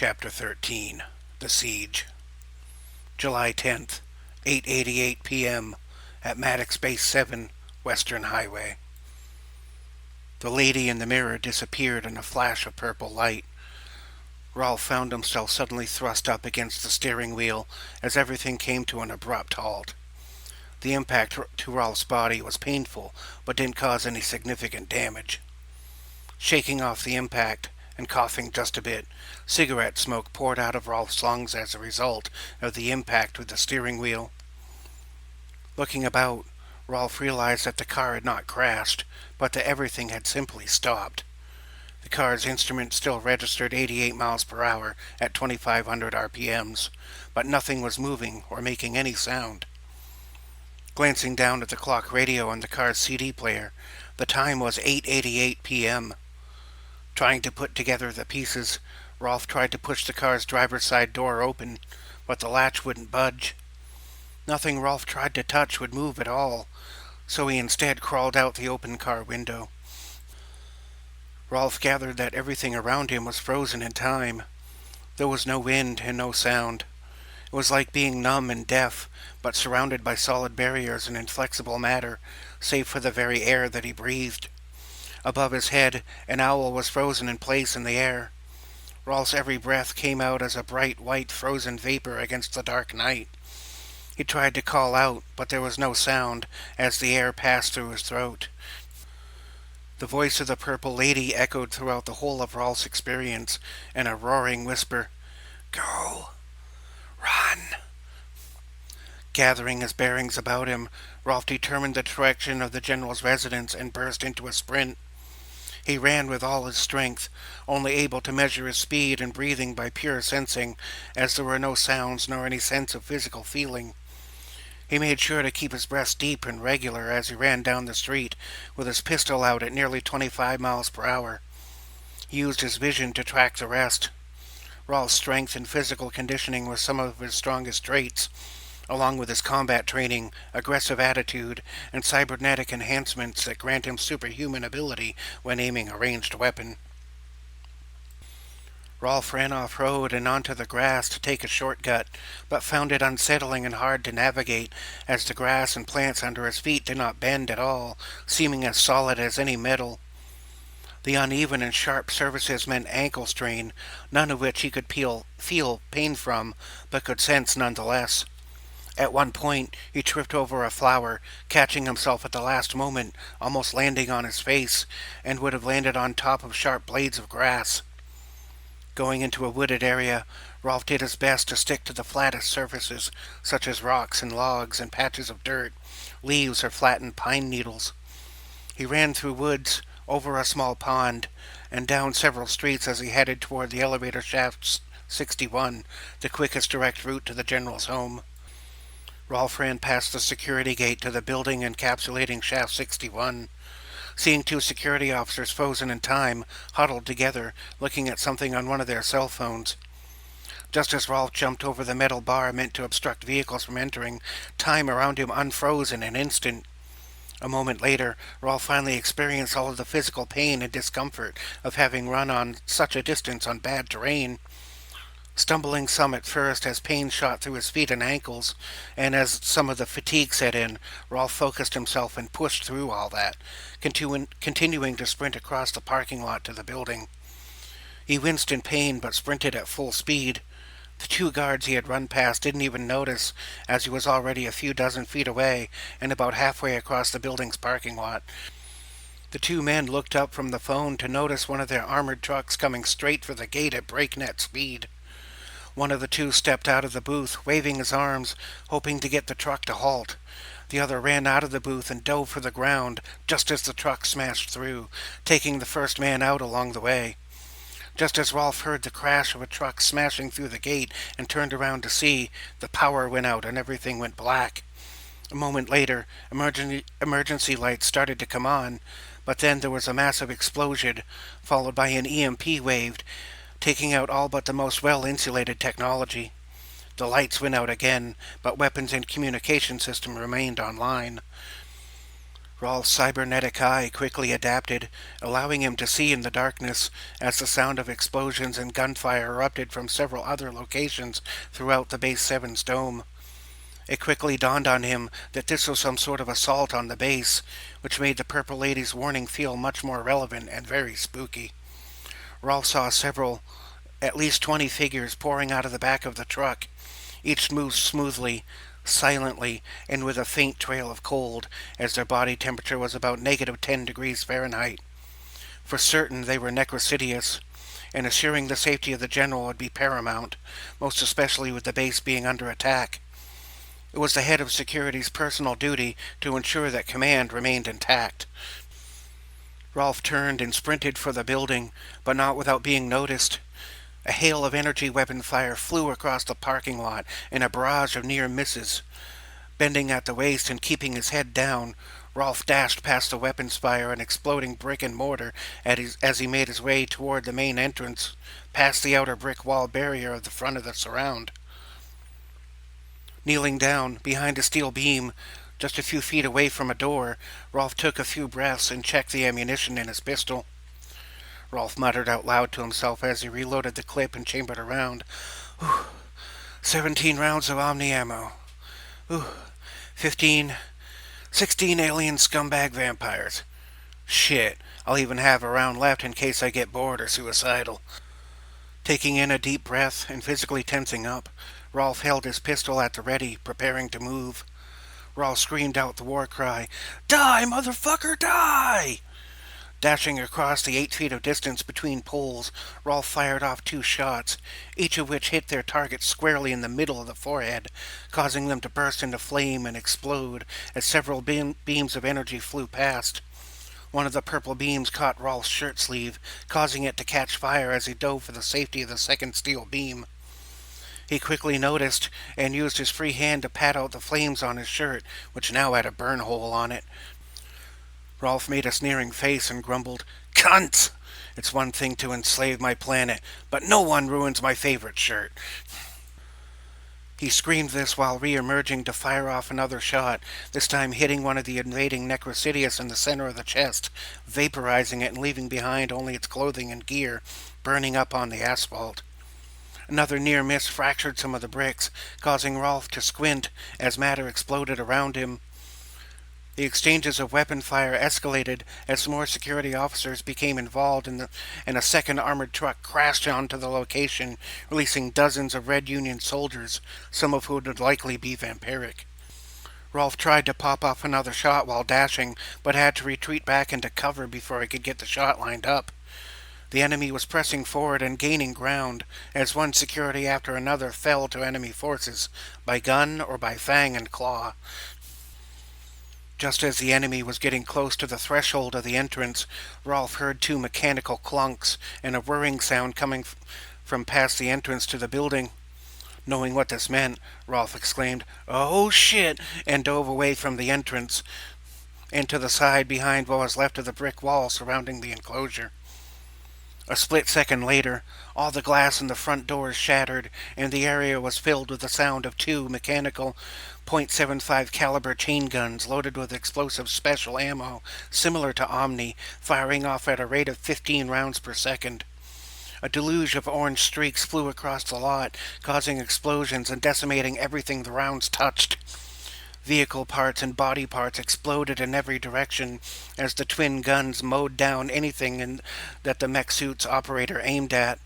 Chapter 13. The Siege. July 10th, 8:88 p.m. at Maddox Base 7, Western Highway. The lady in the mirror disappeared in a flash of purple light. Rolf found himself suddenly thrust up against the steering wheel as everything came to an abrupt halt. The impact to Rolf's body was painful, but didn't cause any significant damage. Shaking off the impact and coughing just a bit, cigarette smoke poured out of Rolf's lungs as a result of the impact with the steering wheel. Looking about, Rolf realized that the car had not crashed, but that everything had simply stopped. The car's instruments still registered 88 miles per hour at 2,500 RPMs, but nothing was moving or making any sound. Glancing down at the clock radio on the car's CD player, the time was 8:88 p.m. Trying to put together the pieces, Rolf tried to push the car's driver's side door open, but the latch wouldn't budge. Nothing Rolf tried to touch would move at all, so he instead crawled out the open car window. Rolf gathered that everything around him was frozen in time. There was no wind and no sound. It was like being numb and deaf, but surrounded by solid barriers and inflexible matter, save for the very air that he breathed. Above his head, an owl was frozen in place in the air. Rolf's every breath came out as a bright white frozen vapor against the dark night. He tried to call out, but there was no sound as the air passed through his throat. The voice of the purple lady echoed throughout the whole of Rolf's experience in a roaring whisper. "Go! Run!" Gathering his bearings about him, Rolf determined the direction of the general's residence and burst into a sprint. He ran with all his strength, only able to measure his speed and breathing by pure sensing, as there were no sounds nor any sense of physical feeling. He made sure to keep his breath deep and regular as he ran down the street, with his pistol out at nearly 25 miles per hour. He used his vision to track the rest. Rolf's strength and physical conditioning were some of his strongest traits, along with his combat training, aggressive attitude, and cybernetic enhancements that grant him superhuman ability when aiming a ranged weapon. Rolf ran off-road and onto the grass to take a shortcut, but found it unsettling and hard to navigate, as the grass and plants under his feet did not bend at all, seeming as solid as any metal. The uneven and sharp surfaces meant ankle strain, none of which he could feel pain from, but could sense nonetheless. At one point, he tripped over a flower, catching himself at the last moment, almost landing on his face, and would have landed on top of sharp blades of grass. Going into a wooded area, Rolf did his best to stick to the flattest surfaces, such as rocks and logs and patches of dirt, leaves or flattened pine needles. He ran through woods, over a small pond, and down several streets as he headed toward the elevator shaft 61, the quickest direct route to the general's home. Rolf ran past the security gate to the building encapsulating shaft 61. Seeing two security officers frozen in time, huddled together, looking at something on one of their cell phones. Just as Rolf jumped over the metal bar meant to obstruct vehicles from entering, time around him unfroze in an instant. A moment later, Rolf finally experienced all of the physical pain and discomfort of having run on such a distance on bad terrain. Stumbling some at first as pain shot through his feet and ankles, and as some of the fatigue set in, Rolf focused himself and pushed through all that, continuing to sprint across the parking lot to the building. He winced in pain but sprinted at full speed. The two guards he had run past didn't even notice, as he was already a few dozen feet away and about halfway across the building's parking lot. The two men looked up from the phone to notice one of their armored trucks coming straight for the gate at breakneck speed. One of the two stepped out of the booth, waving his arms, hoping to get the truck to halt. The other ran out of the booth and dove for the ground, just as the truck smashed through, taking the first man out along the way. Just as Rolf heard the crash of a truck smashing through the gate and turned around to see, the power went out and everything went black. A moment later, emergency lights started to come on, but then there was a massive explosion, followed by an EMP wave, taking out all but the most well-insulated technology. The lights went out again, but weapons and communication system remained online. Rolf's cybernetic eye quickly adapted, allowing him to see in the darkness as the sound of explosions and gunfire erupted from several other locations throughout the Base 7's dome. It quickly dawned on him that this was some sort of assault on the base, which made the Purple Lady's warning feel much more relevant and very spooky. Rolf saw several, at least 20 figures pouring out of the back of the truck. Each moved smoothly, silently, and with a faint trail of cold, as their body temperature was about negative 10 degrees Fahrenheit. For certain they were Necrosidious, and assuring the safety of the general would be paramount, most especially with the base being under attack. It was the head of security's personal duty to ensure that command remained intact. Rolf turned and sprinted for the building, but not without being noticed. A hail of energy weapon fire flew across the parking lot in a barrage of near misses. Bending at the waist and keeping his head down, Rolf dashed past the weapons fire and exploding brick and mortar as he made his way toward the main entrance, past the outer brick wall barrier of the front of the surround. Kneeling down behind a steel beam, just a few feet away from a door, Rolf took a few breaths and checked the ammunition in his pistol. Rolf muttered out loud to himself as he reloaded the clip and chambered around. 17 rounds of Omni ammo. 16 alien scumbag vampires. Shit, I'll even have a round left in case I get bored or suicidal. Taking in a deep breath and physically tensing up, Rolf held his pistol at the ready, preparing to move. Rolf screamed out the war cry, "Die, motherfucker, die!" Dashing across the 8 feet of distance between poles, Rolf fired off 2 shots, each of which hit their target squarely in the middle of the forehead, causing them to burst into flame and explode as several beams of energy flew past. One of the purple beams caught Rolf's shirt sleeve, causing it to catch fire as he dove for the safety of the second steel beam. He quickly noticed and used his free hand to pat out the flames on his shirt, which now had a burn hole on it. Rolf made a sneering face and grumbled, "Cunts! It's one thing to enslave my planet, but no one ruins my favorite shirt." He screamed this while re-emerging to fire off another shot, this time hitting one of the invading Necrosidious in the center of the chest, vaporizing it and leaving behind only its clothing and gear, burning up on the asphalt. Another near miss fractured some of the bricks, causing Rolf to squint as matter exploded around him. The exchanges of weapon fire escalated as more security officers became involved, and a second armored truck crashed onto the location, releasing dozens of Red Union soldiers, some of whom would likely be vampiric. Rolf tried to pop off another shot while dashing, but had to retreat back into cover before he could get the shot lined up. The enemy was pressing forward and gaining ground, as one security after another fell to enemy forces, by gun or by fang and claw. Just as the enemy was getting close to the threshold of the entrance, Rolf heard 2 mechanical clunks and a whirring sound coming from past the entrance to the building. Knowing what this meant, Rolf exclaimed, "Oh shit!" and dove away from the entrance and to the side behind what was left of the brick wall surrounding the enclosure. A split second later, all the glass in the front doors shattered, and the area was filled with the sound of 2 mechanical .75 caliber chain guns loaded with explosive special ammo, similar to Omni, firing off at a rate of 15 rounds per second. A deluge of orange streaks flew across the lot, causing explosions and decimating everything the rounds touched. Vehicle parts and body parts exploded in every direction as the twin guns mowed down anything that the mech suit's operator aimed at.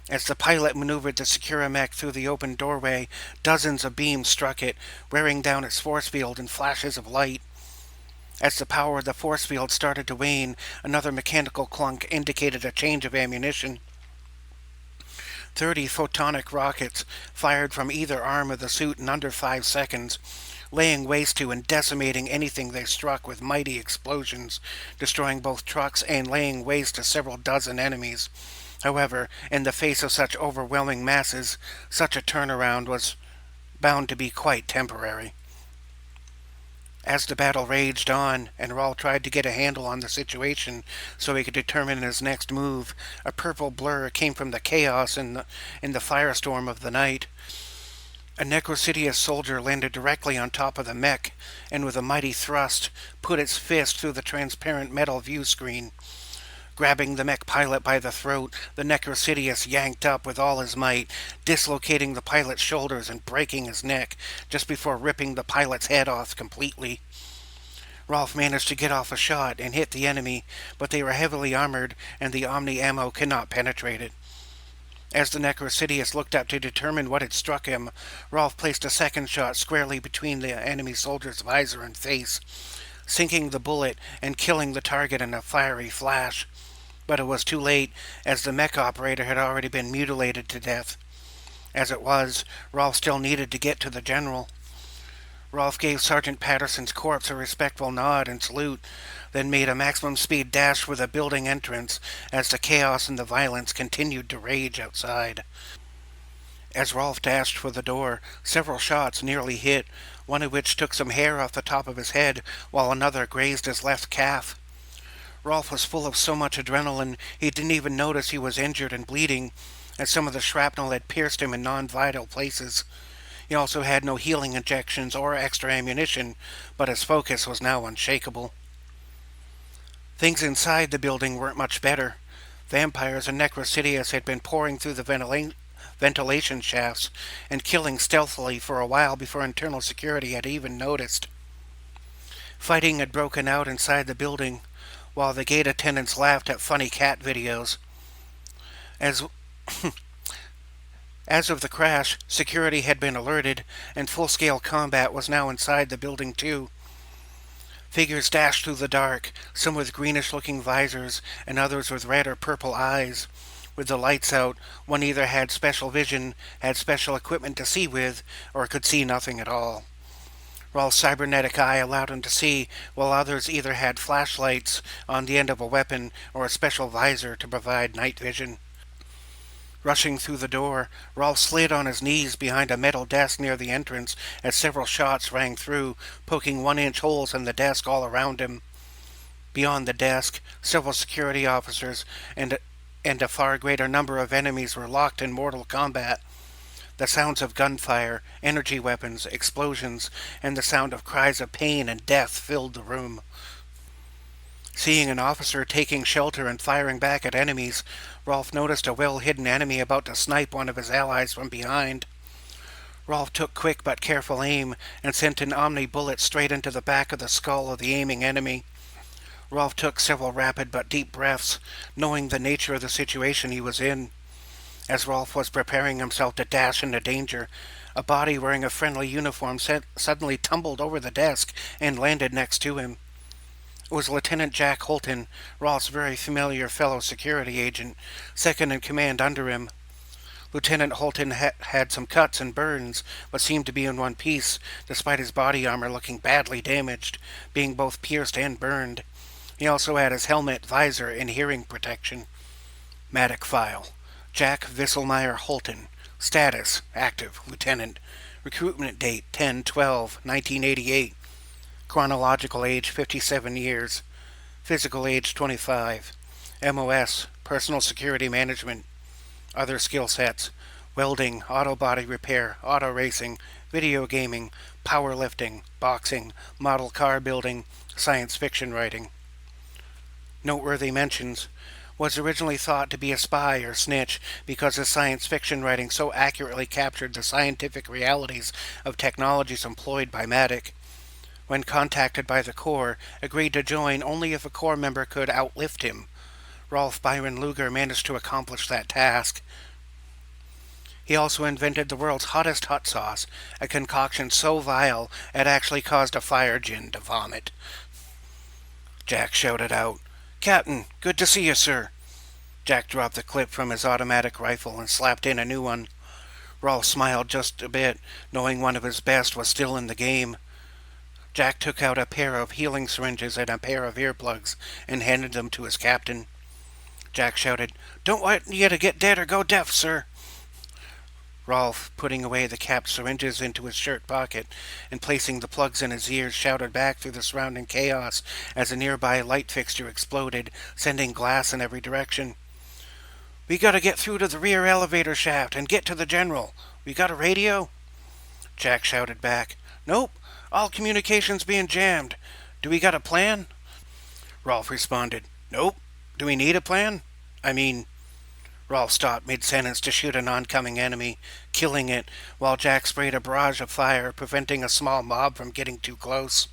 As the pilot maneuvered the Secura-mech through the open doorway, dozens of beams struck it, wearing down its force field in flashes of light. As the power of the force field started to wane, another mechanical clunk indicated a change of ammunition. 30 photonic rockets fired from either arm of the suit in under 5 seconds, laying waste to and decimating anything they struck with mighty explosions, destroying both trucks and laying waste to several dozen enemies. However, in the face of such overwhelming masses, such a turnaround was bound to be quite temporary. As the battle raged on, and Rolf tried to get a handle on the situation so he could determine his next move, a purple blur came from the chaos in the firestorm of the night. A Necrosidious soldier landed directly on top of the mech, and with a mighty thrust, put its fist through the transparent metal view screen. Grabbing the mech pilot by the throat, the Necrosidious yanked up with all his might, dislocating the pilot's shoulders and breaking his neck, just before ripping the pilot's head off completely. Rolf managed to get off a shot and hit the enemy, but they were heavily armored, and the Omni ammo cannot penetrate it. As the Necrosidious looked up to determine what had struck him, Rolf placed a second shot squarely between the enemy soldier's visor and face, sinking the bullet and killing the target in a fiery flash. But it was too late, as the mech operator had already been mutilated to death. As it was, Rolf still needed to get to the general. Rolf gave Sergeant Patterson's corpse a respectful nod and salute, then made a maximum speed dash for the building entrance as the chaos and the violence continued to rage outside. As Rolf dashed for the door, several shots nearly hit, one of which took some hair off the top of his head, while another grazed his left calf. Rolf was full of so much adrenaline he didn't even notice he was injured and bleeding, as some of the shrapnel had pierced him in non-vital places. He also had no healing injections or extra ammunition, but his focus was now unshakable. Things inside the building weren't much better. Vampires and Necrosidious had been pouring through the ventilation shafts and killing stealthily for a while before internal security had even noticed. Fighting had broken out inside the building, while the gate attendants laughed at funny cat videos. As of the crash, security had been alerted, and full-scale combat was now inside the building too. Figures dashed through the dark, some with greenish-looking visors, and others with red or purple eyes. With the lights out, one either had special vision, had special equipment to see with, or could see nothing at all. Rolf's cybernetic eye allowed him to see, while others either had flashlights on the end of a weapon or a special visor to provide night vision. Rushing through the door, Rolf slid on his knees behind a metal desk near the entrance as several shots rang through, poking 1-inch holes in the desk all around him. Beyond the desk, several security officers and a far greater number of enemies were locked in mortal combat. The sounds of gunfire, energy weapons, explosions, and the sound of cries of pain and death filled the room. Seeing an officer taking shelter and firing back at enemies, Rolf noticed a well-hidden enemy about to snipe one of his allies from behind. Rolf took quick but careful aim and sent an Omni bullet straight into the back of the skull of the aiming enemy. Rolf took several rapid but deep breaths, knowing the nature of the situation he was in. As Rolf was preparing himself to dash into danger, a body wearing a friendly uniform suddenly tumbled over the desk and landed next to him. It was Lieutenant Jack Holton, Rolf's very familiar fellow security agent, second in command under him. Lieutenant Holton had some cuts and burns, but seemed to be in one piece, despite his body armor looking badly damaged, being both pierced and burned. He also had his helmet, visor, and hearing protection. Matic file. Jack Visselmeyer Holton. Status: active, Lieutenant. Recruitment date: 10/12/1988. Chronological age: 57 years. Physical age: 25. MOS: Personal Security Management. Other skill sets: welding, auto body repair, auto racing, video gaming, powerlifting, boxing, model car building, science fiction writing. Noteworthy mentions: was originally thought to be a spy or snitch because his science fiction writing so accurately captured the scientific realities of technologies employed by Matic. When contacted by the Corps, agreed to join only if a Corps member could outlift him. Rolf Byron Luger managed to accomplish that task. He also invented the world's hottest hot sauce, a concoction so vile it actually caused a fire djinn to vomit. Jack shouted out, "Captain, good to see you, sir." Jack dropped the clip from his automatic rifle and slapped in a new one. Rolf smiled just a bit, knowing one of his best was still in the game. Jack took out a pair of healing syringes and a pair of earplugs and handed them to his captain. Jack shouted, "Don't want you to get dead or go deaf, sir." Rolf, putting away the capped syringes into his shirt pocket and placing the plugs in his ears, shouted back through the surrounding chaos as a nearby light fixture exploded, sending glass in every direction. "We gotta get through to the rear elevator shaft and get to the general. We got a radio?" Jack shouted back. Nope, all communications being jammed. Do we got a plan? Rolf responded. Nope. Do we need a plan? I mean, Rolf stopped mid-sentence to shoot an oncoming enemy, killing it, while Jack sprayed a barrage of fire, preventing a small mob from getting too close.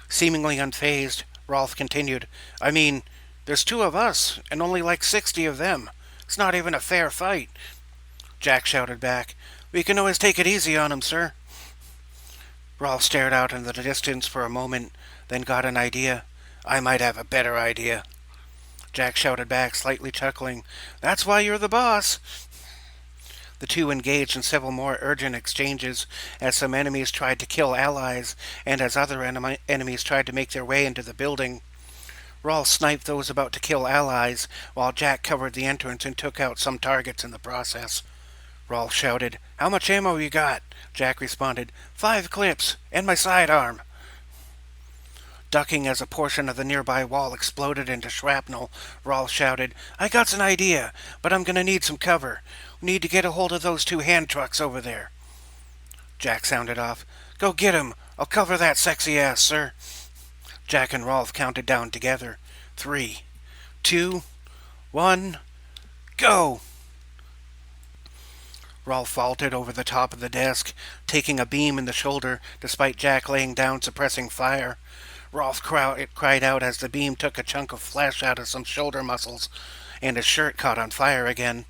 Seemingly unfazed, Rolf continued, I mean, there's 2 of us, and only like 60 of them. It's not even a fair fight. Jack shouted back, We can always take it easy on 'em, sir. Rolf stared out into the distance for a moment, then got an idea. I might have a better idea. Jack shouted back, slightly chuckling, That's why you're the boss. The 2 engaged in several more urgent exchanges as some enemies tried to kill allies and as other enemies tried to make their way into the building. Rolf sniped those about to kill allies, while Jack covered the entrance and took out some targets in the process. Rolf shouted, How much ammo you got? Jack responded, 5 clips, and my sidearm. Ducking as a portion of the nearby wall exploded into shrapnel, Rolf shouted, I got an idea, but I'm going to need some cover. We need to get a hold of those 2 hand trucks over there. Jack sounded off, Go get 'em. I'll cover that sexy ass, sir. Jack and Rolf counted down together. 3, 2, 1, go! Rolf vaulted over the top of the desk, taking a beam in the shoulder despite Jack laying down suppressing fire. Rolf cried out as the beam took a chunk of flesh out of some shoulder muscles, and his shirt caught on fire again.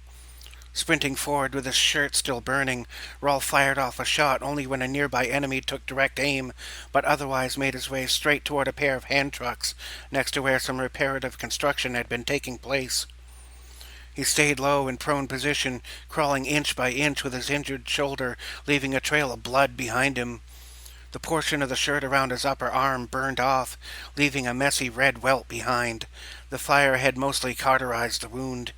Sprinting forward with his shirt still burning, Rolf fired off a shot only when a nearby enemy took direct aim, but otherwise made his way straight toward a pair of hand trucks, next to where some reparative construction had been taking place. He stayed low in prone position, crawling inch by inch with his injured shoulder, leaving a trail of blood behind him. The portion of the shirt around his upper arm burned off, leaving a messy red welt behind. The fire had mostly cauterized the wound.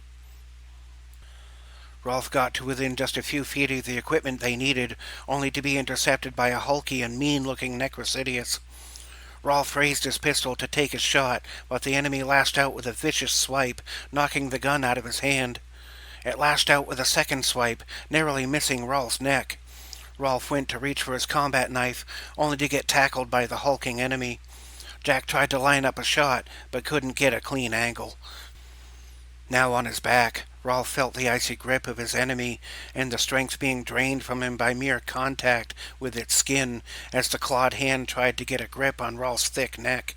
Rolf got to within just a few feet of the equipment they needed, only to be intercepted by a hulky and mean-looking Necrosidius. Rolf raised his pistol to take his shot, but the enemy lashed out with a vicious swipe, knocking the gun out of his hand. It lashed out with a second swipe, narrowly missing Rolf's neck. Rolf went to reach for his combat knife, only to get tackled by the hulking enemy. Jack tried to line up a shot, but couldn't get a clean angle. Now on his back, Rolf felt the icy grip of his enemy, and the strength being drained from him by mere contact with its skin, as the clawed hand tried to get a grip on Rolf's thick neck.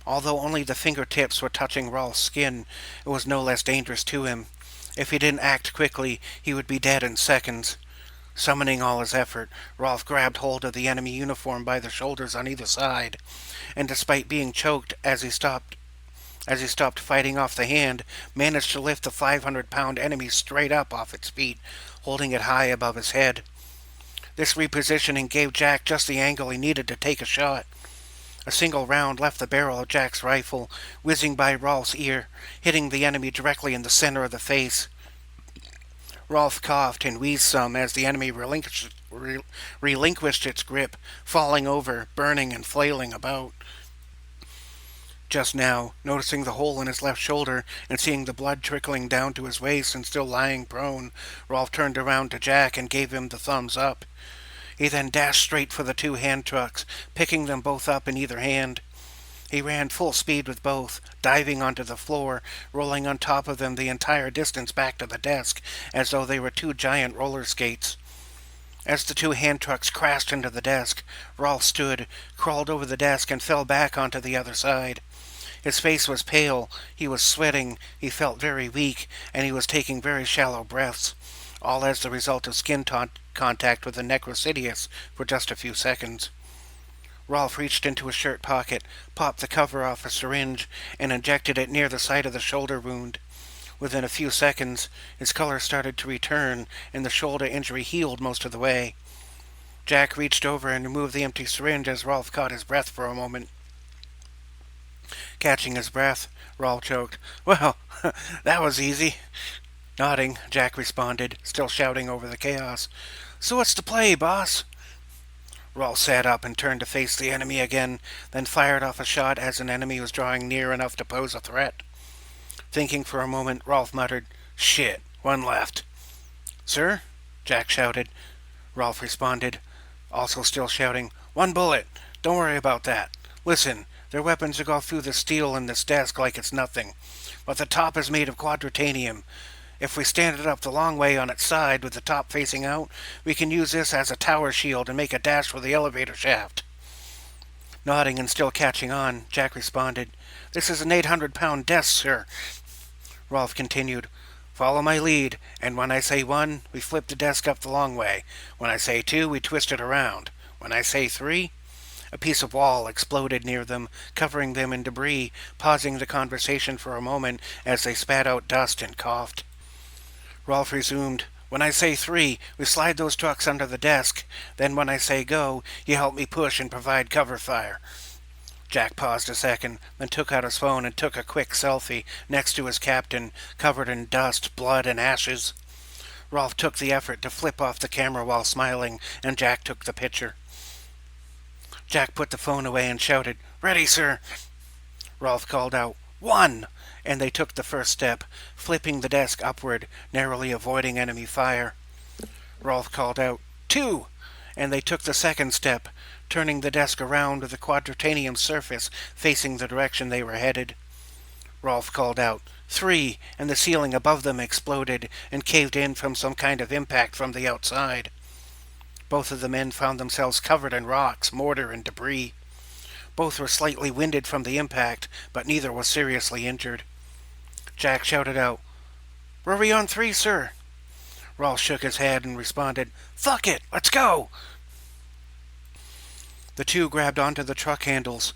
Although only the fingertips were touching Rolf's skin, it was no less dangerous to him. If he didn't act quickly, he would be dead in seconds. Summoning all his effort, Rolf grabbed hold of the enemy uniform by the shoulders on either side, and despite being choked as he stopped fighting off the hand, managed to lift the 500-pound enemy straight up off its feet, holding it high above his head. This repositioning gave Jack just the angle he needed to take a shot. A single round left the barrel of Jack's rifle, whizzing by Rolf's ear, hitting the enemy directly in the center of the face. Rolf coughed and wheezed some as the enemy relinquished its grip, falling over, burning and flailing about. Just now, noticing the hole in his left shoulder and seeing the blood trickling down to his waist and still lying prone, Rolf turned around to Jack and gave him the thumbs up. He then dashed straight for the 2 hand trucks, picking them both up in either hand. He ran full speed with both, diving onto the floor, rolling on top of them the entire distance back to the desk, as though they were 2 giant roller skates. As the 2 hand trucks crashed into the desk, Rolf stood, crawled over the desk, and fell back onto the other side. His face was pale, he was sweating, he felt very weak, and he was taking very shallow breaths, all as the result of skin contact with the Necrosidius for just a few seconds. Rolf reached into his shirt pocket, popped the cover off a syringe, and injected it near the site of the shoulder wound. Within a few seconds, his color started to return, and the shoulder injury healed most of the way. Jack reached over and removed the empty syringe as Rolf caught his breath for a moment. Catching his breath, Rolf choked, "Well, that was easy." Nodding, Jack responded, still shouting over the chaos. "So what's the play, boss?" Rolf sat up and turned to face the enemy again, then fired off a shot as an enemy was drawing near enough to pose a threat. Thinking for a moment, Rolf muttered, "Shit, one left." "Sir?" Jack shouted. Rolf responded, also still shouting, "One bullet! Don't worry about that. Listen, their weapons will go through the steel in this desk like it's nothing. But the top is made of quadratanium. If we stand it up the long way on its side with the top facing out, we can use this as a tower shield and make a dash for the elevator shaft." Nodding and still catching on, Jack responded, "This is an 800-pound desk, sir." Rolf continued, "Follow my lead, and when I say 1, we flip the desk up the long way. When I say 2, we twist it around. When I say 3... A piece of wall exploded near them, covering them in debris, pausing the conversation for a moment as they spat out dust and coughed. Rolf resumed, "When I say 3, we slide those trucks under the desk. Then when I say go, you help me push and provide cover fire." Jack paused a second, then took out his phone and took a quick selfie next to his captain, covered in dust, blood, and ashes. Rolf took the effort to flip off the camera while smiling, and Jack took the picture. Jack put the phone away and shouted, "Ready, sir." Rolf called out, "1!" and they took the first step, flipping the desk upward, narrowly avoiding enemy fire. Rolf called out, "2!" and they took the second step, turning the desk around with the quadratanium surface facing the direction they were headed. Rolf called out, "3!" and the ceiling above them exploded and caved in from some kind of impact from the outside. Both of the men found themselves covered in rocks, mortar, and debris. Both were slightly winded from the impact, but neither was seriously injured. Jack shouted out, "Were we on 3, sir?" Rolf shook his head and responded, "Fuck it, let's go!" The two grabbed onto the truck handles,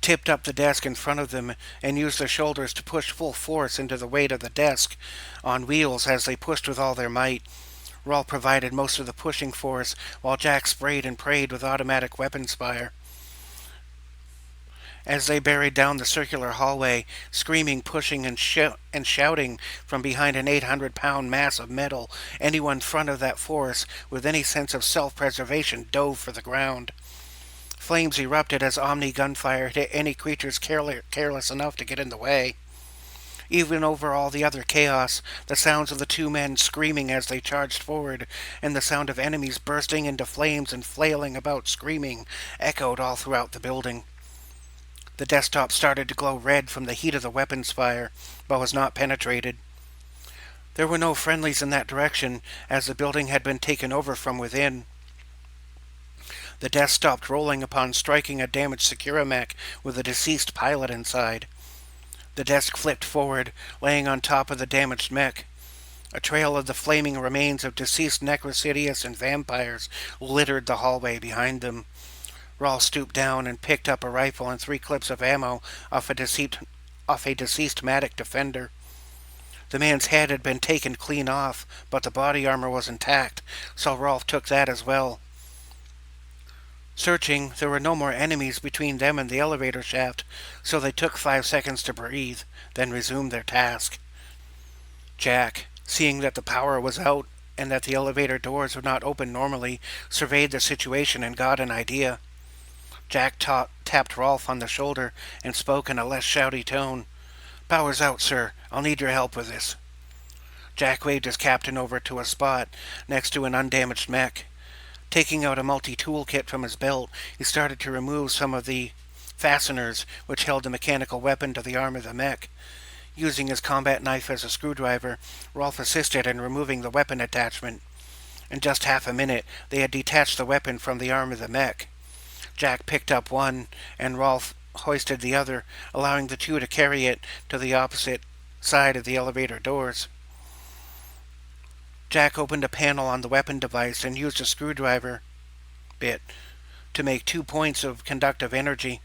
tipped up the desk in front of them, and used their shoulders to push full force into the weight of the desk on wheels as they pushed with all their might. Rolf provided most of the pushing force, while Jack sprayed and prayed with automatic weapons fire. As they buried down the circular hallway, screaming, pushing, and shouting from behind an 800-pound mass of metal, anyone in front of that force with any sense of self-preservation dove for the ground. Flames erupted as Omni gunfire hit any creatures careless enough to get in the way. Even over all the other chaos, the sounds of the two men screaming as they charged forward, and the sound of enemies bursting into flames and flailing about screaming, echoed all throughout the building. The desktop started to glow red from the heat of the weapons fire, but was not penetrated. There were no friendlies in that direction, as the building had been taken over from within. The desk stopped rolling upon striking a damaged Securomech with a deceased pilot inside. The desk flipped forward, laying on top of the damaged mech. A trail of the flaming remains of deceased Necrosidius and vampires littered the hallway behind them. Rolf stooped down and picked up a rifle and 3 clips of ammo off a deceased Matic defender. The man's head had been taken clean off, but the body armor was intact, so Rolf took that as well. Searching, there were no more enemies between them and the elevator shaft, so they took 5 seconds to breathe, then resumed their task. Jack, seeing that the power was out and that the elevator doors would not open normally, surveyed the situation and got an idea. Jack tapped Rolf on the shoulder and spoke in a less shouty tone. "Power's out, sir. I'll need your help with this." Jack waved his captain over to a spot next to an undamaged mech. Taking out a multi-tool kit from his belt, he started to remove some of the fasteners which held the mechanical weapon to the arm of the mech. Using his combat knife as a screwdriver, Rolf assisted in removing the weapon attachment. In just half a minute, they had detached the weapon from the arm of the mech. Jack picked up one, and Rolf hoisted the other, allowing the two to carry it to the opposite side of the elevator doors. Jack opened a panel on the weapon device and used a screwdriver bit to make 2 points of conductive energy.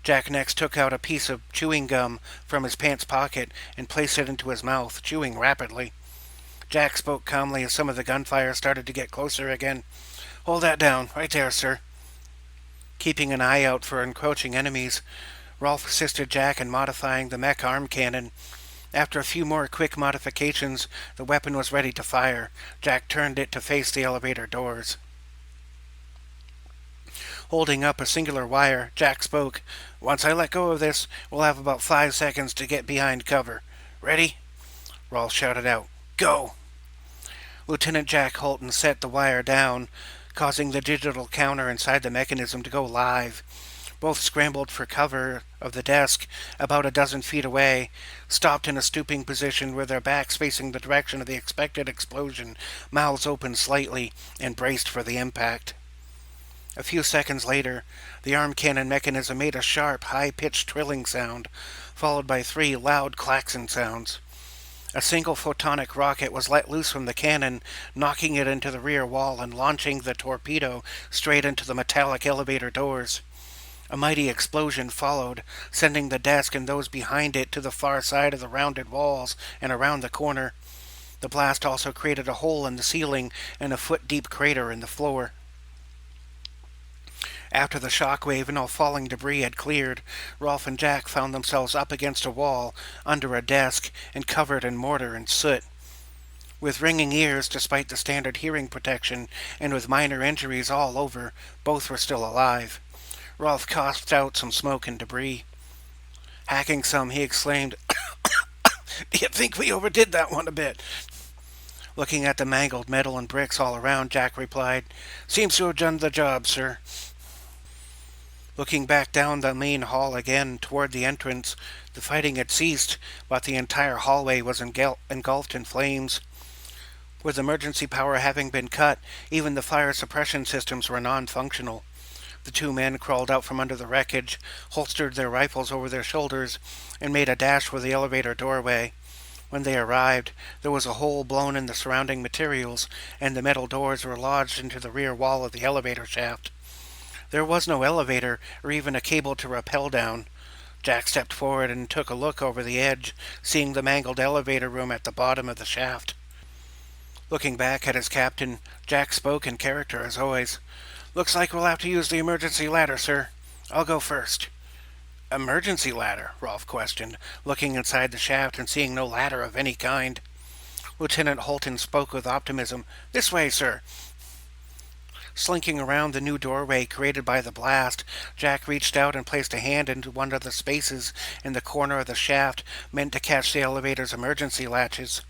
Jack next took out a piece of chewing gum from his pants pocket and placed it into his mouth, chewing rapidly. Jack spoke calmly as some of the gunfire started to get closer again. "Hold that down, right there, sir." Keeping an eye out for encroaching enemies, Rolf assisted Jack in modifying the mech arm cannon. After a few more quick modifications, the weapon was ready to fire. Jack turned it to face the elevator doors. Holding up a singular wire, Jack spoke. "Once I let go of this, we'll have about 5 seconds to get behind cover. Ready?" Rolf shouted out, "Go!" Lieutenant Jack Holton set the wire down, causing the digital counter inside the mechanism to go live. Both scrambled for cover of the desk about a dozen feet away, stopped in a stooping position with their backs facing the direction of the expected explosion, mouths open slightly, and braced for the impact. A few seconds later, the arm cannon mechanism made a sharp, high-pitched trilling sound, followed by 3 loud klaxon sounds. A single photonic rocket was let loose from the cannon, knocking it into the rear wall and launching the torpedo straight into the metallic elevator doors. A mighty explosion followed, sending the desk and those behind it to the far side of the rounded walls and around the corner. The blast also created a hole in the ceiling and a foot-deep crater in the floor. After the shockwave and all falling debris had cleared, Rolf and Jack found themselves up against a wall, under a desk, and covered in mortar and soot. With ringing ears, despite the standard hearing protection, and with minor injuries all over, both were still alive. Rolf coughed out some smoke and debris. Hacking some, he exclaimed, "Do you think we overdid that one a bit?" Looking at the mangled metal and bricks all around, Jack replied, "Seems to have done the job, sir." Looking back down the main hall again toward the entrance, the fighting had ceased, but the entire hallway was engulfed in flames. With emergency power having been cut, even the fire suppression systems were non-functional. The 2 men crawled out from under the wreckage, holstered their rifles over their shoulders, and made a dash for the elevator doorway. When they arrived, there was a hole blown in the surrounding materials, and the metal doors were lodged into the rear wall of the elevator shaft. There was no elevator or even a cable to rappel down. Jack stepped forward and took a look over the edge, seeing the mangled elevator room at the bottom of the shaft. Looking back at his captain, Jack spoke in character as always. "Looks like we'll have to use the emergency ladder, sir. I'll go first." "Emergency ladder?" Rolf questioned, looking inside the shaft and seeing no ladder of any kind. Lieutenant Holton spoke with optimism. "This way, sir." Slinking around the new doorway created by the blast, Jack reached out and placed a hand into one of the spaces in the corner of the shaft meant to catch the elevator's emergency latches.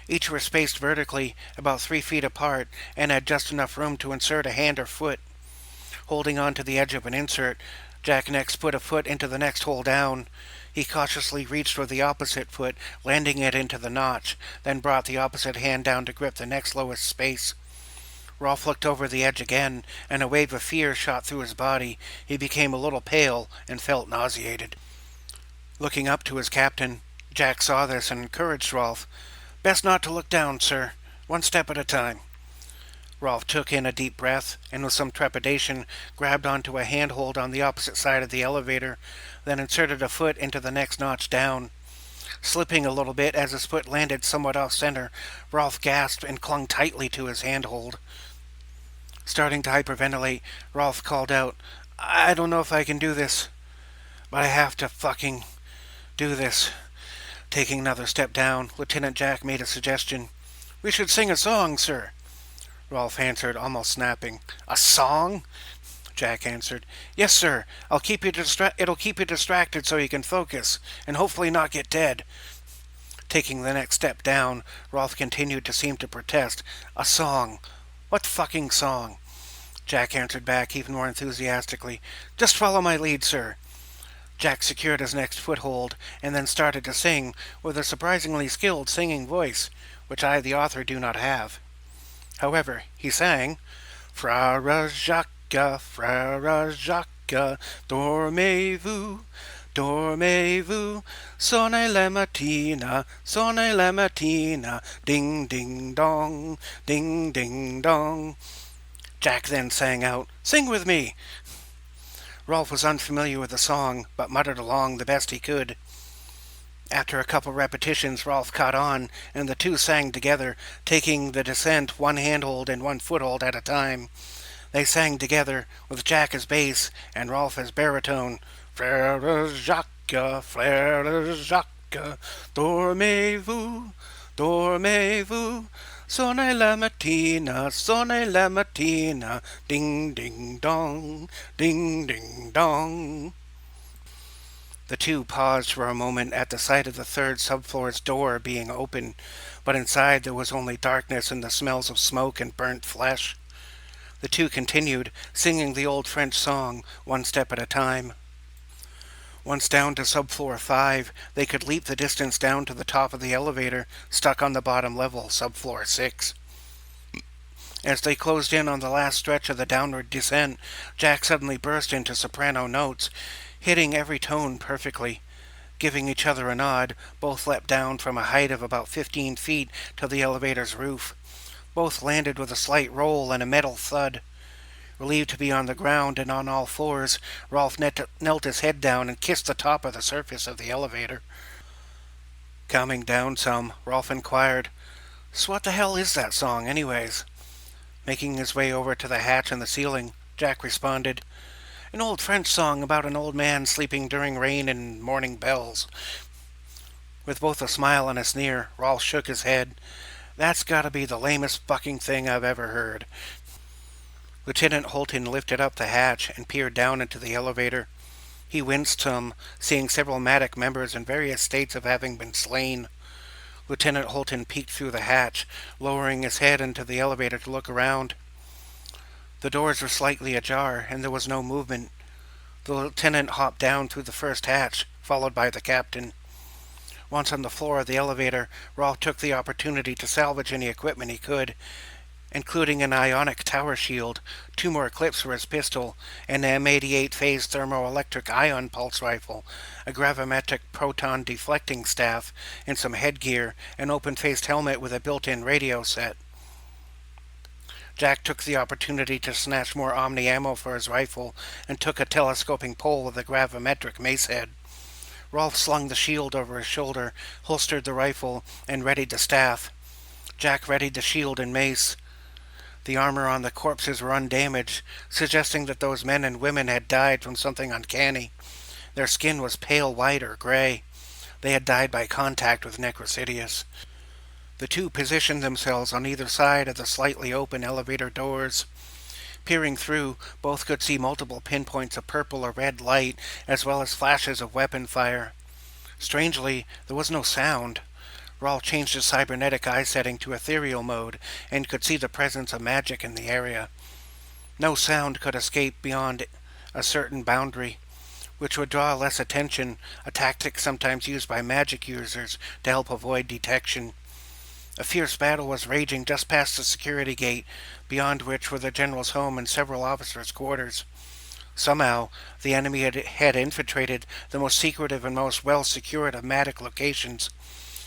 Each were spaced vertically, about 3 feet apart, and had just enough room to insert a hand or foot. Holding on to the edge of an insert, Jack next put a foot into the next hole down. He cautiously reached for the opposite foot, landing it into the notch, then brought the opposite hand down to grip the next lowest space. Rolf looked over the edge again, and a wave of fear shot through his body. He became a little pale and felt nauseated. Looking up to his captain, Jack saw this and encouraged Rolf. "Best not to look down, sir. 1 step at a time." Rolf took in a deep breath, and with some trepidation grabbed onto a handhold on the opposite side of the elevator, then inserted a foot into the next notch down. Slipping a little bit as his foot landed somewhat off-center, Rolf gasped and clung tightly to his handhold. Starting to hyperventilate, Rolf called out, "I don't know if I can do this, but I have to fucking do this." Taking another step down, Lieutenant Jack made a suggestion. "We should sing a song, sir." Rolf answered, almost snapping. "A song?" Jack answered. "Yes, sir. It'll keep you distracted so you can focus, and hopefully not get dead." Taking the next step down, Rolf continued to seem to protest. "A song? What fucking song?" Jack answered back even more enthusiastically. "Just follow my lead, sir." Jack secured his next foothold, and then started to sing, with a surprisingly skilled singing voice, which I, the author, do not have. However, he sang, "Frère Jacques, dormez-vous, dormez-vous, sonnez la mattina, ding, ding, dong, ding, ding, dong." Jack then sang out, "Sing with me." Rolf was unfamiliar with the song, but muttered along the best he could. After a couple repetitions, Rolf caught on, and the 2 sang together, taking the descent 1 handhold and 1 foothold at a time. They sang together, with Jack as bass and Rolf as baritone. "Frère Jacques, dormez-vous, dormez-vous, sonnez la mattina, ding, ding, dong, ding, ding, dong." The 2 paused for a moment at the sight of the 3rd subfloor's door being open. but inside there was only darkness and the smells of smoke and burnt flesh. The two continued, singing the old French song, one step at a time. Once down to subfloor 5, they could leap the distance down to the top of the elevator, stuck on the bottom level, subfloor 6. As they closed in on the last stretch of the downward descent, Jack suddenly burst into soprano notes, hitting every tone perfectly. Giving each other a nod, both leapt down from a height of about 15 feet to the elevator's roof. Both landed with a slight roll and a metal thud. Relieved to be on the ground and on all fours, Rolf knelt his head down and kissed the top of the surface of the elevator. Calming down some, Rolf inquired, "So what the hell is that song, anyways?" Making his way over to the hatch in the ceiling, Jack responded, "An old French song about an old man sleeping during rain and morning bells." With both a smile and a sneer, Rolf shook his head. "That's gotta be the lamest fucking thing I've ever heard." Lieutenant Holton lifted up the hatch and peered down into the elevator. He winced some, seeing several Matic members in various states of having been slain. Lieutenant Holton peeked through the hatch, lowering his head into the elevator to look around. The doors were slightly ajar, and there was no movement. The lieutenant hopped down through the first hatch, followed by the captain. Once on the floor of the elevator, Rolf took the opportunity to salvage any equipment he could, including an ionic tower shield, 2 more clips for his pistol, an M88 phase thermoelectric ion pulse rifle, a gravimetric proton deflecting staff, and some headgear, an open-faced helmet with a built-in radio set. Jack took the opportunity to snatch more Omni ammo for his rifle and took a telescoping pole with a gravimetric mace head. Rolf slung the shield over his shoulder, holstered the rifle, and readied the staff. Jack readied the shield and mace. The armor on the corpses were undamaged, suggesting that those men and women had died from something uncanny. Their skin was pale white or gray. They had died by contact with Necrosidius. The two positioned themselves on either side of the slightly open elevator doors. Peering through, both could see multiple pinpoints of purple or red light, as well as flashes of weapon fire. Strangely, there was no sound. Rolf changed his cybernetic eye setting to ethereal mode, and could see the presence of magic in the area. No sound could escape beyond a certain boundary, which would draw less attention, a tactic sometimes used by magic users to help avoid detection. A fierce battle was raging just past the security gate, beyond which were the general's home and several officers' quarters. Somehow, the enemy had infiltrated the most secretive and most well-secured of Matic locations.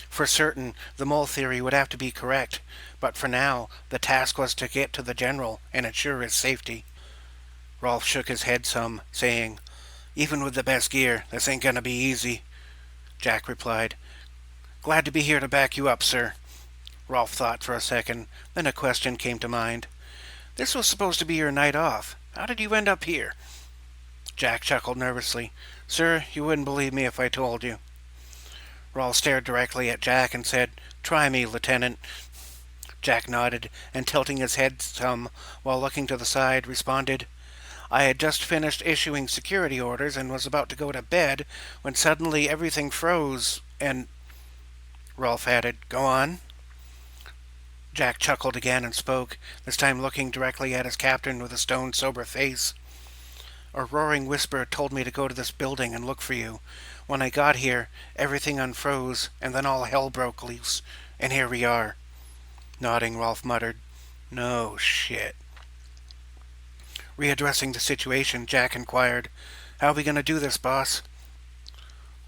For certain, the mole theory would have to be correct, but for now, the task was to get to the general and ensure his safety. Rolf shook his head some, saying, "Even with the best gear, this ain't gonna be easy." Jack replied, "Glad to be here to back you up, sir." Rolf thought for a second, then a question came to mind. "This was supposed to be your night off. How did you end up here?" Jack chuckled nervously. "Sir, you wouldn't believe me if I told you." Rolf stared directly at Jack and said, "Try me, Lieutenant." Jack nodded, and tilting his head some while looking to the side, responded, "I had just finished issuing security orders and was about to go to bed when suddenly everything froze and—" Rolf added, "Go on." Jack chuckled again and spoke, this time looking directly at his captain with a stone-sober face. "A roaring whisper told me to go to this building and look for you. When I got here, everything unfroze, and then all hell broke loose, and here we are." Nodding, Rolf muttered, "No shit." Readdressing the situation, Jack inquired, "How are we going to do this, boss?"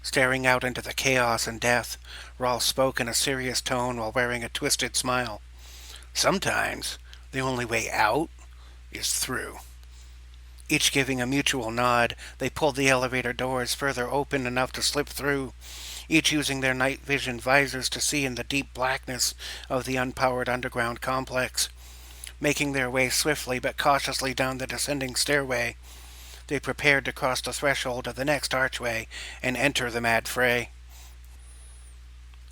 Staring out into the chaos and death, Rolf spoke in a serious tone while wearing a twisted smile. "Sometimes the only way out is through." Each giving a mutual nod, they pulled the elevator doors further open enough to slip through, each using their night vision visors to see in the deep blackness of the unpowered underground complex. Making their way swiftly but cautiously down the descending stairway, they prepared to cross the threshold of the next archway and enter the mad fray.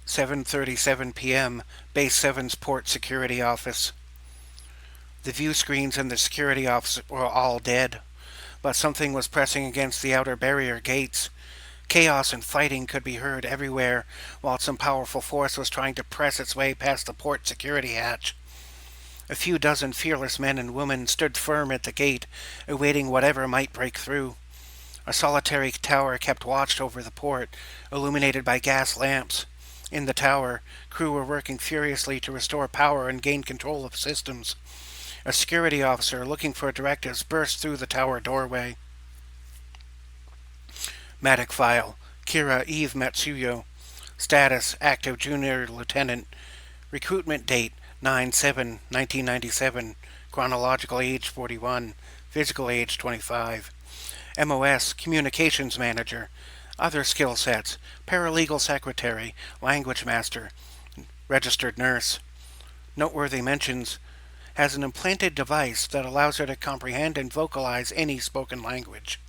7:37 p.m., Base 7's port security office. The view screens in the security office were all dead, but something was pressing against the outer barrier gates. Chaos and fighting could be heard everywhere, while some powerful force was trying to press its way past the port security hatch. A few dozen fearless men and women stood firm at the gate, awaiting whatever might break through. A solitary tower kept watch over the port, illuminated by gas lamps. In the tower, crew were working furiously to restore power and gain control of systems. A security officer looking for directives burst through the tower doorway. Medic file. Kira Eve Matsuyo. Status: active junior lieutenant. Recruitment date: 9/7/1997. Chronological age: 41. Physical age: 25. MOS: communications manager. Other skill sets: paralegal secretary, language master, registered nurse. Noteworthy mentions: has an implanted device that allows her to comprehend and vocalize any spoken language.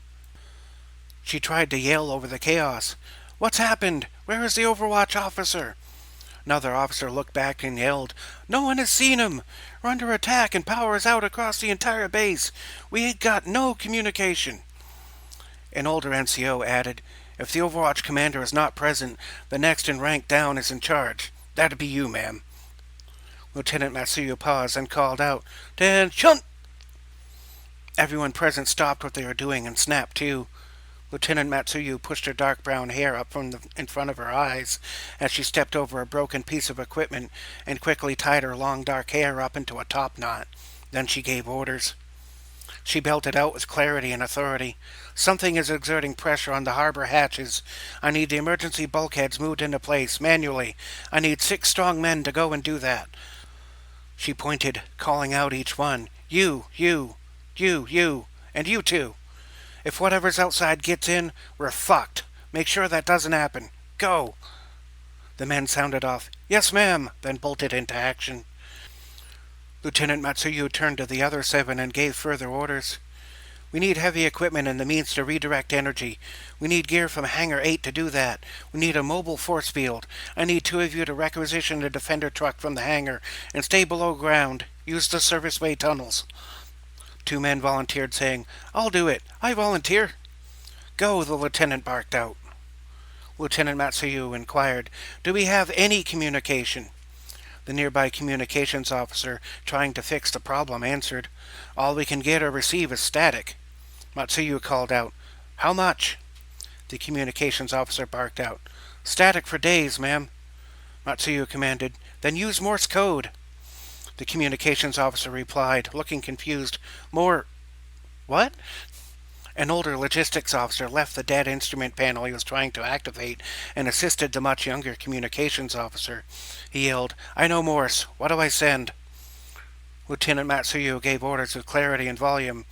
She tried to yell over the chaos. "What's happened? Where is the Overwatch officer?" Another officer looked back and yelled, "No one has seen him! We're under attack and power is out across the entire base. We ain't got no communication." An older NCO added, "If the Overwatch commander is not present, the next in rank down is in charge. That'd be you, ma'am." Lieutenant Matsuyo paused and called out, "Attention!" Everyone present stopped what they were doing and snapped to. Lieutenant Matsuyo pushed her dark brown hair up from in front of her eyes as she stepped over a broken piece of equipment and quickly tied her long dark hair up into a top knot. Then she gave orders. She belted out with clarity and authority. "Something is exerting pressure on the harbor hatches. I need the emergency bulkheads moved into place, manually. I need 6 strong men to go and do that." She pointed, calling out each one. You, and you too. If whatever's outside gets in, we're fucked. Make sure that doesn't happen. Go." The men sounded off, "Yes, ma'am," then bolted into action. Lieutenant Matsuyo turned to the other 7 and gave further orders. "We need heavy equipment and the means to redirect energy. We need gear from Hangar 8 to do that. We need a mobile force field. I need 2 of you to requisition a defender truck from the hangar and stay below ground. Use the serviceway tunnels." 2 men volunteered, saying, "I'll do it. I volunteer." "Go," the lieutenant barked out. Lieutenant Matsuyo inquired, "Do we have any communication?" The nearby communications officer, trying to fix the problem, answered, "All we can get or receive is static." Matsuyo called out, "How much?" The communications officer barked out, "Static for days, ma'am." Matsuyo commanded, "Then use Morse code." The communications officer replied, looking confused, What?" An older logistics officer left the dead instrument panel he was trying to activate and assisted the much younger communications officer. He yelled, "I know Morse. What do I send?" Lieutenant Matsuyo gave orders with clarity and volume.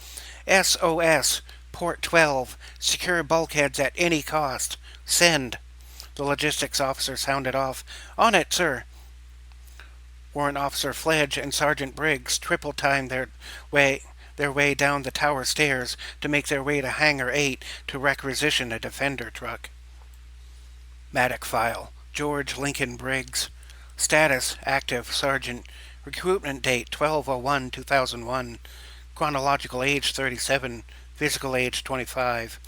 "SOS, Port 12. Secure bulkheads at any cost. Send." The logistics officer sounded off, "On it, sir." Warrant Officer Fledge and Sergeant Briggs triple-timed their way down the tower stairs to make their way to Hangar 8 to requisition a defender truck. Medic file. George Lincoln Briggs. Status: active sergeant. Recruitment date: 12/01/2001. Chronological age: 37. Physical age: 25.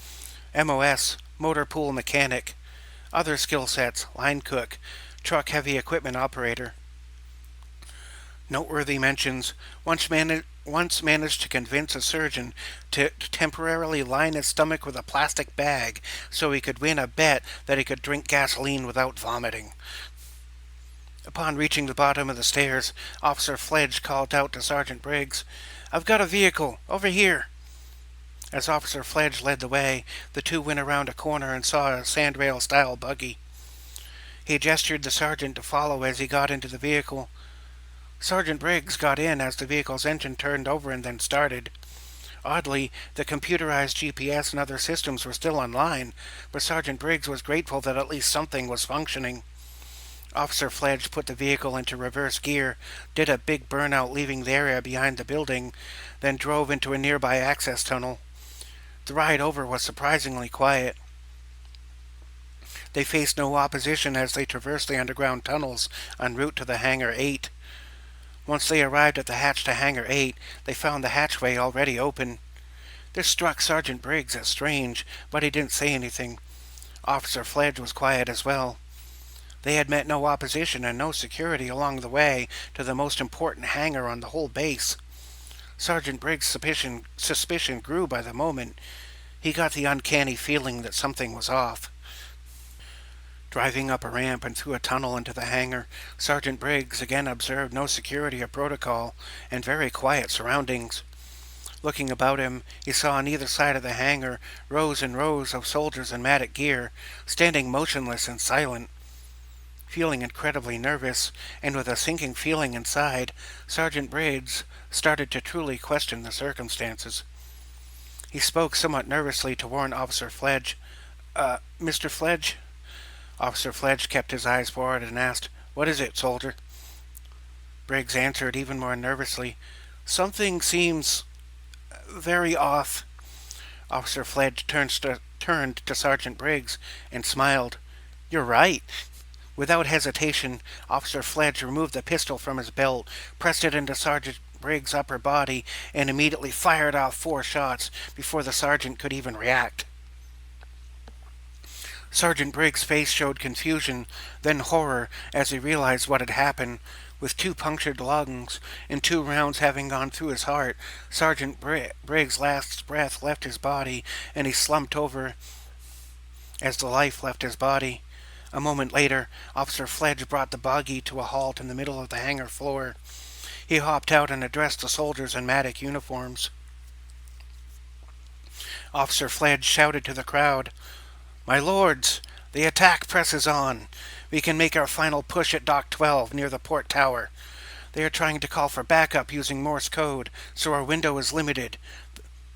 MOS: motor pool mechanic. Other skill sets: line cook, truck heavy equipment operator. Noteworthy mentions: once managed to convince a surgeon to temporarily line his stomach with a plastic bag so he could win a bet that he could drink gasoline without vomiting. Upon reaching the bottom of the stairs, Officer Fledge called out to Sergeant Briggs, "I've got a vehicle, over here." As Officer Fledge led the way, the two went around a corner and saw a sandrail-style buggy. He gestured the sergeant to follow as he got into the vehicle. Sergeant Briggs got in as the vehicle's engine turned over and then started. Oddly, the computerized GPS and other systems were still online, but Sergeant Briggs was grateful that at least something was functioning. Officer Fledge put the vehicle into reverse gear, did a big burnout leaving the area behind the building, then drove into a nearby access tunnel. The ride over was surprisingly quiet. They faced no opposition as they traversed the underground tunnels en route to the Hangar 8. Once they arrived at the hatch to Hangar 8, they found the hatchway already open. This struck Sergeant Briggs as strange, but he didn't say anything. Officer Fledge was quiet as well. They had met no opposition and no security along the way to the most important hangar on the whole base. Sergeant Briggs' suspicion grew by the moment. He got the uncanny feeling that something was off. Driving up a ramp and through a tunnel into the hangar, Sergeant Briggs again observed no security or protocol and very quiet surroundings. Looking about him, he saw on either side of the hangar rows and rows of soldiers in matted gear, standing motionless and silent. Feeling incredibly nervous, and with a sinking feeling inside, Sergeant Briggs started to truly question the circumstances. He spoke somewhat nervously to warn Officer Fledge. Mr. Fledge? Officer Fledge kept his eyes forward and asked, "What is it, soldier?" Briggs answered even more nervously, "Something seems very off." Officer Fledge turned to Sergeant Briggs and smiled. "You're right." Without hesitation, Officer Fledge removed the pistol from his belt, pressed it into Sergeant Briggs' upper body, and immediately fired off 4 shots before the sergeant could even react. Sergeant Briggs' face showed confusion, then horror as he realized what had happened. With 2 punctured lungs and 2 rounds having gone through his heart, Sergeant Briggs' last breath left his body, and he slumped over as the life left his body. A moment later, Officer Fledge brought the buggy to a halt in the middle of the hangar floor. He hopped out and addressed the soldiers in matted uniforms. Officer Fledge shouted to the crowd, "My lords, the attack presses on. We can make our final push at Dock 12 near the port tower. They are trying to call for backup using Morse code, so our window is limited.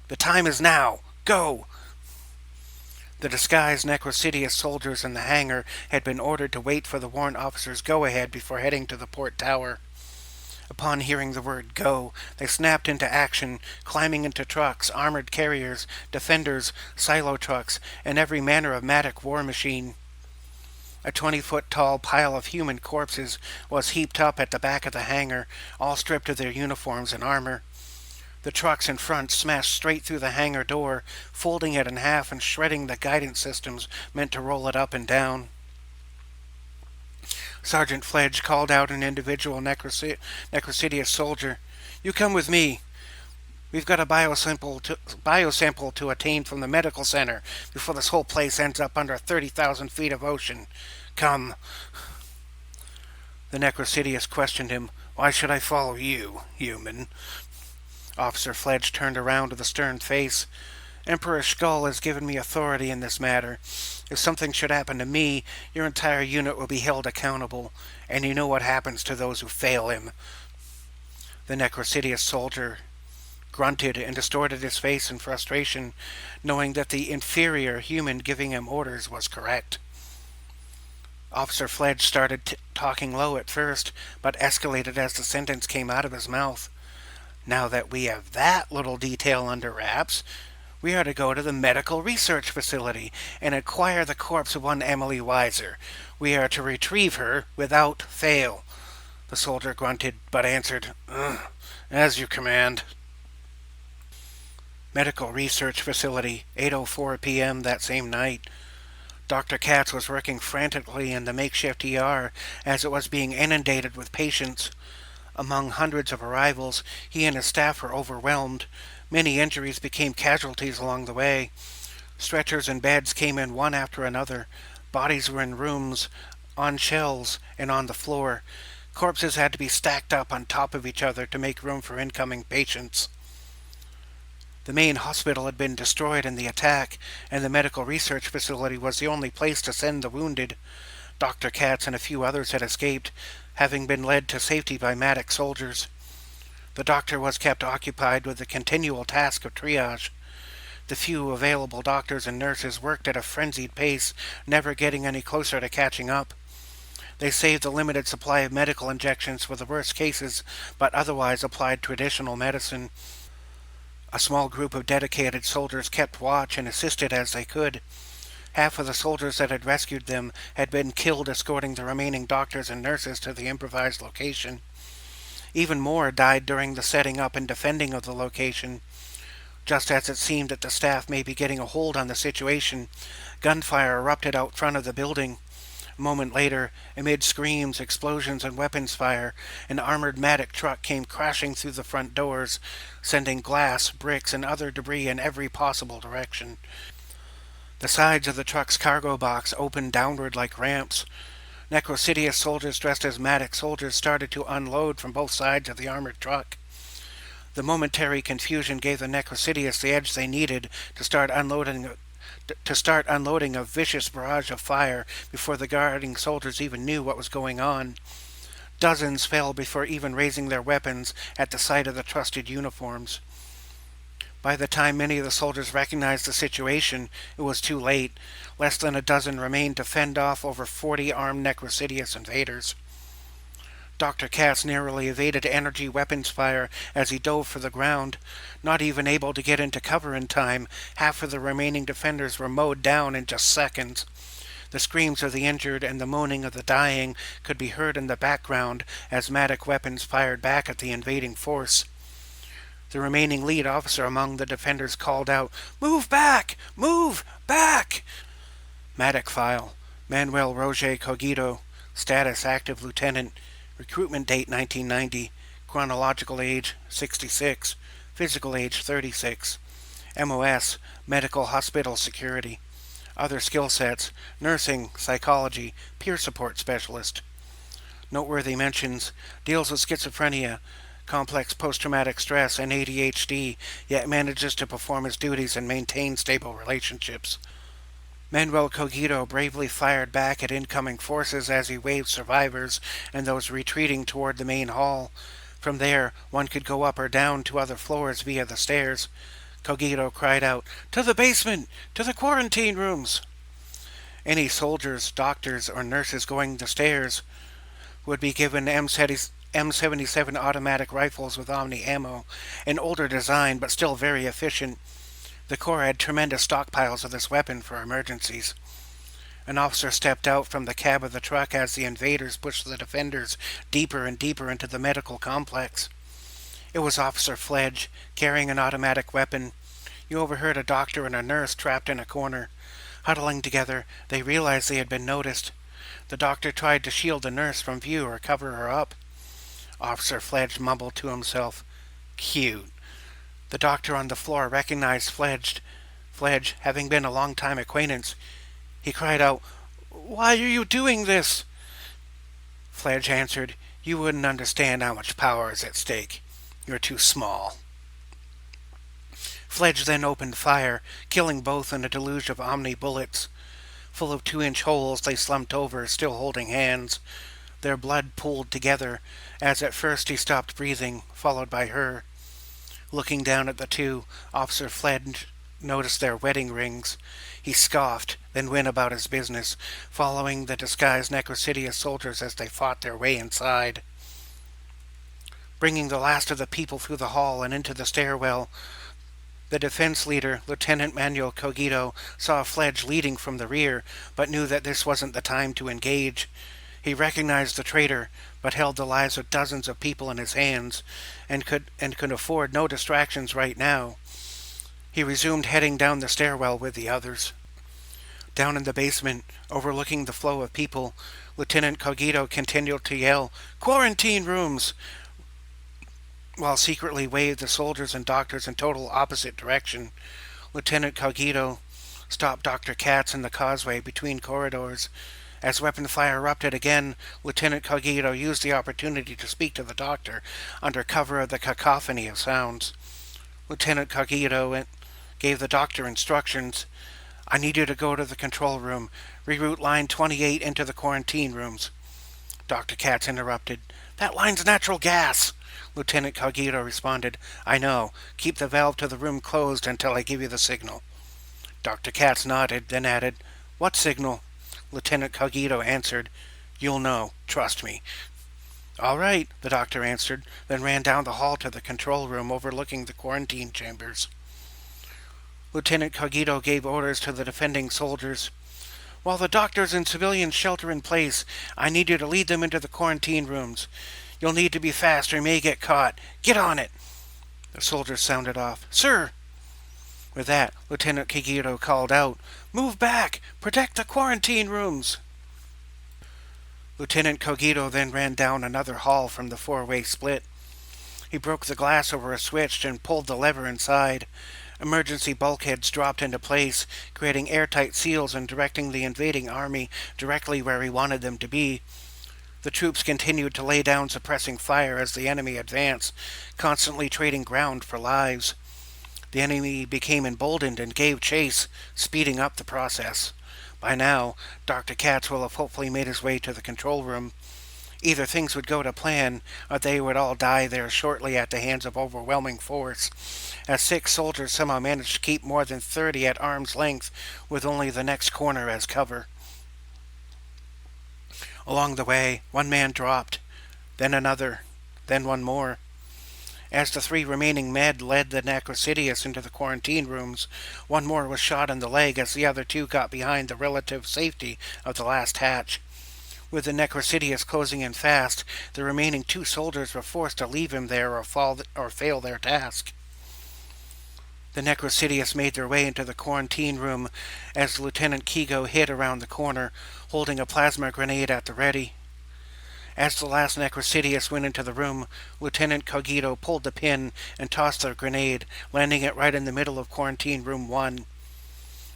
The time is now. Go!" The disguised Necrosidious soldiers in the hangar had been ordered to wait for the warrant officer's go-ahead before heading to the port tower. Upon hearing the word "go," they snapped into action, climbing into trucks, armored carriers, defenders, silo trucks, and every manner of Matic war machine. A 20-foot-tall pile of human corpses was heaped up at the back of the hangar, all stripped of their uniforms and armor. The trucks in front smashed straight through the hangar door, folding it in half and shredding the guidance systems meant to roll it up and down. Sergeant Fledge called out an individual Necrosidious soldier. "You come with me. We've got a biosample to attain from the medical center before this whole place ends up under 30,000 feet of ocean. Come." The Necrosidious questioned him. "Why should I follow you, human?" Officer Fledge turned around with a stern face. "Emperor Skull has given me authority in this matter. If something should happen to me, your entire unit will be held accountable, and you know what happens to those who fail him." The Necrosidious soldier grunted and distorted his face in frustration, knowing that the inferior human giving him orders was correct. Officer Fledge started talking low at first, but escalated as the sentence came out of his mouth. "Now that we have that little detail under wraps, we are to go to the medical research facility and acquire the corpse of one Emily Weiser. We are to retrieve her without fail." The soldier grunted, but answered, "As you command." Medical research facility, 8:04 p.m. that same night. Dr. Katz was working frantically in the makeshift ER as it was being inundated with patients. Among hundreds of arrivals, he and his staff were overwhelmed. Many injuries became casualties along the way. Stretchers and beds came in one after another. Bodies were in rooms, on shelves, and on the floor. Corpses had to be stacked up on top of each other to make room for incoming patients. The main hospital had been destroyed in the attack, and the medical research facility was the only place to send the wounded. Dr. Katz and a few others had escaped, having been led to safety by Matic soldiers. The doctor was kept occupied with the continual task of triage. The few available doctors and nurses worked at a frenzied pace, never getting any closer to catching up. They saved the limited supply of medical injections for the worst cases, but otherwise applied traditional medicine. A small group of dedicated soldiers kept watch and assisted as they could. Half of the soldiers that had rescued them had been killed escorting the remaining doctors and nurses to the improvised location. Even more died during the setting up and defending of the location. Just as it seemed that the staff may be getting a hold on the situation, gunfire erupted out front of the building. A moment later, amid screams, explosions, and weapons fire, an armored Matic truck came crashing through the front doors, sending glass, bricks, and other debris in every possible direction. The sides of the truck's cargo box opened downward like ramps. Necrosidious soldiers dressed as Matic soldiers started to unload from both sides of the armored truck. The momentary confusion gave the Necrosidious the edge they needed to start unloading a vicious barrage of fire before the guarding soldiers even knew what was going on. Dozens fell before even raising their weapons at the sight of the trusted uniforms. By the time many of the soldiers recognized the situation, it was too late. Less than a dozen remained to fend off over 40 armed Necrosidious invaders. Dr. Katz narrowly evaded energy weapons fire as he dove for the ground. Not even able to get into cover in time, half of the remaining defenders were mowed down in just seconds. The screams of the injured and the moaning of the dying could be heard in the background as Matic weapons fired back at the invading force. The remaining lead officer among the defenders called out, "Move back! Move back!" Matic file. Manuel Roger Cogito. Status active lieutenant. Recruitment date 1990. Chronological age 66. Physical age 36. MOS Medical Hospital Security. Other skill sets: nursing, psychology, peer support specialist. Noteworthy mentions: deals with schizophrenia, complex post-traumatic stress, and ADHD, yet manages to perform his duties and maintain stable relationships. Manuel Cogito bravely fired back at incoming forces as he waved survivors and those retreating toward the main hall. From there, one could go up or down to other floors via the stairs. Cogito cried out, "To the basement! To the quarantine rooms!" Any soldiers, doctors, or nurses going the stairs would be given M77 automatic rifles with Omni ammo, an older design but still very efficient. The Corps had tremendous stockpiles of this weapon for emergencies. An officer stepped out from the cab of the truck as the invaders pushed the defenders deeper and deeper into the medical complex. It was Officer Fledge, carrying an automatic weapon. You overheard a doctor and a nurse trapped in a corner. Huddling together, they realized they had been noticed. The doctor tried to shield the nurse from view or cover her up. Officer Fledge mumbled to himself, "Cute." The doctor on the floor recognized Fledge, having been a long-time acquaintance. He cried out, "Why are you doing this?" Fledge answered, "You wouldn't understand how much power is at stake. You're too small." Fledge then opened fire, killing both in a deluge of Omni bullets. Full of 2-inch holes, they slumped over, still holding hands. Their blood pooled together, as at first he stopped breathing, followed by her. Looking down at the two, Officer Fledge noticed their wedding rings. He scoffed, then went about his business, following the disguised Necrosidious soldiers as they fought their way inside. Bringing the last of the people through the hall and into the stairwell, the defense leader, Lieutenant Manuel Cogito, saw Fledge leading from the rear, but knew that this wasn't the time to engage. He recognized the traitor, but held the lives of dozens of people in his hands, and could afford no distractions right now. He resumed heading down the stairwell with the others. Down in the basement, overlooking the flow of people, Lieutenant Cogito continued to yell, "Quarantine rooms!" while secretly waved the soldiers and doctors in total opposite direction. Lieutenant Cogito stopped Dr. Katz in the causeway between corridors. As weapon fire erupted again, Lieutenant Cogito used the opportunity to speak to the doctor under cover of the cacophony of sounds. Lieutenant Cogito gave the doctor instructions. "I need you to go to the control room. Reroute line 28 into the quarantine rooms." Dr. Katz interrupted. "That line's natural gas." Lieutenant Cogito responded. "I know. Keep the valve to the room closed until I give you the signal." Dr. Katz nodded, then added, "What signal?" Lieutenant Cogito answered, "You'll know. Trust me." "All right," the doctor answered, then ran down the hall to the control room overlooking the quarantine chambers. Lieutenant Cogito gave orders to the defending soldiers. "While the doctors and civilians shelter in place, I need you to lead them into the quarantine rooms. You'll need to be fast or you may get caught. Get on it." The soldiers sounded off. "Sir!" With that, Lieutenant Kagito called out, "Move back! Protect the quarantine rooms!" Lieutenant Kogito then ran down another hall from the four-way split. He broke the glass over a switch and pulled the lever inside. Emergency bulkheads dropped into place, creating airtight seals and directing the invading army directly where he wanted them to be. The troops continued to lay down suppressing fire as the enemy advanced, constantly trading ground for lives. The enemy became emboldened and gave chase, speeding up the process. By now, Dr. Katz will have hopefully made his way to the control room. Either things would go to plan, or they would all die there shortly at the hands of overwhelming force, as 6 soldiers somehow managed to keep more than 30 at arm's length, with only the next corner as cover. Along the way, one man dropped, then another, then one more. As the 3 remaining men led the Necrosidius into the quarantine rooms, one more was shot in the leg as the other 2 got behind the relative safety of the last hatch. With the Necrosidius closing in fast, the remaining 2 soldiers were forced to leave him there or fail their task. The Necrosidius made their way into the quarantine room as Lieutenant Kigo hid around the corner, holding a plasma grenade at the ready. As the last Necrosidius went into the room, Lieutenant Kogito pulled the pin and tossed the grenade, landing it right in the middle of Quarantine Room 1.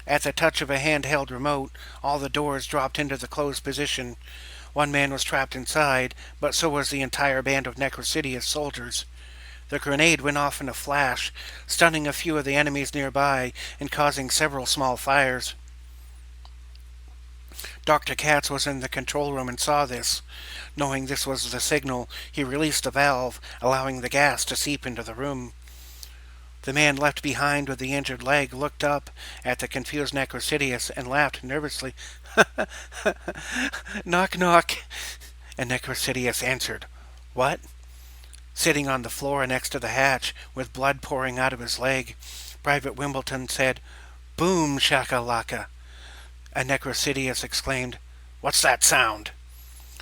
At the touch of a handheld remote, all the doors dropped into the closed position. One man was trapped inside, but so was the entire band of Necrosidius soldiers. The grenade went off in a flash, stunning a few of the enemies nearby and causing several small fires. Dr. Katz was in the control room and saw this. Knowing this was the signal, he released the valve, allowing the gas to seep into the room. The man left behind with the injured leg looked up at the confused Necrosidius and laughed nervously. "Knock, knock." And Necrosidius answered, "What?" Sitting on the floor next to the hatch, with blood pouring out of his leg, Private Wimbledon said, "Boom, shakalaka." And Necrosidius exclaimed, "What's that sound?"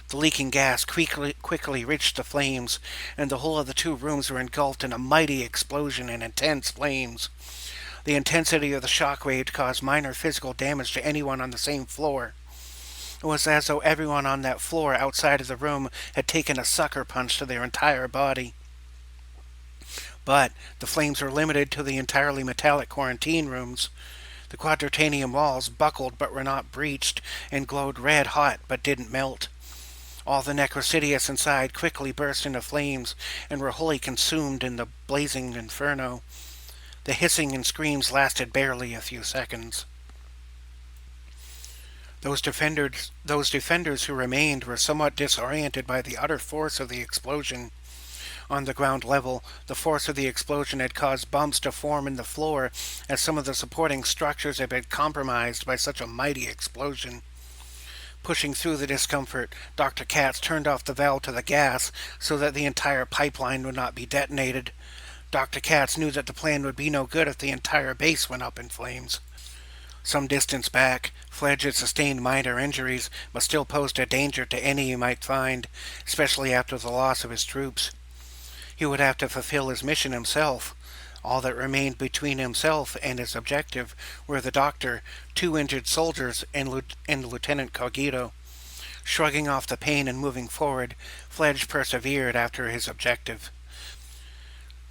The leaking gas quickly reached the flames, and the whole of the 2 rooms were engulfed in a mighty explosion and intense flames. The intensity of the shockwave caused minor physical damage to anyone on the same floor. It was as though everyone on that floor outside of the room had taken a sucker punch to their entire body. But the flames were limited to the entirely metallic quarantine rooms. The quadratanium walls buckled but were not breached, and glowed red hot but didn't melt. All the Necrosidius inside quickly burst into flames and were wholly consumed in the blazing inferno. The hissing and screams lasted barely a few seconds. Those defenders who remained were somewhat disoriented by the utter force of the explosion. On the ground level, the force of the explosion had caused bumps to form in the floor as some of the supporting structures had been compromised by such a mighty explosion. Pushing through the discomfort, Dr. Katz turned off the valve to the gas so that the entire pipeline would not be detonated. Dr. Katz knew that the plan would be no good if the entire base went up in flames. Some distance back, Fledge had sustained minor injuries, but still posed a danger to any he might find, especially after the loss of his troops. He would have to fulfill his mission himself. All that remained between himself and his objective were the doctor, 2 injured soldiers, and Lieutenant Kogito. Shrugging off the pain and moving forward, Fledge persevered after his objective.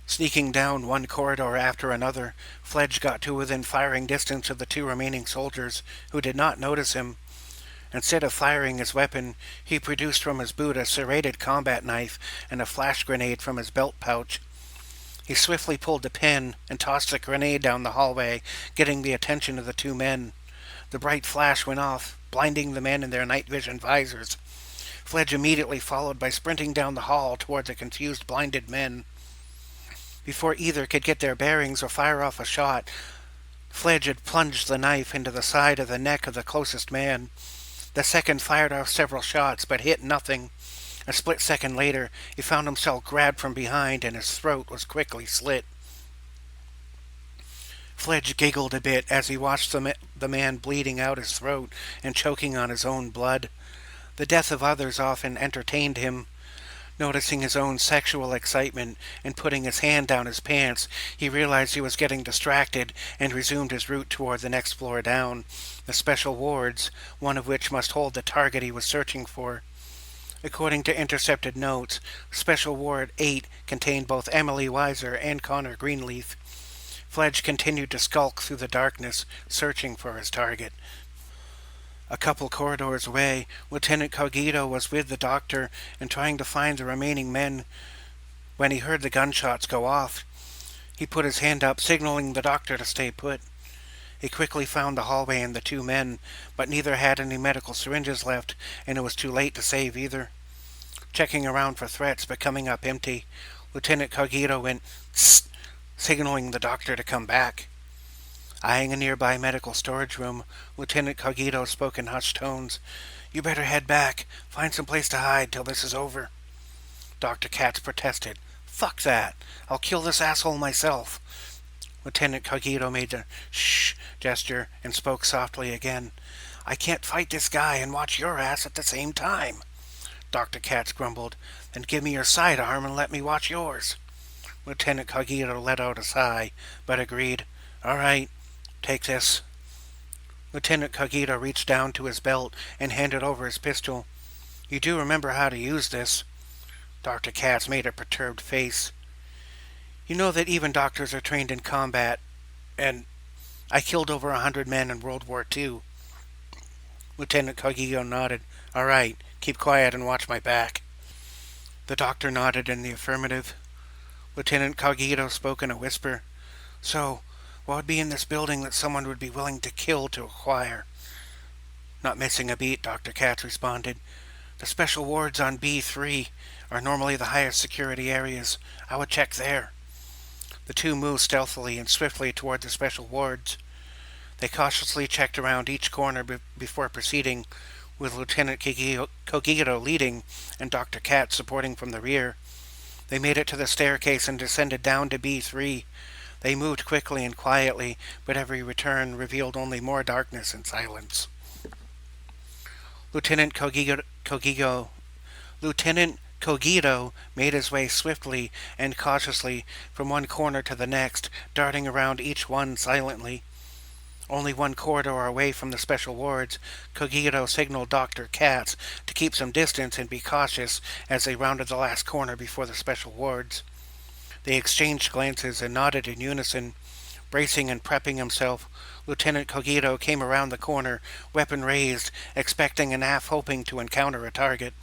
Sneaking down one corridor after another, Fledge got to within firing distance of the 2 remaining soldiers, who did not notice him. Instead of firing his weapon, he produced from his boot a serrated combat knife and a flash grenade from his belt pouch. He swiftly pulled the pin and tossed the grenade down the hallway, getting the attention of the 2 men. The bright flash went off, blinding the men in their night vision visors. Fledge immediately followed by sprinting down the hall toward the confused, blinded men. Before either could get their bearings or fire off a shot, Fledge had plunged the knife into the side of the neck of the closest man. The second fired off several shots, but hit nothing. A split second later, he found himself grabbed from behind, and his throat was quickly slit. Fledge giggled a bit as he watched the man bleeding out his throat and choking on his own blood. The death of others often entertained him. Noticing his own sexual excitement and putting his hand down his pants, he realized he was getting distracted and resumed his route toward the next floor down, the special wards, one of which must hold the target he was searching for. According to intercepted notes, Special Ward 8 contained both Emily Weiser and Connor Greenleaf. Fledge continued to skulk through the darkness, searching for his target. A couple corridors away, Lieutenant Cogito was with the doctor and trying to find the remaining men when he heard the gunshots go off. He put his hand up, signaling the doctor to stay put. He quickly found the hallway and the two men, but neither had any medical syringes left, and it was too late to save either. Checking around for threats, but coming up empty, Lieutenant Cogito went, "Tss," signaling the doctor to come back. Eyeing a nearby medical storage room, Lieutenant Cogito spoke in hushed tones. "You better head back. Find some place to hide till this is over." Dr. Katz protested. "Fuck that. I'll kill this asshole myself." Lieutenant Cogito made a shh gesture and spoke softly again. "I can't fight this guy and watch your ass at the same time." Dr. Katz grumbled. "Then give me your sidearm and let me watch yours." Lieutenant Cogito let out a sigh, but agreed. "All right. Take this." Lieutenant Cogito reached down to his belt and handed over his pistol. "You do remember how to use this?" Dr. Katz made a perturbed face. "You know that even doctors are trained in combat, and I killed over 100 men in World War II. Lieutenant Cogito nodded. "All right, keep quiet and watch my back." The doctor nodded in the affirmative. Lieutenant Cogito spoke in a whisper. "So, what would be in this building that someone would be willing to kill to acquire?" "Not missing a beat," Dr. Katz responded. "The special wards on B3 are normally the highest security areas. I would check there." The two moved stealthily and swiftly toward the special wards. They cautiously checked around each corner before proceeding, with Lieutenant Cogito leading and Dr. Katz supporting from the rear. They made it to the staircase and descended down to B3. They moved quickly and quietly, but every return revealed only more darkness and silence. Lieutenant Cogito made his way swiftly and cautiously from one corner to the next, darting around each one silently. Only one corridor away from the special wards, Cogito signaled Dr. Katz to keep some distance and be cautious as they rounded the last corner before the special wards. They exchanged glances and nodded in unison. Bracing and prepping himself, Lieutenant Cogito came around the corner, weapon raised, expecting and half hoping to encounter a target.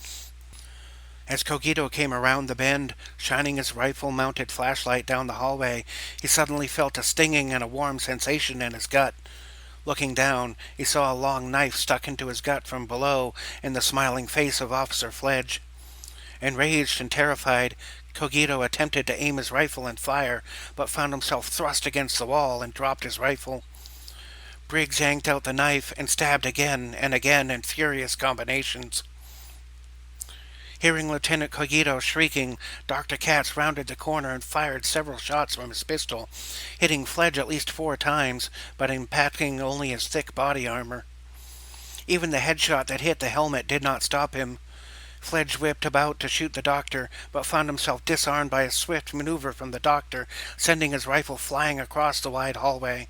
As Cogito came around the bend, shining his rifle-mounted flashlight down the hallway, he suddenly felt a stinging and a warm sensation in his gut. Looking down, he saw a long knife stuck into his gut from below in the smiling face of Officer Fledge. Enraged and terrified, Cogito attempted to aim his rifle and fire, but found himself thrust against the wall and dropped his rifle. Briggs yanked out the knife and stabbed again and again in furious combinations. Hearing Lieutenant Cogito shrieking, Dr. Katz rounded the corner and fired several shots from his pistol, hitting Fledge at least 4 times, but impacting only his thick body armor. Even the headshot that hit the helmet did not stop him. Fledge whipped about to shoot the doctor, but found himself disarmed by a swift maneuver from the doctor, sending his rifle flying across the wide hallway.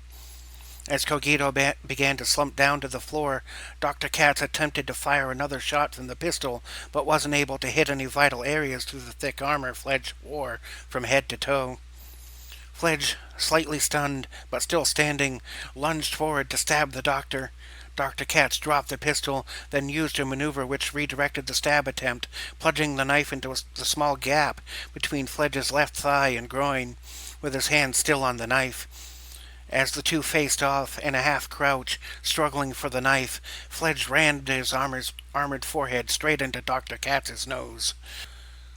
As Cogito began to slump down to the floor, Dr. Katz attempted to fire another shot from the pistol, but wasn't able to hit any vital areas through the thick armor Fledge wore from head to toe. Fledge, slightly stunned, but still standing, lunged forward to stab the doctor. Dr. Katz dropped the pistol, then used a maneuver which redirected the stab attempt, plunging the knife into the small gap between Fledge's left thigh and groin, with his hand still on the knife. As the two faced off in a half-crouch, struggling for the knife, Fledge rammed his armored forehead straight into Dr. Katz's nose.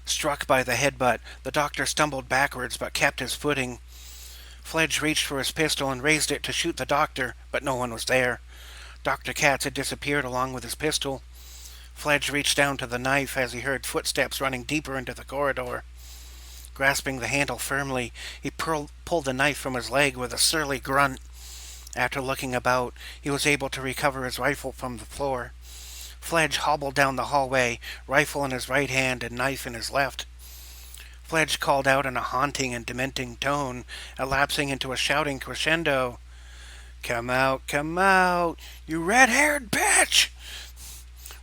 Struck by the headbutt, the doctor stumbled backwards but kept his footing. Fledge reached for his pistol and raised it to shoot the doctor, but no one was there. Dr. Katz had disappeared along with his pistol. Fledge reached down to the knife as he heard footsteps running deeper into the corridor. Grasping the handle firmly, he pulled the knife from his leg with a surly grunt. After looking about, he was able to recover his rifle from the floor. Fledge hobbled down the hallway, rifle in his right hand and knife in his left. Fledge called out in a haunting and dementing tone, elapsing into a shouting crescendo. Come out, you red-haired bitch!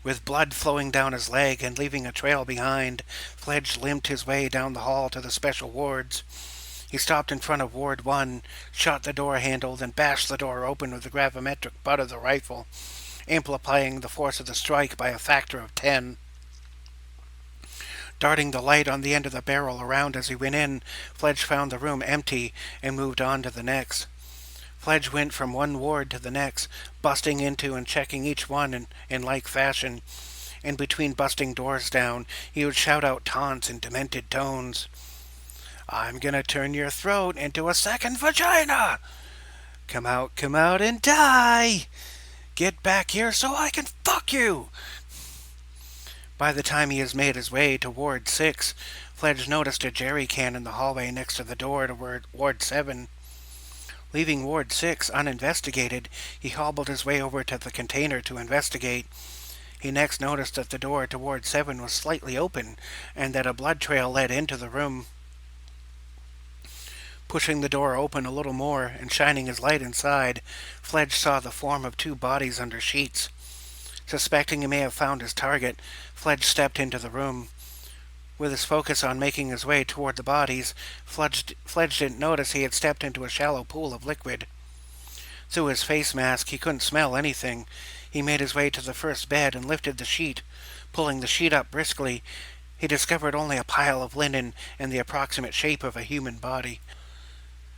With blood flowing down his leg and leaving a trail behind, Fledge limped his way down the hall to the special wards. He stopped in front of Ward 1, shot the door handle, then bashed the door open with the gravimetric butt of the rifle, amplifying the force of the strike by a factor of 10. Darting the light on the end of the barrel around as he went in, Fledge found the room empty and moved on to the next. Fledge went from one ward to the next, busting into and checking each one in like fashion. In between busting doors down, he would shout out taunts in demented tones. I'm gonna turn your throat into a second vagina! Come out and die! Get back here so I can fuck you! By the time he has made his way to Ward 6, Fledge noticed a jerry can in the hallway next to the door to Ward 7. Leaving Ward 6 uninvestigated, he hobbled his way over to the container to investigate. He next noticed that the door to Ward 7 was slightly open, and that a blood trail led into the room. Pushing the door open a little more and shining his light inside, Fledge saw the form of two bodies under sheets. Suspecting he may have found his target, Fledge stepped into the room. With his focus on making his way toward the bodies, Fledge didn't notice he had stepped into a shallow pool of liquid. Through his face mask, he couldn't smell anything. He made his way to the first bed and lifted the sheet. Pulling the sheet up briskly, he discovered only a pile of linen and the approximate shape of a human body.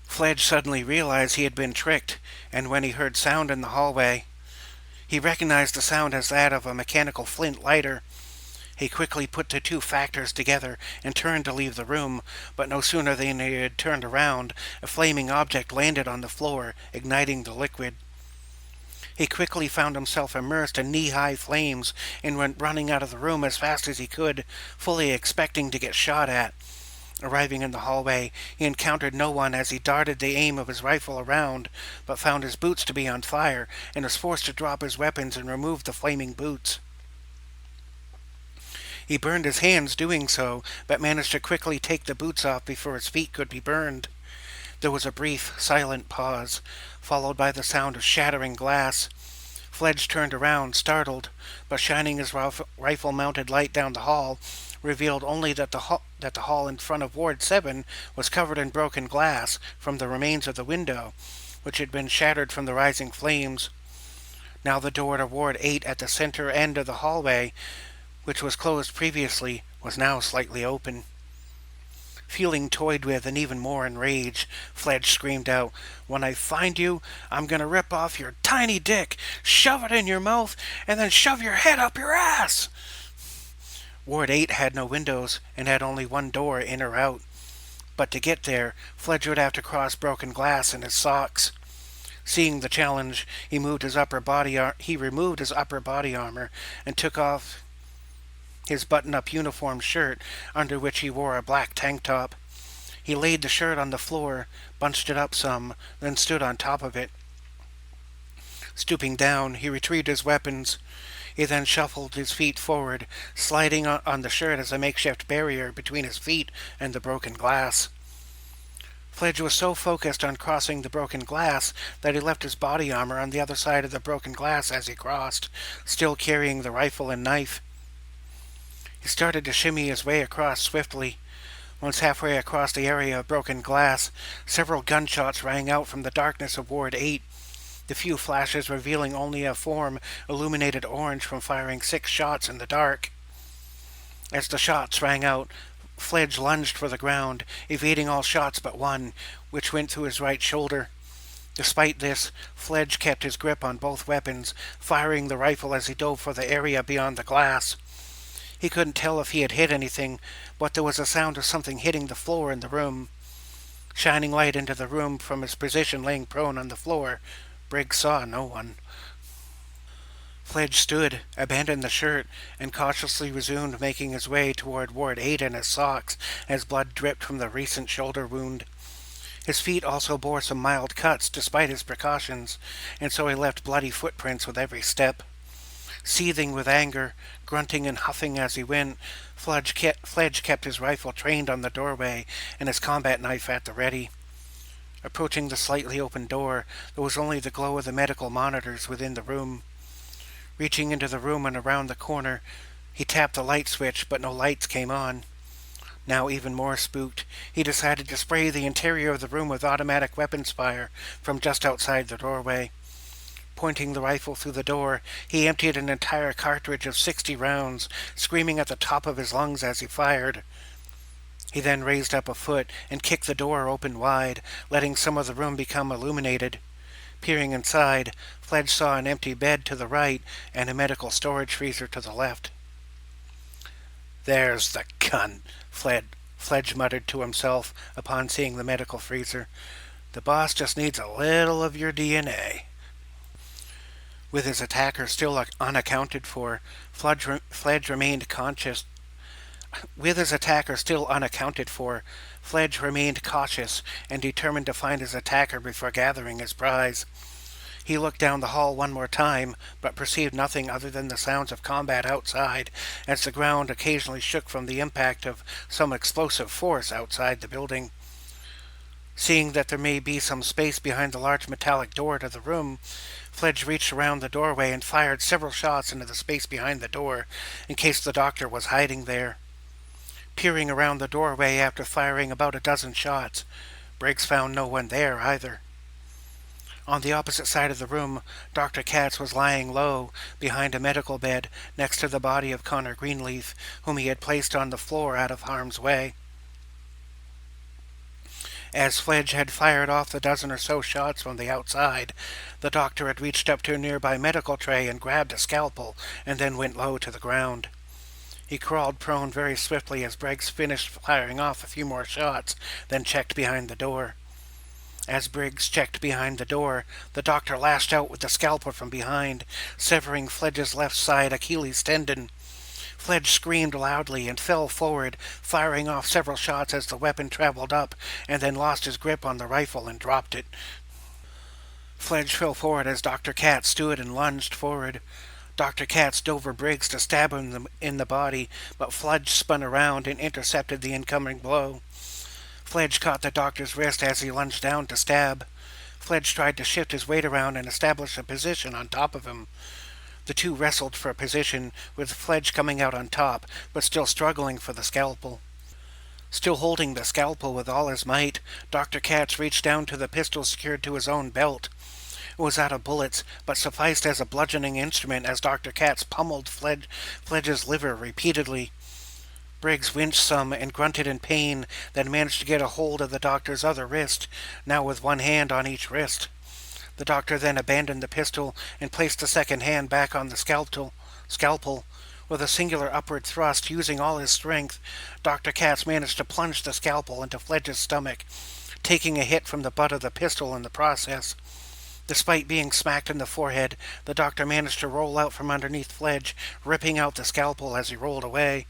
Fledge suddenly realized he had been tricked, and when he heard sound in the hallway, he recognized the sound as that of a mechanical flint lighter. He quickly put the two factors together and turned to leave the room, but no sooner than he had turned around, a flaming object landed on the floor, igniting the liquid. He quickly found himself immersed in knee-high flames and went running out of the room as fast as he could, fully expecting to get shot at. Arriving in the hallway, he encountered no one as he darted the aim of his rifle around, but found his boots to be on fire and was forced to drop his weapons and remove the flaming boots. He burned his hands doing so, but managed to quickly take the boots off before his feet could be burned. There was a brief, silent pause, followed by the sound of shattering glass. Fledge turned around, startled, but shining his rifle-mounted light down the hall revealed only that the hall in front of Ward 7 was covered in broken glass from the remains of the window, which had been shattered from the rising flames. Now the door to Ward 8 at the center end of the hallway, which was closed previously, was now slightly open. Feeling toyed with and even more enraged, Fledge screamed out, "When I find you, I'm going to rip off your tiny dick, shove it in your mouth, and then shove your head up your ass!" Ward 8 had no windows and had only one door in or out. But to get there, Fledge would have to cross broken glass in his socks. Seeing the challenge, he removed his upper body armor and took off his button-up uniform shirt, under which he wore a black tank top. He laid the shirt on the floor, bunched it up some, then stood on top of it. Stooping down, he retrieved his weapons. He then shuffled his feet forward, sliding on the shirt as a makeshift barrier between his feet and the broken glass. Fledge was so focused on crossing the broken glass that he left his body armor on the other side of the broken glass as he crossed, still carrying the rifle and knife. He started to shimmy his way across swiftly. Once halfway across the area of broken glass, several gunshots rang out from the darkness of Ward 8, the few flashes revealing only a form illuminated orange from firing 6 shots in the dark. As the shots rang out, Fledge lunged for the ground, evading all shots but one, which went through his right shoulder. Despite this, Fledge kept his grip on both weapons, firing the rifle as he dove for the area beyond the glass. He couldn't tell if he had hit anything, but there was a sound of something hitting the floor in the room. Shining light into the room from his position laying prone on the floor, Briggs saw no one. Fledge stood, abandoned the shirt, and cautiously resumed making his way toward Ward 8 in his socks as blood dripped from the recent shoulder wound. His feet also bore some mild cuts despite his precautions, and so he left bloody footprints with every step. Seething with anger, grunting and huffing as he went, Fledge kept his rifle trained on the doorway and his combat knife at the ready. Approaching the slightly open door, there was only the glow of the medical monitors within the room. Reaching into the room and around the corner, he tapped the light switch, but no lights came on. Now even more spooked, he decided to spray the interior of the room with automatic weapons fire from just outside the doorway. Pointing the rifle through the door, he emptied an entire cartridge of 60 rounds, screaming at the top of his lungs as he fired. He then raised up a foot and kicked the door open wide, letting some of the room become illuminated. Peering inside, Fledge saw an empty bed to the right and a medical storage freezer to the left. "There's the cunt," Fledge muttered to himself upon seeing the medical freezer. "The boss just needs a little of your DNA." With his attacker still unaccounted for, Fledge remained conscious. With his attacker still unaccounted for, Fledge remained cautious and determined to find his attacker before gathering his prize. He looked down the hall one more time, but perceived nothing other than the sounds of combat outside, as the ground occasionally shook from the impact of some explosive force outside the building. Seeing that there may be some space behind the large metallic door to the room, Fledge reached around the doorway and fired several shots into the space behind the door, in case the doctor was hiding there. Peering around the doorway after firing about a dozen shots, Briggs found no one there either. On the opposite side of the room, Dr. Katz was lying low behind a medical bed next to the body of Connor Greenleaf, whom he had placed on the floor out of harm's way. As Fledge had fired off the dozen or so shots from the outside, the doctor had reached up to a nearby medical tray and grabbed a scalpel, and then went low to the ground. He crawled prone very swiftly as Briggs finished firing off a few more shots, then checked behind the door. As Briggs checked behind the door, the doctor lashed out with the scalpel from behind, severing Fledge's left side Achilles tendon. Fledge screamed loudly and fell forward, firing off several shots as the weapon traveled up, and then lost his grip on the rifle and dropped it. Fledge fell forward as Dr. Katz stood and lunged forward. Dr. Katz dove over Briggs to stab him in the body, but Fledge spun around and intercepted the incoming blow. Fledge caught the doctor's wrist as he lunged down to stab. Fledge tried to shift his weight around and establish a position on top of him. The two wrestled for a position, with Fledge coming out on top, but still struggling for the scalpel. Still holding the scalpel with all his might, Dr. Katz reached down to the pistol secured to his own belt. It was out of bullets, but sufficed as a bludgeoning instrument as Dr. Katz pummeled Fledge's liver repeatedly. Briggs winced some and grunted in pain, then managed to get a hold of the doctor's other wrist, now with one hand on each wrist. The doctor then abandoned the pistol and placed the second hand back on the scalpel. With a singular upward thrust, using all his strength, Dr. Katz managed to plunge the scalpel into Fledge's stomach, taking a hit from the butt of the pistol in the process. Despite being smacked in the forehead, the doctor managed to roll out from underneath Fledge, ripping out the scalpel as he rolled away.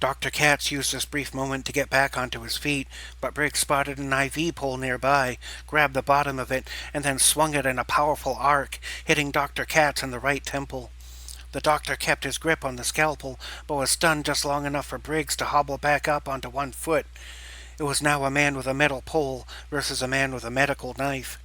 Dr. Katz used this brief moment to get back onto his feet, but Briggs spotted an IV pole nearby, grabbed the bottom of it, and then swung it in a powerful arc, hitting Dr. Katz in the right temple. The doctor kept his grip on the scalpel, but was stunned just long enough for Briggs to hobble back up onto one foot. It was now a man with a metal pole versus a man with a medical knife.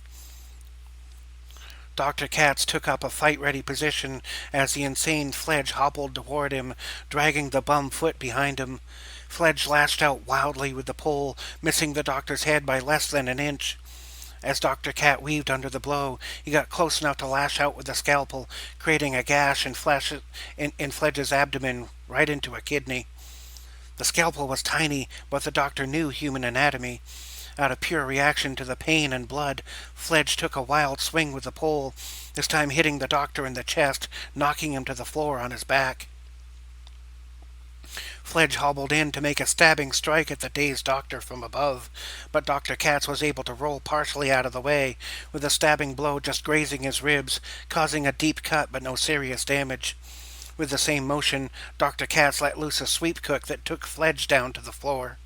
Dr. Katz took up a fight-ready position as the insane Fledge hobbled toward him, dragging the bum foot behind him. Fledge lashed out wildly with the pole, missing the doctor's head by less than an inch. As Dr. Katz weaved under the blow, he got close enough to lash out with the scalpel, creating a gash in Fledge's abdomen right into a kidney. The scalpel was tiny, but the doctor knew human anatomy. Out of pure reaction to the pain and blood, Fledge took a wild swing with the pole, this time hitting the doctor in the chest, knocking him to the floor on his back. Fledge hobbled in to make a stabbing strike at the dazed doctor from above, but Dr. Katz was able to roll partially out of the way, with a stabbing blow just grazing his ribs, causing a deep cut but no serious damage. With the same motion, Dr. Katz let loose a sweep hook that took Fledge down to the floor.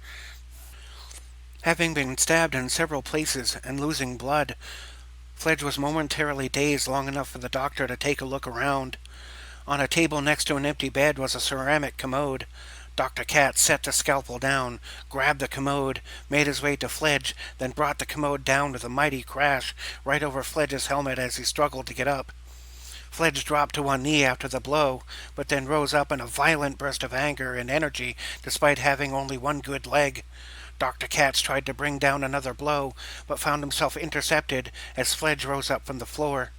Having been stabbed in several places and losing blood, Fledge was momentarily dazed long enough for the doctor to take a look around. On a table next to an empty bed was a ceramic commode. Dr. Katz set the scalpel down, grabbed the commode, made his way to Fledge, then brought the commode down with a mighty crash right over Fledge's helmet as he struggled to get up. Fledge dropped to one knee after the blow, but then rose up in a violent burst of anger and energy despite having only one good leg. Dr. Katz tried to bring down another blow, but found himself intercepted as Fledge rose up from the floor.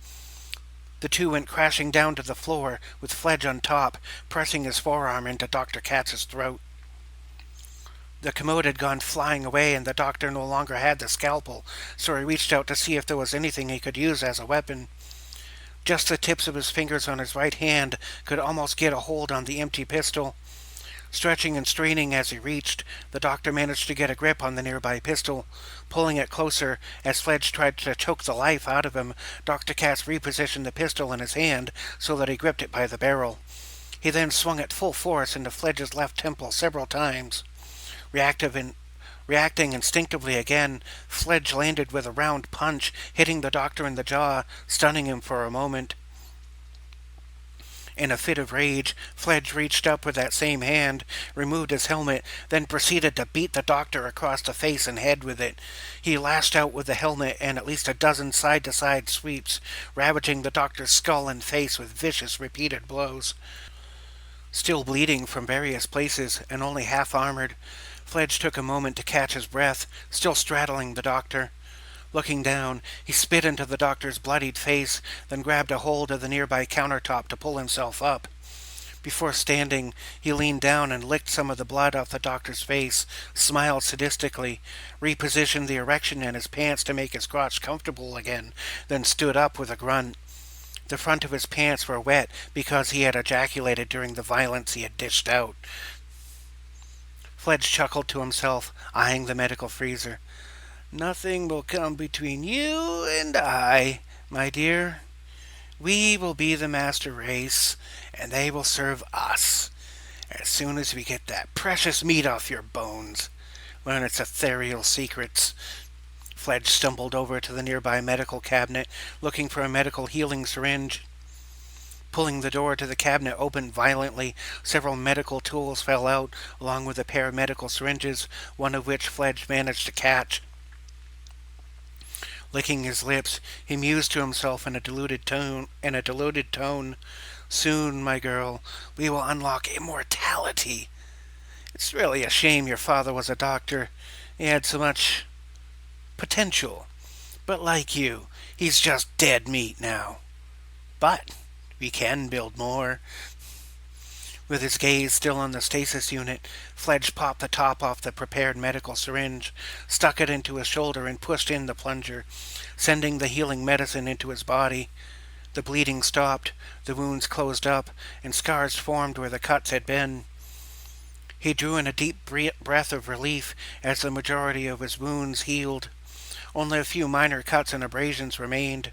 The two went crashing down to the floor, with Fledge on top, pressing his forearm into Dr. Katz's throat. The commode had gone flying away, and the doctor no longer had the scalpel, so he reached out to see if there was anything he could use as a weapon. Just the tips of his fingers on his right hand could almost get a hold on the empty pistol. Stretching and straining as he reached, the doctor managed to get a grip on the nearby pistol. Pulling it closer, as Fledge tried to choke the life out of him, Dr. Katz repositioned the pistol in his hand so that he gripped it by the barrel. He then swung it full force into Fledge's left temple several times. Reacting instinctively again, Fledge landed with a round punch, hitting the doctor in the jaw, stunning him for a moment. In a fit of rage, Fledge reached up with that same hand, removed his helmet, then proceeded to beat the doctor across the face and head with it. He lashed out with the helmet and at least a dozen side-to-side sweeps, ravaging the doctor's skull and face with vicious repeated blows. Still bleeding from various places and only half-armored, Fledge took a moment to catch his breath, still straddling the doctor. Looking down, he spit into the doctor's bloodied face, then grabbed a hold of the nearby countertop to pull himself up. Before standing, he leaned down and licked some of the blood off the doctor's face, smiled sadistically, repositioned the erection in his pants to make his crotch comfortable again, then stood up with a grunt. The front of his pants were wet because he had ejaculated during the violence he had dished out. Fledge chuckled to himself, eyeing the medical freezer. Nothing will come between you and I, my dear. We will be the master race, and they will serve us. As soon as we get that precious meat off your bones, learn its ethereal secrets. Fledge stumbled over to the nearby medical cabinet, looking for a medical healing syringe. Pulling the door to the cabinet open violently, several medical tools fell out, along with a pair of medical syringes, one of which Fledge managed to catch. Licking his lips, he mused to himself in a diluted tone. Soon, my girl, we will unlock immortality. It's really a shame your father was a doctor. He had so much potential. But like you, he's just dead meat now. But we can build more. With his gaze still on the stasis unit, Fledge popped the top off the prepared medical syringe, stuck it into his shoulder, and pushed in the plunger, sending the healing medicine into his body. The bleeding stopped, the wounds closed up, and scars formed where the cuts had been. He drew in a deep breath of relief as the majority of his wounds healed. Only a few minor cuts and abrasions remained.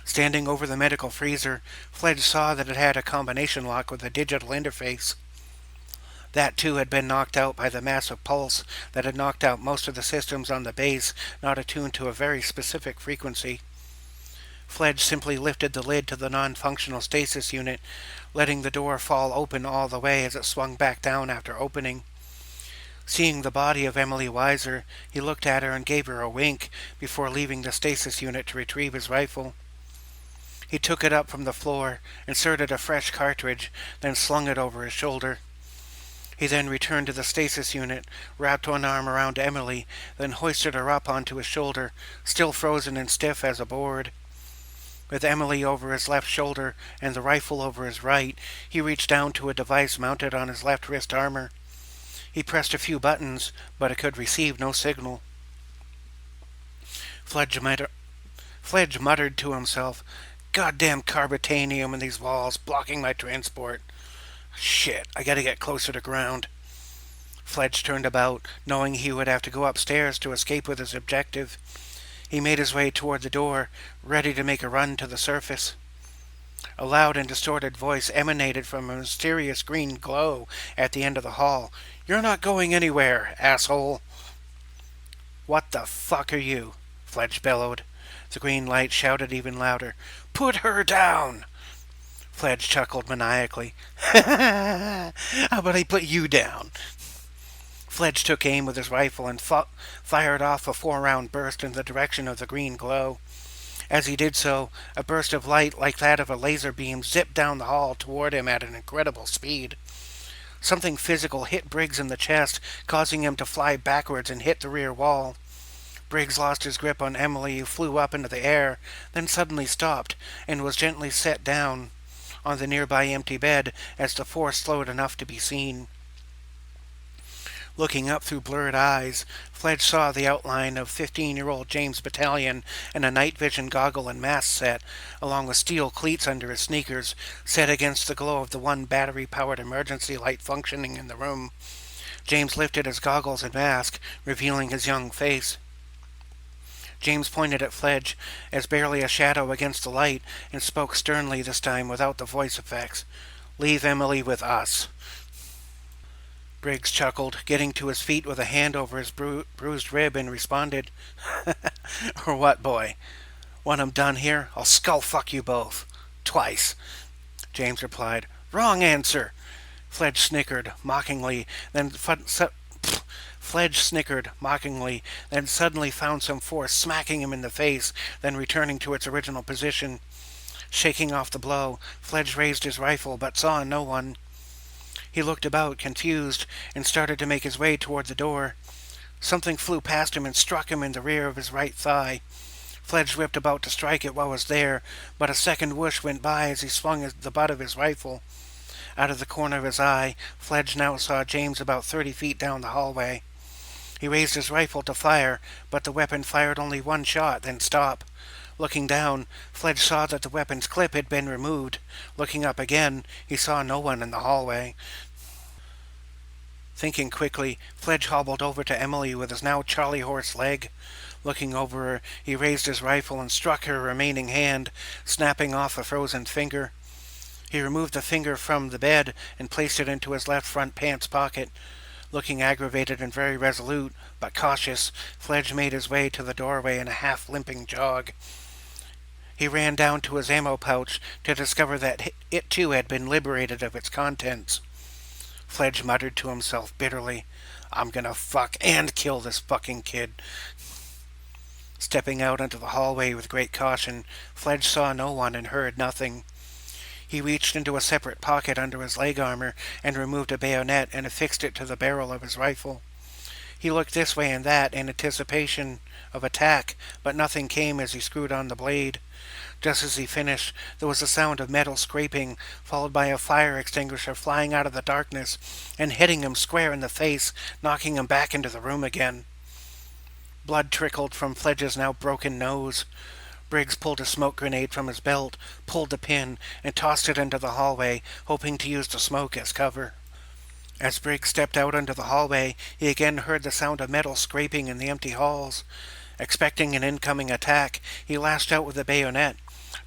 Standing over the medical freezer, Fledge saw that it had a combination lock with a digital interface. That too had been knocked out by the massive pulse that had knocked out most of the systems on the base, not attuned to a very specific frequency. Fledge simply lifted the lid to the non-functional stasis unit, letting the door fall open all the way as it swung back down after opening. Seeing the body of Emily Weiser, he looked at her and gave her a wink before leaving the stasis unit to retrieve his rifle. He took it up from the floor, inserted a fresh cartridge, then slung it over his shoulder. He then returned to the stasis unit, wrapped one arm around Emily, then hoisted her up onto his shoulder, still frozen and stiff as a board. With Emily over his left shoulder and the rifle over his right, he reached down to a device mounted on his left wrist armor. He pressed a few buttons, but it could receive no signal. Fledge muttered to himself, "Goddamn carbitanium in these walls, blocking my transport. Shit, I gotta get closer to ground." Fledge turned about, knowing he would have to go upstairs to escape with his objective. He made his way toward the door, ready to make a run to the surface. A loud and distorted voice emanated from a mysterious green glow at the end of the hall. "You're not going anywhere, asshole." "What the fuck are you?" Fledge bellowed. The green light shouted even louder, "Put her down!" Fledge chuckled maniacally. How about I put you down? Fledge took aim with his rifle and fired off a 4-round burst in the direction of the green glow. As he did so, a burst of light like that of a laser beam zipped down the hall toward him at an incredible speed. Something physical hit Briggs in the chest, causing him to fly backwards and hit the rear wall. Briggs lost his grip on Emily, who flew up into the air, then suddenly stopped, and was gently set down on the nearby empty bed as the force slowed enough to be seen. Looking up through blurred eyes, Fledge saw the outline of 15-year-old James Battalion in a night vision goggle and mask set, along with steel cleats under his sneakers, set against the glow of the one battery-powered emergency light functioning in the room. James lifted his goggles and mask, revealing his young face. James pointed at Fledge, as barely a shadow against the light, and spoke sternly this time without the voice effects. "Leave Emily with us." Briggs chuckled, getting to his feet with a hand over his bruised rib, and responded, "Or what, boy? When I'm done here, I'll skull-fuck you both. Twice." James replied, "Wrong answer." Fledge snickered mockingly, then suddenly found some force smacking him in the face, then returning to its original position. Shaking off the blow, Fledge raised his rifle, but saw no one. He looked about, confused, and started to make his way toward the door. Something flew past him and struck him in the rear of his right thigh. Fledge whipped about to strike at what was there, but a second whoosh went by as he swung the butt of his rifle. Out of the corner of his eye, Fledge now saw James about 30 feet down the hallway. He raised his rifle to fire, but the weapon fired only one shot, then stopped. Looking down, Fledge saw that the weapon's clip had been removed. Looking up again, he saw no one in the hallway. Thinking quickly, Fledge hobbled over to Emily with his now Charlie horse leg. Looking over her, he raised his rifle and struck her remaining hand, snapping off a frozen finger. He removed the finger from the bed and placed it into his left front pants pocket. Looking aggravated and very resolute, but cautious, Fledge made his way to the doorway in a half-limping jog. He ran down to his ammo pouch to discover that it too had been liberated of its contents. Fledge muttered to himself bitterly, "I'm gonna fuck and kill this fucking kid." Stepping out into the hallway with great caution, Fledge saw no one and heard nothing. He reached into a separate pocket under his leg armor and removed a bayonet and affixed it to the barrel of his rifle. He looked this way and that in anticipation of attack, but nothing came as he screwed on the blade. Just as he finished, there was a sound of metal scraping, followed by a fire extinguisher flying out of the darkness and hitting him square in the face, knocking him back into the room again. Blood trickled from Fledge's now broken nose. Briggs pulled a smoke grenade from his belt, pulled the pin, and tossed it into the hallway, hoping to use the smoke as cover. As Briggs stepped out into the hallway, he again heard the sound of metal scraping in the empty halls. Expecting an incoming attack, he lashed out with a bayonet.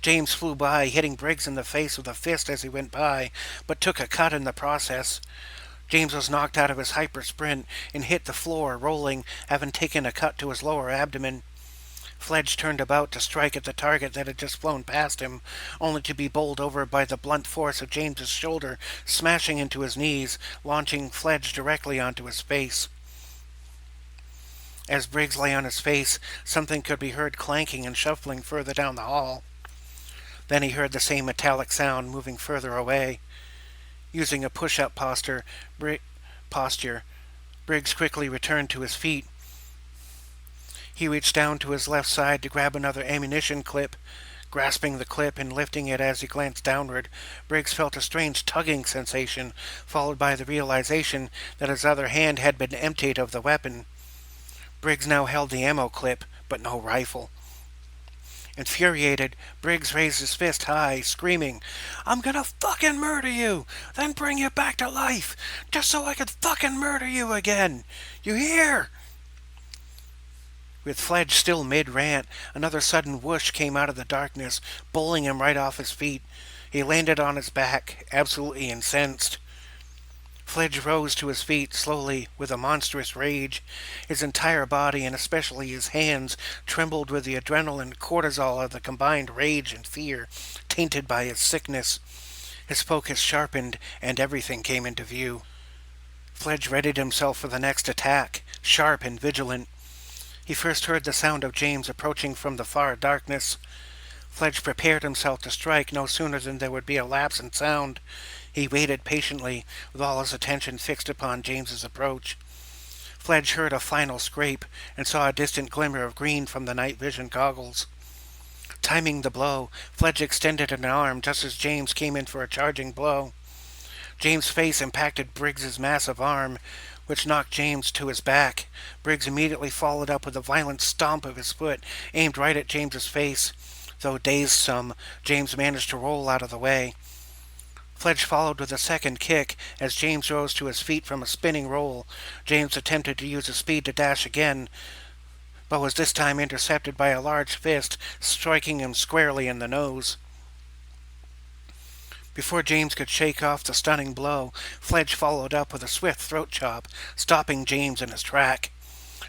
James flew by, hitting Briggs in the face with a fist as he went by, but took a cut in the process. James was knocked out of his hyper-sprint and hit the floor, rolling, having taken a cut to his lower abdomen. Fledge turned about to strike at the target that had just flown past him, only to be bowled over by the blunt force of James's shoulder, smashing into his knees, launching Fledge directly onto his face. As Briggs lay on his face, something could be heard clanking and shuffling further down the hall. Then he heard the same metallic sound moving further away. Using a push-up posture, Briggs quickly returned to his feet. He reached down to his left side to grab another ammunition clip. Grasping the clip and lifting it as he glanced downward, Briggs felt a strange tugging sensation, followed by the realization that his other hand had been emptied of the weapon. Briggs now held the ammo clip, but no rifle. Infuriated, Briggs raised his fist high, screaming, "I'm gonna fucking murder you, then bring you back to life, just so I could fucking murder you again. You hear?" With Fledge still mid-rant, another sudden whoosh came out of the darkness, bowling him right off his feet. He landed on his back, absolutely incensed. Fledge rose to his feet slowly with a monstrous rage. His entire body, and especially his hands, trembled with the adrenaline cortisol of the combined rage and fear, tainted by his sickness. His focus sharpened, and everything came into view. Fledge readied himself for the next attack, sharp and vigilant. He first heard the sound of James approaching from the far darkness. Fledge prepared himself to strike no sooner than there would be a lapse in sound. He waited patiently, with all his attention fixed upon James's approach. Fledge heard a final scrape, and saw a distant glimmer of green from the night vision goggles. Timing the blow, Fledge extended an arm just as James came in for a charging blow. James' face impacted Briggs's massive arm, which knocked James to his back. Briggs immediately followed up with a violent stomp of his foot, aimed right at James's face. Though dazed some, James managed to roll out of the way. Fledge followed with a second kick as James rose to his feet from a spinning roll. James attempted to use his speed to dash again, but was this time intercepted by a large fist, striking him squarely in the nose. Before James could shake off the stunning blow, Fledge followed up with a swift throat chop, stopping James in his track.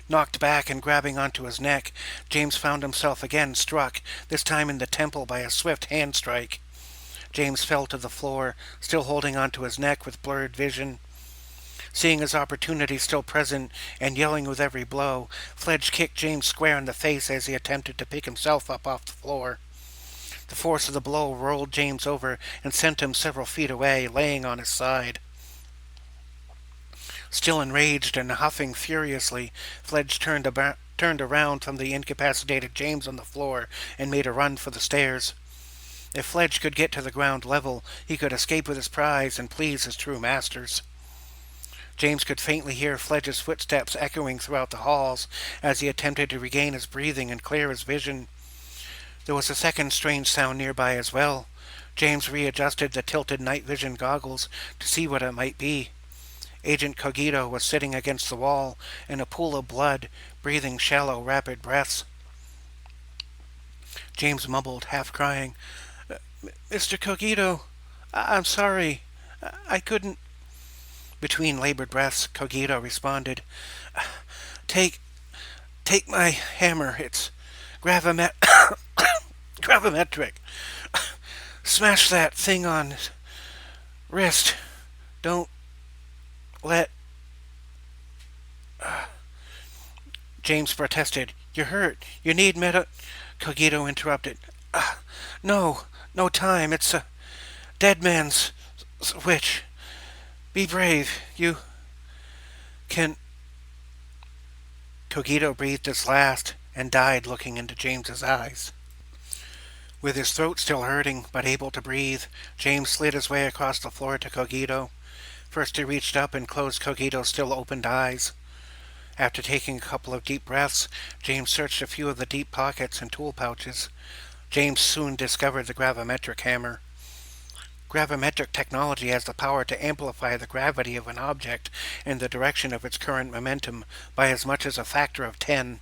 Knocked back and grabbing onto his neck, James found himself again struck, this time in the temple by a swift hand strike. James fell to the floor, still holding onto his neck with blurred vision. Seeing his opportunity still present and yelling with every blow, Fledge kicked James square in the face as he attempted to pick himself up off the floor. The force of the blow rolled James over and sent him several feet away, laying on his side. Still enraged and huffing furiously, Fledge turned around from the incapacitated James on the floor and made a run for the stairs. If Fledge could get to the ground level, he could escape with his prize and please his true masters. James could faintly hear Fledge's footsteps echoing throughout the halls as he attempted to regain his breathing and clear his vision. There was a second strange sound nearby as well. James readjusted the tilted night vision goggles to see what it might be. Agent Cogito was sitting against the wall in a pool of blood, breathing shallow, rapid breaths. James mumbled, half crying, "Mr. Cogito, I'm sorry. I couldn't." Between labored breaths, Cogito responded, Take my hammer. It's gravimetric. Smash that thing on his wrist. Don't let..." James protested. "You're hurt. You need Cogito interrupted. No time. It's a dead man's switch. Be brave. You can..." Cogito breathed his last and died looking into James's eyes. With his throat still hurting, but able to breathe, James slid his way across the floor to Cogito. First he reached up and closed Cogito's still opened eyes. After taking a couple of deep breaths, James searched a few of the deep pockets and tool pouches. James soon discovered the gravimetric hammer. Gravimetric technology has the power to amplify the gravity of an object in the direction of its current momentum by as much as a factor of 10.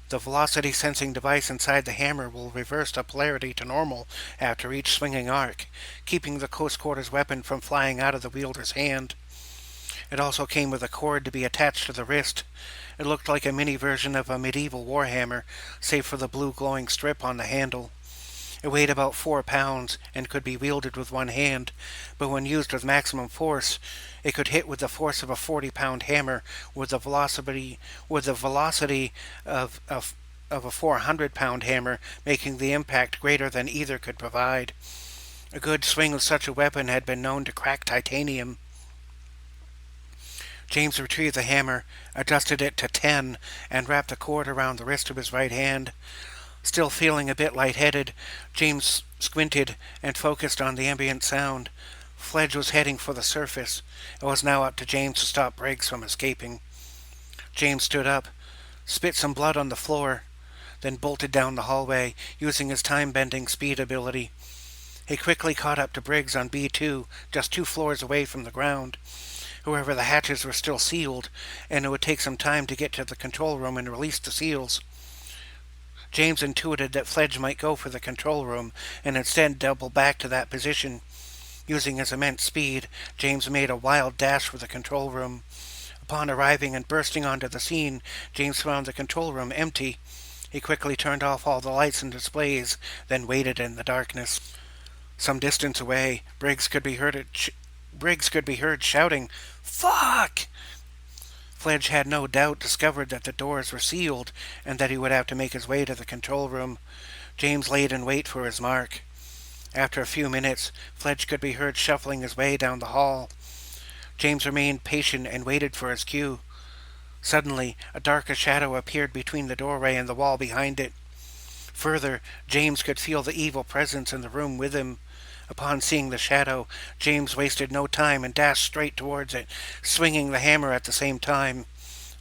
The velocity-sensing device inside the hammer will reverse the polarity to normal after each swinging arc, keeping the close quarters weapon from flying out of the wielder's hand. It also came with a cord to be attached to the wrist. It looked like a mini version of a medieval warhammer, save for the blue glowing strip on the handle. It weighed about 4 pounds and could be wielded with one hand, but when used with maximum force, it could hit with the force of a 40-pound hammer with the velocity of a 400-pound hammer, making the impact greater than either could provide. A good swing of such a weapon had been known to crack titanium. James retrieved the hammer, adjusted it to 10, and wrapped the cord around the wrist of his right hand. Still feeling a bit lightheaded, James squinted and focused on the ambient sound. Fledge was heading for the surface. It was now up to James to stop Briggs from escaping. James stood up, spit some blood on the floor, then bolted down the hallway, using his time-bending speed ability. He quickly caught up to Briggs on B2, just 2 floors away from the ground. However, the hatches were still sealed, and it would take some time to get to the control room and release the seals. James intuited that Fledge might go for the control room, and instead double back to that position. Using his immense speed, James made a wild dash for the control room. Upon arriving and bursting onto the scene, James found the control room empty. He quickly turned off all the lights and displays, then waited in the darkness. Some distance away, Briggs could be heard shouting, "Fuck!" Fledge had no doubt discovered that the doors were sealed and that he would have to make his way to the control room. James laid in wait for his mark. After a few minutes, Fledge could be heard shuffling his way down the hall. James remained patient and waited for his cue. Suddenly, a darker shadow appeared between the doorway and the wall behind it. Further, James could feel the evil presence in the room with him. Upon seeing the shadow, James wasted no time and dashed straight towards it, swinging the hammer at the same time.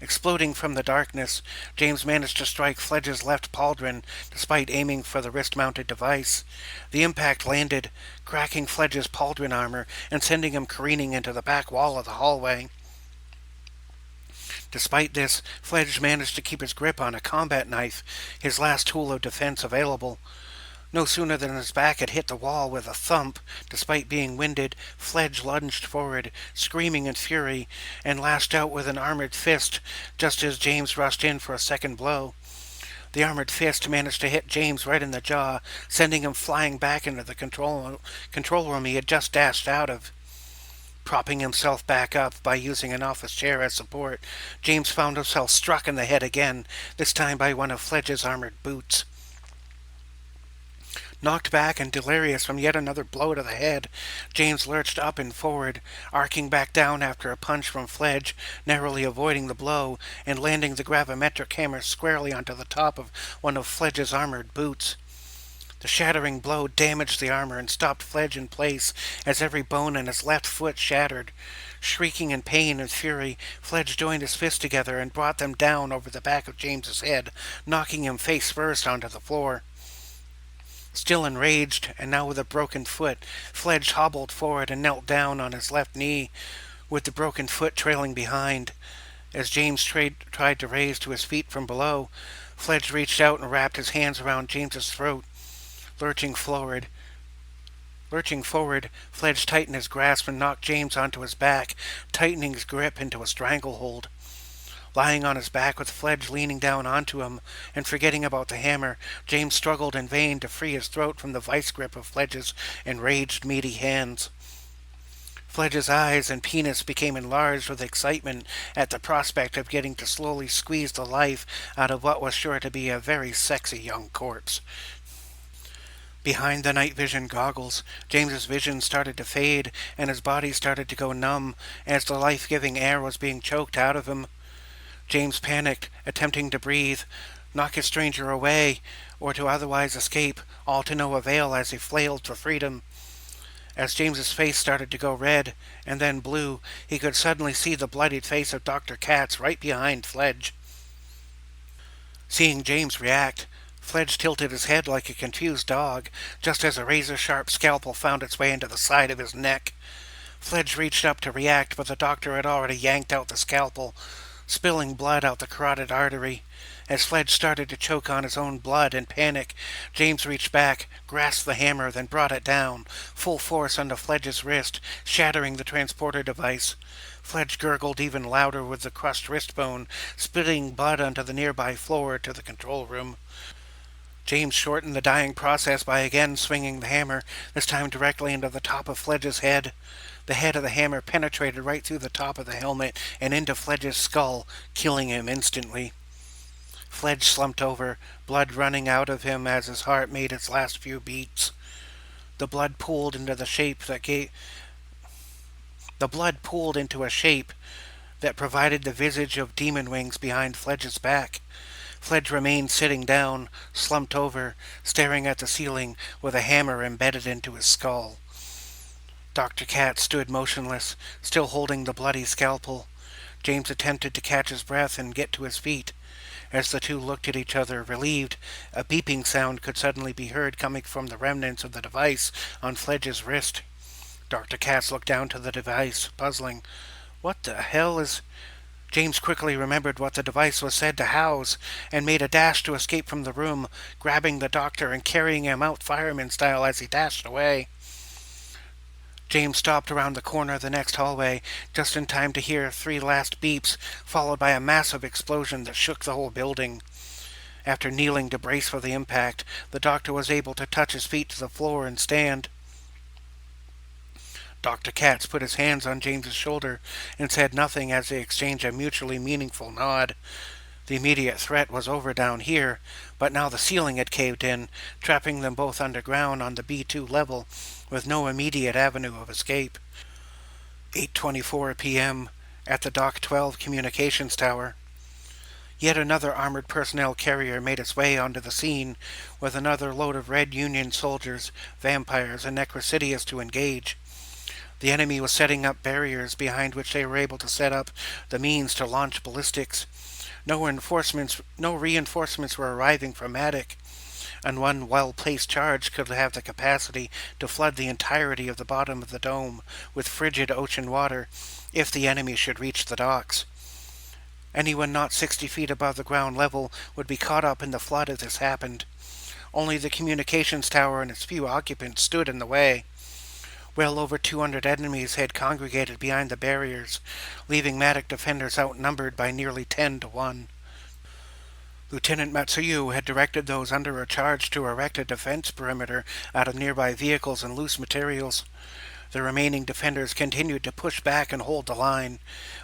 Exploding from the darkness, James managed to strike Fledge's left pauldron, despite aiming for the wrist-mounted device. The impact landed, cracking Fledge's pauldron armor and sending him careening into the back wall of the hallway. Despite this, Fledge managed to keep his grip on a combat knife, his last tool of defense available. No sooner than his back had hit the wall with a thump, despite being winded, Fledge lunged forward, screaming in fury, and lashed out with an armored fist just as James rushed in for a second blow. The armored fist managed to hit James right in the jaw, sending him flying back into the control room he had just dashed out of. Propping himself back up by using an office chair as support, James found himself struck in the head again, this time by one of Fledge's armored boots. Knocked back and delirious from yet another blow to the head, James lurched up and forward, arcing back down after a punch from Fledge, narrowly avoiding the blow and landing the gravimetric hammer squarely onto the top of one of Fledge's armored boots. The shattering blow damaged the armor and stopped Fledge in place as every bone in his left foot shattered. Shrieking in pain and fury, Fledge joined his fists together and brought them down over the back of James's head, knocking him face first onto the floor. Still enraged, and now with a broken foot, Fledge hobbled forward and knelt down on his left knee, with the broken foot trailing behind. As James tried to raise to his feet from below, Fledge reached out and wrapped his hands around James's throat. Lurching forward, Fledge tightened his grasp and knocked James onto his back, tightening his grip into a stranglehold. Lying on his back with Fledge leaning down onto him and forgetting about the hammer, James struggled in vain to free his throat from the vice grip of Fledge's enraged, meaty hands. Fledge's eyes and penis became enlarged with excitement at the prospect of getting to slowly squeeze the life out of what was sure to be a very sexy young corpse. Behind the night vision goggles, James's vision started to fade and his body started to go numb as the life-giving air was being choked out of him. James panicked, attempting to breathe, knock his stranger away, or to otherwise escape, all to no avail as he flailed for freedom. As James's face started to go red, and then blue, he could suddenly see the bloodied face of Dr. Katz right behind Fledge. Seeing James react, Fledge tilted his head like a confused dog, just as a razor-sharp scalpel found its way into the side of his neck. Fledge reached up to react, but the doctor had already yanked out the scalpel, spilling blood out the carotid artery. As Fledge started to choke on his own blood in panic, James reached back, grasped the hammer, then brought it down, full force onto Fledge's wrist, shattering the transporter device. Fledge gurgled even louder with the crushed wrist bone, spitting blood onto the nearby floor to the control room. James shortened the dying process by again swinging the hammer, this time directly into the top of Fledge's head. The head of the hammer penetrated right through the top of the helmet and into Fledge's skull, killing him instantly. Fledge slumped over, blood running out of him as his heart made its last few beats. The blood pooled into a shape that provided the visage of demon wings behind Fledge's back. Fledge remained sitting down, slumped over, staring at the ceiling with a hammer embedded into his skull. Dr. Katz stood motionless, still holding the bloody scalpel. James attempted to catch his breath and get to his feet. As the two looked at each other, relieved, a beeping sound could suddenly be heard coming from the remnants of the device on Fledge's wrist. Dr. Katz looked down to the device, puzzling. What the hell is... James quickly remembered what the device was said to house, and made a dash to escape from the room, grabbing the doctor and carrying him out fireman style as he dashed away. James stopped around the corner of the next hallway, just in time to hear 3 last beeps, followed by a massive explosion that shook the whole building. After kneeling to brace for the impact, the doctor was able to touch his feet to the floor and stand. Dr. Katz put his hands on James's shoulder and said nothing as they exchanged a mutually meaningful nod. The immediate threat was over down here, but now the ceiling had caved in, trapping them both underground on the B2 level, with no immediate avenue of escape. 8:24 p.m. at the Dock 12 communications tower. Yet another armored personnel carrier made its way onto the scene, with another load of Red Union soldiers, vampires, and Necrosidius to engage. The enemy was setting up barriers behind which they were able to set up the means to launch ballistics. No reinforcements were arriving from Matic, and one well-placed charge could have the capacity to flood the entirety of the bottom of the dome with frigid ocean water if the enemy should reach the docks. Anyone not 60 feet above the ground level would be caught up in the flood if this happened. Only the communications tower and its few occupants stood in the way. Well over 200 enemies had congregated behind the barriers, leaving Matic defenders outnumbered by nearly 10 to 1. Lieutenant Matsuyu had directed those under her charge to erect a defense perimeter out of nearby vehicles and loose materials. The remaining defenders continued to push back and hold the line.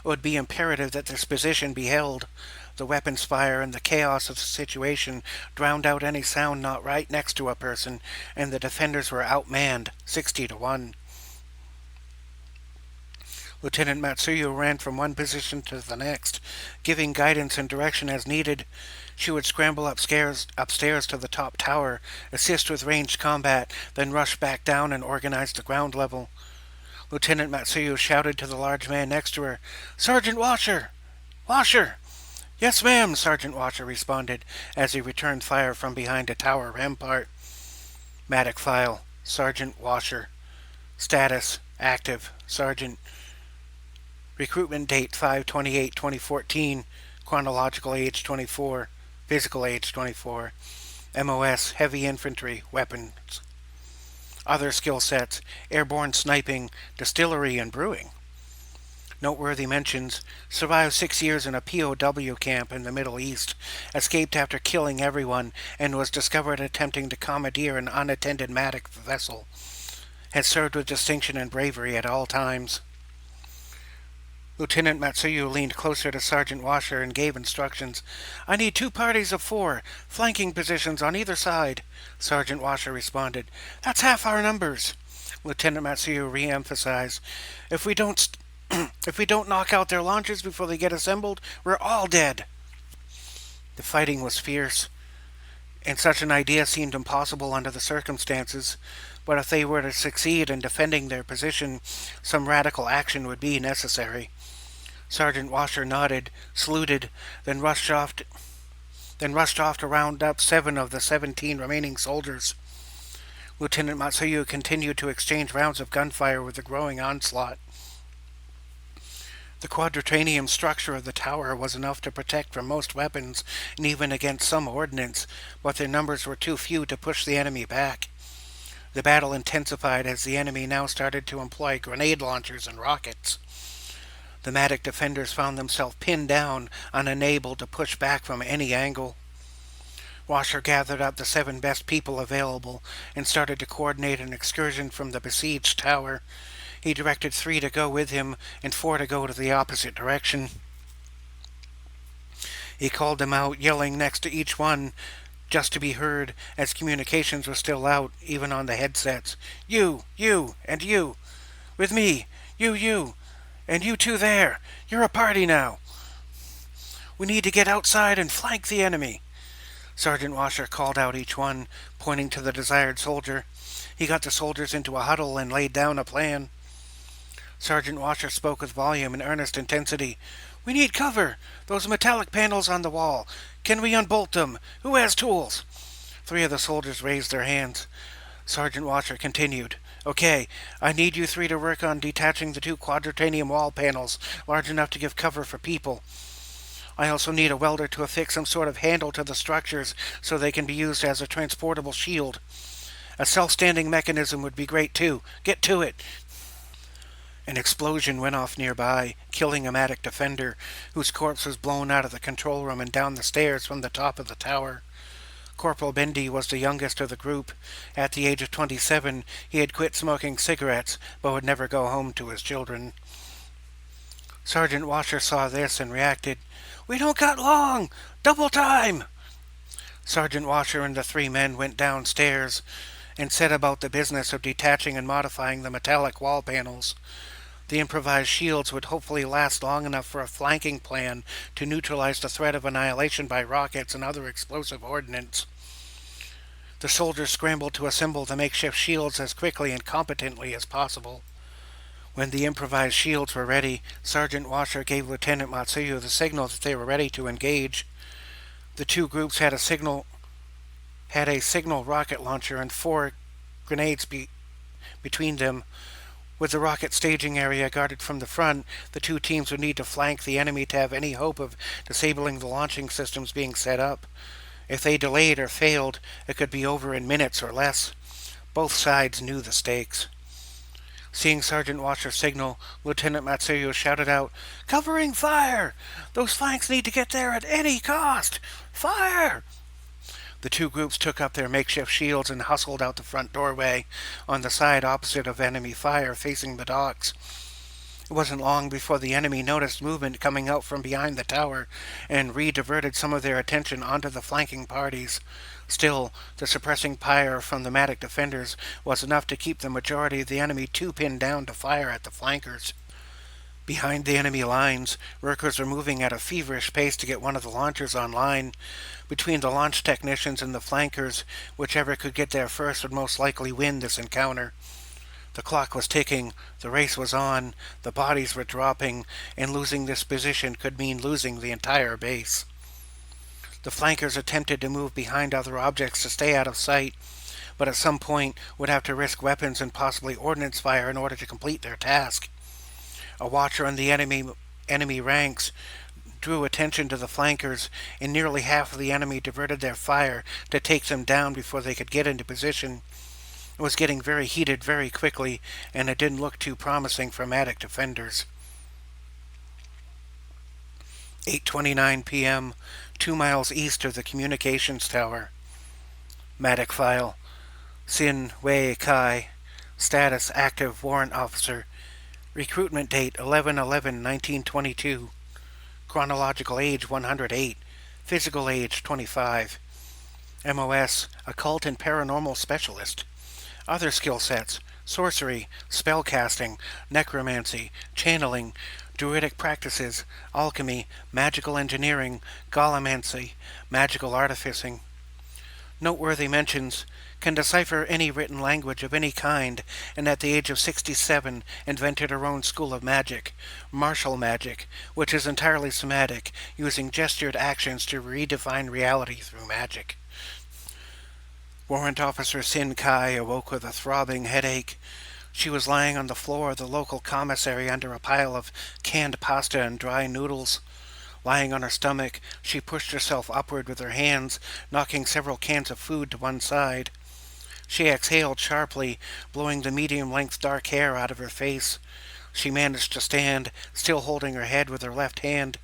It would be imperative that this position be held. The weapons fire and the chaos of the situation drowned out any sound not right next to a person, and the defenders were outmanned, 60 to 1. Lieutenant Matsuyo ran from one position to the next, giving guidance and direction as needed. She would scramble upstairs to the top tower, assist with ranged combat, then rush back down and organize the ground level. Lieutenant Matsuyo shouted to the large man next to her, "Sergeant Washer! Washer!" "Yes, ma'am," Sergeant Washer responded as he returned fire from behind a tower rampart. Matic file, Sergeant Washer. Status, active, Sergeant. Recruitment date 5/28/2014. Chronological age 24. Physical age 24. MOS, heavy infantry, weapons. Other skill sets, airborne sniping, distillery, and brewing. Noteworthy mentions: survived 6 years in a POW camp in the Middle East, escaped after killing everyone, and was discovered attempting to commandeer an unattended Matic vessel. Has served with distinction and bravery at all times. Lieutenant Matsuyu leaned closer to Sergeant Washer and gave instructions. "I need 2 parties of 4, flanking positions on either side." Sergeant Washer responded, "That's half our numbers." Lieutenant Matsuyu re-emphasized, If we don't knock out their launchers before they get assembled, we're all dead." The fighting was fierce, and such an idea seemed impossible under the circumstances. But if they were to succeed in defending their position, some radical action would be necessary. Sergeant Washer nodded, saluted, then rushed off to round up 7 of the 17 remaining soldiers. Lieutenant Matsuyu continued to exchange rounds of gunfire with the growing onslaught. The quadratanium structure of the tower was enough to protect from most weapons and even against some ordnance, but their numbers were too few to push the enemy back. The battle intensified as the enemy now started to employ grenade launchers and rockets. The Matic defenders found themselves pinned down, unable to push back from any angle. Washer gathered up the 7 best people available and started to coordinate an excursion from the besieged tower. He directed 3 to go with him and 4 to go to the opposite direction. He called them out, yelling next to each one, just to be heard, as communications were still out, even on the headsets. You, and you. With me, you, and you 2 there. You're a party now. We need to get outside and flank the enemy. Sergeant Washer called out each one, pointing to the desired soldier. He got the soldiers into a huddle and laid down a plan. Sergeant Washer spoke with volume and earnest intensity. "We need cover. Those metallic panels on the wall. Can we unbolt them? Who has tools?" 3 of the soldiers raised their hands. Sergeant Washer continued. "Okay, I need you 3 to work on detaching the 2 quadratanium wall panels large enough to give cover for people. I also need a welder to affix some sort of handle to the structures so they can be used as a transportable shield. A self-standing mechanism would be great too. Get to it." An explosion went off nearby, killing a Matic defender, whose corpse was blown out of the control room and down the stairs from the top of the tower. Corporal Bendy was the youngest of the group. At the age of 27, he had quit smoking cigarettes, but would never go home to his children. Sergeant Washer saw this and reacted, "We don't got long! Double time!" Sergeant Washer and the three men went downstairs and set about the business of detaching and modifying the metallic wall panels. The improvised shields would hopefully last long enough for a flanking plan to neutralize the threat of annihilation by rockets and other explosive ordnance. The soldiers scrambled to assemble the makeshift shields as quickly and competently as possible. When the improvised shields were ready, Sergeant Washer gave Lieutenant Matsuyo the signal that they were ready to engage. The two groups had a signal rocket launcher and 4 grenades between them. With the rocket staging area guarded from the front, the two teams would need to flank the enemy to have any hope of disabling the launching systems being set up. If they delayed or failed, it could be over in minutes or less. Both sides knew the stakes. Seeing Sergeant Washer's signal, Lieutenant Matsuyo shouted out, "Covering fire! Those flanks need to get there at any cost! Fire!" The two groups took up their makeshift shields and hustled out the front doorway, on the side opposite of enemy fire, facing the docks. It wasn't long before the enemy noticed movement coming out from behind the tower and re-diverted some of their attention onto the flanking parties. Still, the suppressing fire from the Matic defenders was enough to keep the majority of the enemy too pinned down to fire at the flankers. Behind the enemy lines, workers were moving at a feverish pace to get one of the launchers online. Between the launch technicians and the flankers, whichever could get there first would most likely win this encounter. The clock was ticking, the race was on, the bodies were dropping, and losing this position could mean losing the entire base. The flankers attempted to move behind other objects to stay out of sight, but at some point would have to risk weapons and possibly ordnance fire in order to complete their task. A watcher in the enemy ranks drew attention to the flankers, and nearly half of the enemy diverted their fire to take them down before they could get into position. It was getting very heated very quickly, and it didn't look too promising for Matic defenders. 8:29 p.m., 2 miles east of the communications tower. Matic file. Sin Wei Kai. Status active warrant officer. Recruitment date 11/11/1922. Chronological age 108. Physical age 25. MOS occult and paranormal specialist. Other skill sets: sorcery, spellcasting, necromancy, channeling, druidic practices, alchemy, magical engineering, golomancy, magical artificing. Noteworthy mentions: can decipher any written language of any kind, and at the age of 67 invented her own school of magic, martial magic, which is entirely somatic, using gestured actions to redefine reality through magic. Warrant Officer Sin Kai awoke with a throbbing headache. She was lying on the floor of the local commissary under a pile of canned pasta and dry noodles. Lying on her stomach, she pushed herself upward with her hands, knocking several cans of food to one side. She exhaled sharply, blowing the medium-length dark hair out of her face. She managed to stand, still holding her head with her left hand.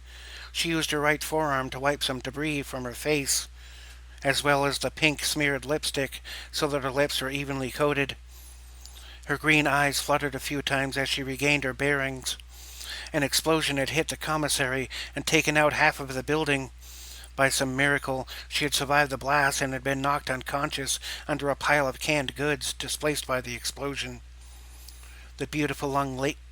She used her right forearm to wipe some debris from her face, as well as the pink-smeared lipstick, so that her lips were evenly coated. Her green eyes fluttered a few times as she regained her bearings. An explosion had hit the commissary and taken out half of the building. By some miracle, she had survived the blast and had been knocked unconscious under a pile of canned goods displaced by the explosion. The beautiful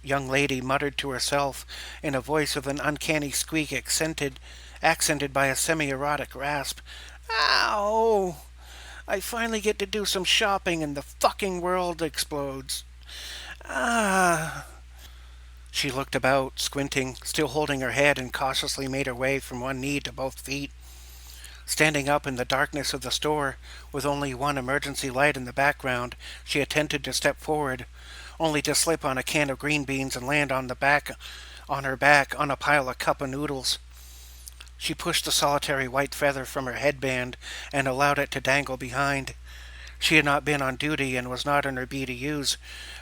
young lady muttered to herself in a voice with an uncanny squeak accented by a semi-erotic rasp, "Ow! I finally get to do some shopping and the fucking world explodes. Ah." She looked about, squinting, still holding her head, and cautiously made her way from one knee to both feet. Standing up in the darkness of the store, with only one emergency light in the background, she attempted to step forward, only to slip on a can of green beans and land on her back on a pile of cup of noodles. She pushed the solitary white feather from her headband and allowed it to dangle behind. She had not been on duty and was not in her BDUs.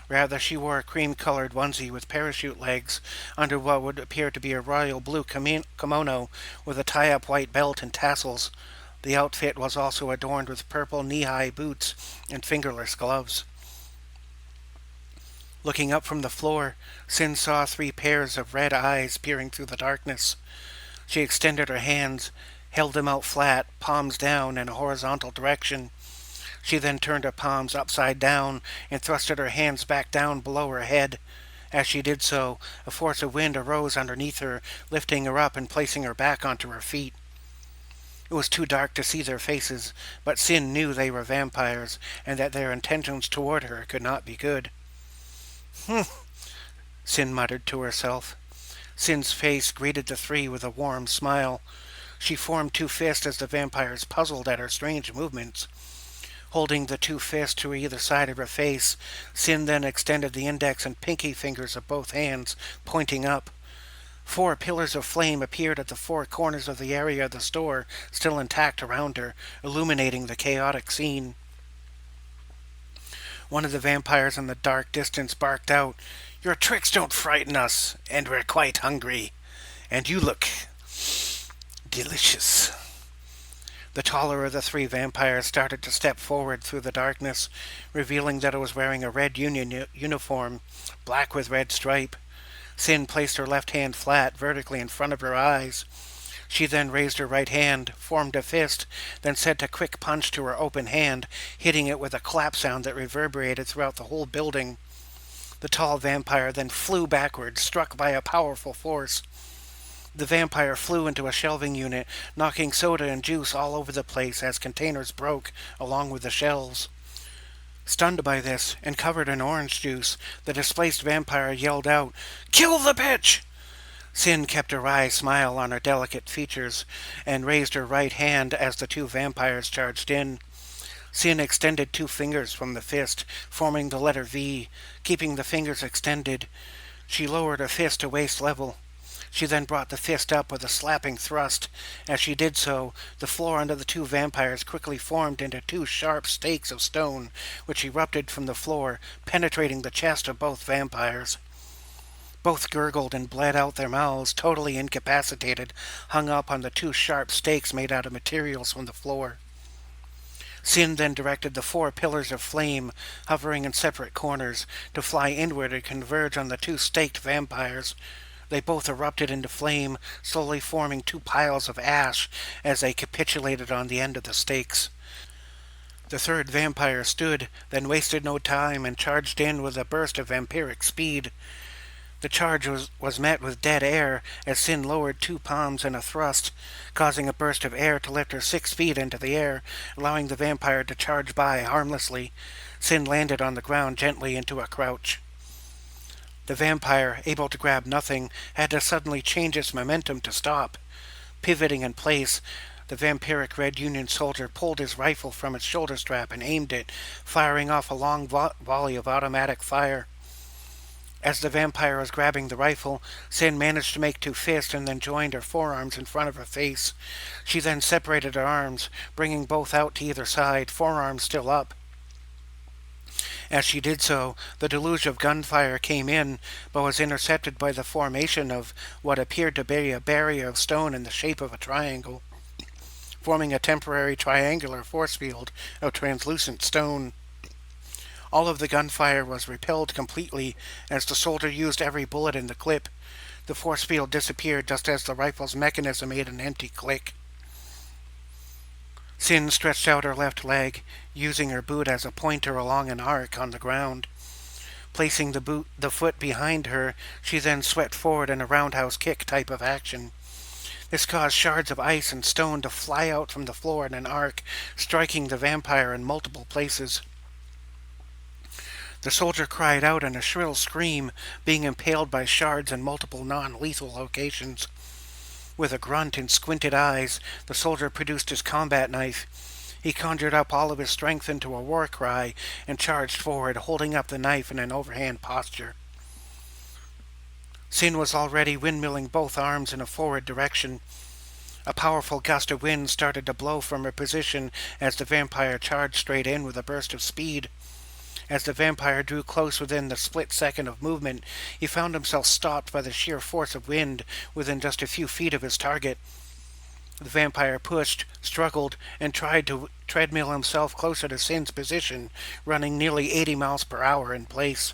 Rather, she wore a cream-colored onesie with parachute legs under what would appear to be a royal blue kimono with a tie-up white belt and tassels. The outfit was also adorned with purple knee-high boots and fingerless gloves. Looking up from the floor, Sin saw 3 pairs of red eyes peering through the darkness. She extended her hands, held them out flat, palms down in a horizontal direction. She then turned her palms upside down and thrusted her hands back down below her head. As she did so, a force of wind arose underneath her, lifting her up and placing her back onto her feet. It was too dark to see their faces, but Sin knew they were vampires, and that their intentions toward her could not be good. Sin muttered to herself. Sin's face greeted the 3 with a warm smile. She formed 2 fists as the vampires puzzled at her strange movements. Holding the 2 fists to either side of her face, Sin then extended the index and pinky fingers of both hands, pointing up. 4 pillars of flame appeared at the 4 corners of the area of the store, still intact around her, illuminating the chaotic scene. One of the vampires in the dark distance barked out, "Your tricks don't frighten us, and we're quite hungry. And you look delicious." The taller of the 3 vampires started to step forward through the darkness, revealing that it was wearing a red uniform, black with red stripe. Sin placed her left hand flat, vertically in front of her eyes. She then raised her right hand, formed a fist, then sent a quick punch to her open hand, hitting it with a clap sound that reverberated throughout the whole building. The tall vampire then flew backwards, struck by a powerful force. The vampire flew into a shelving unit, knocking soda and juice all over the place as containers broke, along with the shelves. Stunned by this, and covered in orange juice, the displaced vampire yelled out, "Kill the bitch!" Sin kept a wry smile on her delicate features, and raised her right hand as the 2 vampires charged in. Sin extended 2 fingers from the fist, forming the letter V, keeping the fingers extended. She lowered her fist to waist level. She then brought the fist up with a slapping thrust. As she did so, the floor under the 2 vampires quickly formed into 2 sharp stakes of stone, which erupted from the floor, penetrating the chest of both vampires. Both gurgled and bled out their mouths, totally incapacitated, hung up on the 2 sharp stakes made out of materials from the floor. Sin then directed the 4 pillars of flame, hovering in separate corners, to fly inward and converge on the 2 staked vampires. They both erupted into flame, slowly forming 2 piles of ash as they capitulated on the end of the stakes. The 3rd vampire stood, then wasted no time and charged in with a burst of vampiric speed. The charge was met with dead air as Sin lowered 2 palms in a thrust, causing a burst of air to lift her 6 feet into the air, allowing the vampire to charge by harmlessly. Sin landed on the ground gently into a crouch. The vampire, able to grab nothing, had to suddenly change its momentum to stop. Pivoting in place, the vampiric Red Union soldier pulled his rifle from its shoulder strap and aimed it, firing off a long volley of automatic fire. As the vampire was grabbing the rifle, Sin managed to make 2 fists and then joined her forearms in front of her face. She then separated her arms, bringing both out to either side, forearms still up. As she did so, the deluge of gunfire came in, but was intercepted by the formation of what appeared to be a barrier of stone in the shape of a triangle, forming a temporary triangular force field of translucent stone. All of the gunfire was repelled completely as the soldier used every bullet in the clip. The force field disappeared just as the rifle's mechanism made an empty click. Sin stretched out her left leg, using her boot as a pointer along an arc on the ground. Placing the foot behind her, she then swept forward in a roundhouse kick type of action. This caused shards of ice and stone to fly out from the floor in an arc, striking the vampire in multiple places. The soldier cried out in a shrill scream, being impaled by shards in multiple non-lethal locations. With a grunt and squinted eyes, the soldier produced his combat knife. He conjured up all of his strength into a war cry and charged forward, holding up the knife in an overhand posture. Sin was already windmilling both arms in a forward direction. A powerful gust of wind started to blow from her position as the vampire charged straight in with a burst of speed. As the vampire drew close within the split second of movement, he found himself stopped by the sheer force of wind within just a few feet of his target. The vampire pushed, struggled, and tried to treadmill himself closer to Sin's position, running nearly 80 miles per hour in place.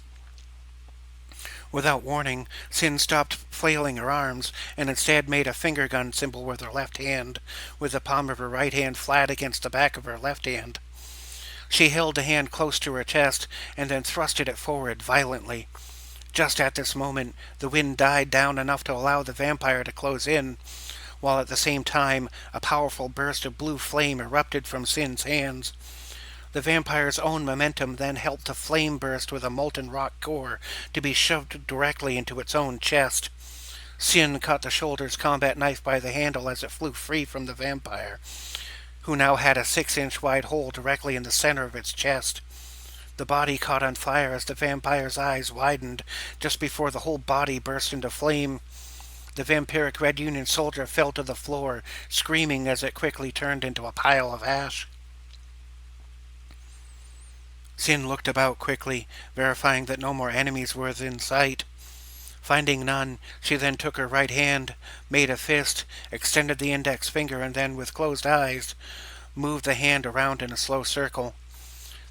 Without warning, Sin stopped flailing her arms and instead made a finger gun symbol with her left hand, with the palm of her right hand flat against the back of her left hand. She held the hand close to her chest and then thrusted it forward violently. Just at this moment, the wind died down enough to allow the vampire to close in, while at the same time a powerful burst of blue flame erupted from Sin's hands. The vampire's own momentum then helped the flame burst with a molten rock core to be shoved directly into its own chest. Sin caught the shoulder's combat knife by the handle as it flew free from the vampire, who now had a 6-inch wide hole directly in the center of its chest. The body caught on fire as the vampire's eyes widened just before the whole body burst into flame. The vampiric Red Union soldier fell to the floor, screaming as it quickly turned into a pile of ash. Sin looked about quickly, verifying that no more enemies were within sight. Finding none, she then took her right hand, made a fist, extended the index finger, and then, with closed eyes, moved the hand around in a slow circle.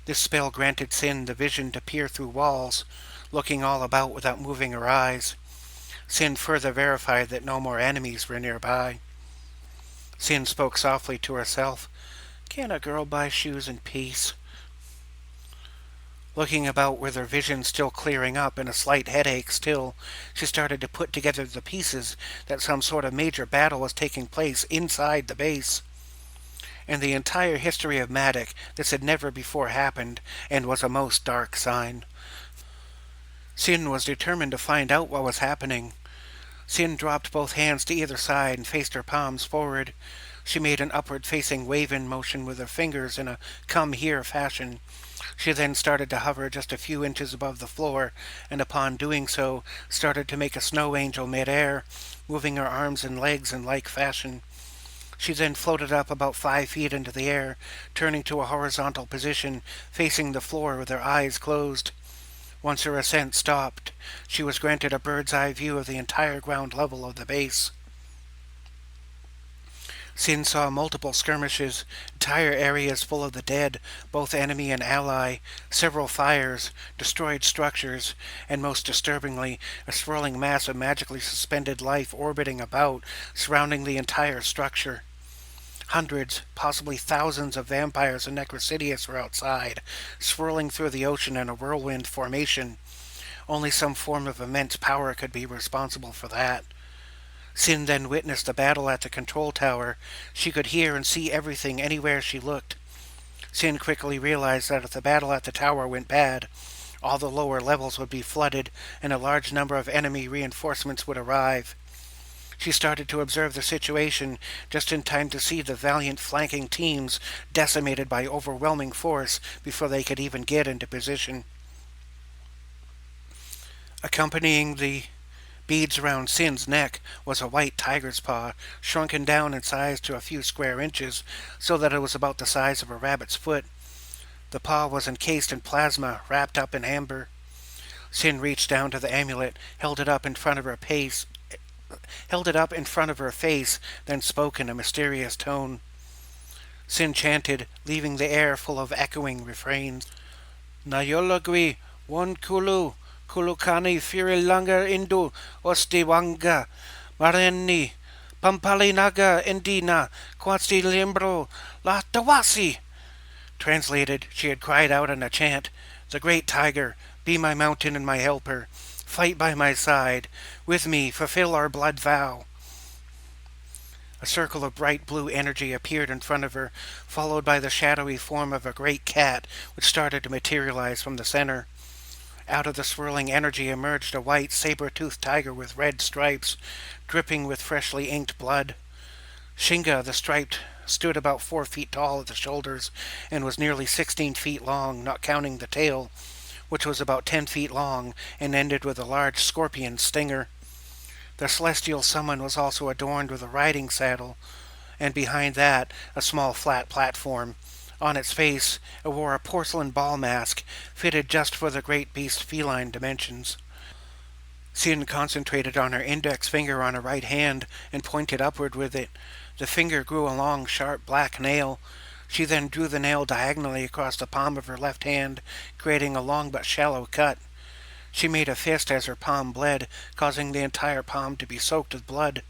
This spell granted Sin the vision to peer through walls, looking all about without moving her eyes. Sin further verified that no more enemies were nearby. Sin spoke softly to herself. "Can a girl buy shoes in peace?" Looking about with her vision still clearing up and a slight headache still, she started to put together the pieces that some sort of major battle was taking place inside the base. In the entire history of Matic, this had never before happened, and was a most dark sign. Sin was determined to find out what was happening. Sin dropped both hands to either side and faced her palms forward. She made an upward-facing wave-in motion with her fingers in a come-here fashion. She then started to hover just a few inches above the floor, and upon doing so, started to make a snow angel mid-air, moving her arms and legs in like fashion. She then floated up about 5 feet into the air, turning to a horizontal position, facing the floor with her eyes closed. Once her ascent stopped, she was granted a bird's-eye view of the entire ground level of the base. Sin saw multiple skirmishes, entire areas full of the dead, both enemy and ally, several fires, destroyed structures, and most disturbingly, a swirling mass of magically suspended life orbiting about, surrounding the entire structure. Hundreds, possibly thousands of vampires and necrosidious were outside, swirling through the ocean in a whirlwind formation. Only some form of immense power could be responsible for that. Sin then witnessed the battle at the control tower. She could hear and see everything anywhere she looked. Sin quickly realized that if the battle at the tower went bad, all the lower levels would be flooded and a large number of enemy reinforcements would arrive. She started to observe the situation just in time to see the valiant flanking teams decimated by overwhelming force before they could even get into position. Accompanying the beads around Sin's neck was a white tiger's paw, shrunken down in size to a few square inches, so that it was about the size of a rabbit's foot. The paw was encased in plasma, wrapped up in amber. Sin reached down to the amulet, held it up in front of her face, then spoke in a mysterious tone. Sin chanted, leaving the air full of echoing refrains. "Nayolagwi, one kulu, kulukani firilanga indu, ostiwanga, marenni, pampalinaga indina, quatsi limbro, la tawasi." Translated, she had cried out in a chant, "The great tiger, be my mountain and my helper. Fight by my side. With me, fulfill our blood vow." A circle of bright blue energy appeared in front of her, followed by the shadowy form of a great cat, which started to materialize from the center. Out of the swirling energy emerged a white, saber-toothed tiger with red stripes, dripping with freshly inked blood. Shinga, the striped, stood about 4 feet tall at the shoulders, and was nearly 16 feet long, not counting the tail, which was about 10 feet long, and ended with a large scorpion stinger. The celestial summon was also adorned with a riding saddle, and behind that, a small flat platform. On its face, it wore a porcelain ball mask, fitted just for the great beast's feline dimensions. Sin concentrated on her index finger on her right hand and pointed upward with it. The finger grew a long, sharp black nail. She then drew the nail diagonally across the palm of her left hand, creating a long but shallow cut. She made a fist as her palm bled, causing the entire palm to be soaked with blood.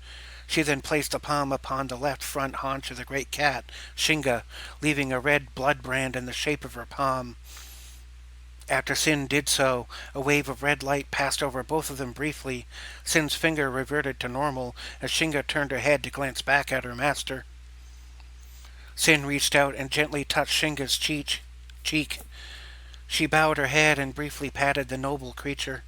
She then placed the palm upon the left front haunch of the great cat, Shinga, leaving a red blood brand in the shape of her palm. After Sin did so, a wave of red light passed over both of them briefly. Sin's finger reverted to normal as Shinga turned her head to glance back at her master. Sin reached out and gently touched Shinga's cheek. She bowed her head and briefly patted the noble creature.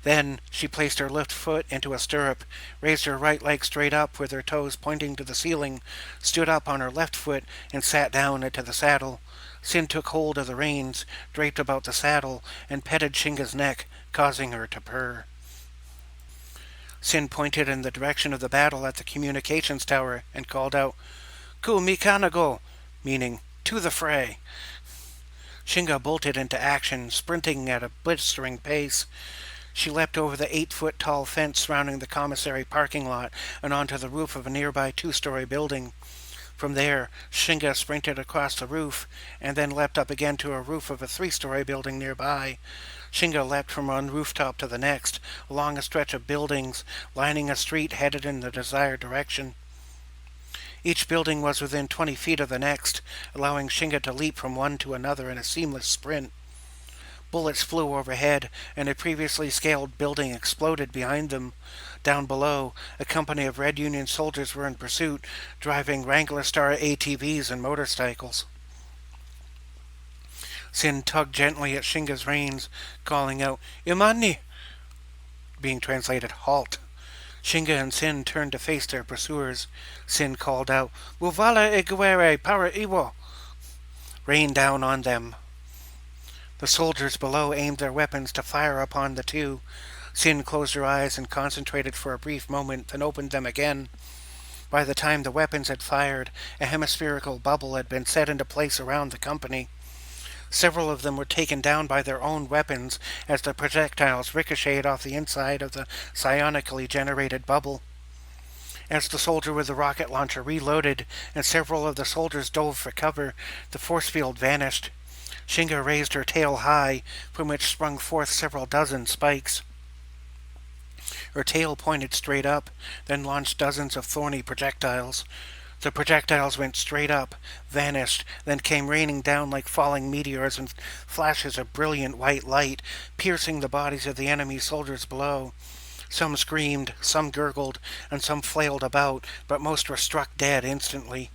Then she placed her left foot into a stirrup, raised her right leg straight up with her toes pointing to the ceiling, stood up on her left foot, and sat down into the saddle. Sin took hold of the reins, draped about the saddle, and petted Shinga's neck, causing her to purr. Sin pointed in the direction of the battle at the communications tower and called out, "Ku Mikanago," meaning, "to the fray." Shinga bolted into action, sprinting at a blistering pace. She leapt over the 8-foot-tall fence surrounding the commissary parking lot and onto the roof of a nearby 2-story building. From there, Shinga sprinted across the roof and then leapt up again to a roof of a 3-story building nearby. Shinga leapt from one rooftop to the next, along a stretch of buildings, lining a street headed in the desired direction. Each building was within 20 feet of the next, allowing Shinga to leap from one to another in a seamless sprint. Bullets flew overhead, and a previously scaled building exploded behind them. Down below, a company of Red Union soldiers were in pursuit, driving Wrangler Star ATVs and motorcycles. Sin tugged gently at Shinga's reins, calling out, "Imani!" being translated, "halt." Shinga and Sin turned to face their pursuers. Sin called out, "Muvala e guerre para iwo!" Rain down on them. The soldiers below aimed their weapons to fire upon the two. Sin closed her eyes and concentrated for a brief moment, then opened them again. By the time the weapons had fired, a hemispherical bubble had been set into place around the company. Several of them were taken down by their own weapons as the projectiles ricocheted off the inside of the psionically generated bubble. As the soldier with the rocket launcher reloaded and several of the soldiers dove for cover, the force field vanished. Shinga raised her tail high, from which sprung forth several dozen spikes. Her tail pointed straight up, then launched dozens of thorny projectiles. The projectiles went straight up, vanished, then came raining down like falling meteors and flashes of brilliant white light, piercing the bodies of the enemy soldiers below. Some screamed, some gurgled, and some flailed about, but most were struck dead instantly.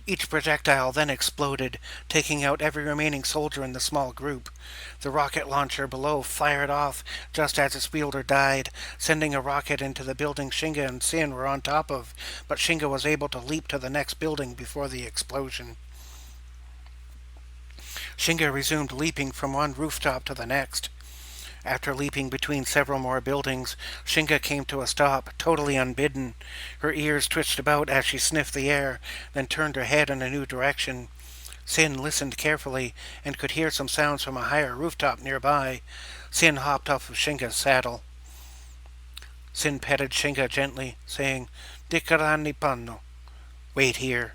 Each projectile then exploded, taking out every remaining soldier in the small group. The rocket launcher below fired off just as its wielder died, sending a rocket into the building Shinga and Sin were on top of, but Shinga was able to leap to the next building before the explosion. Shinga resumed leaping from one rooftop to the next. After leaping between several more buildings, Shinga came to a stop, totally unbidden. Her ears twitched about as she sniffed the air, then turned her head in a new direction. Sin listened carefully and could hear some sounds from a higher rooftop nearby. Sin hopped off of Shinga's saddle. Sin petted Shinga gently, saying, "Dikarani panno," wait here.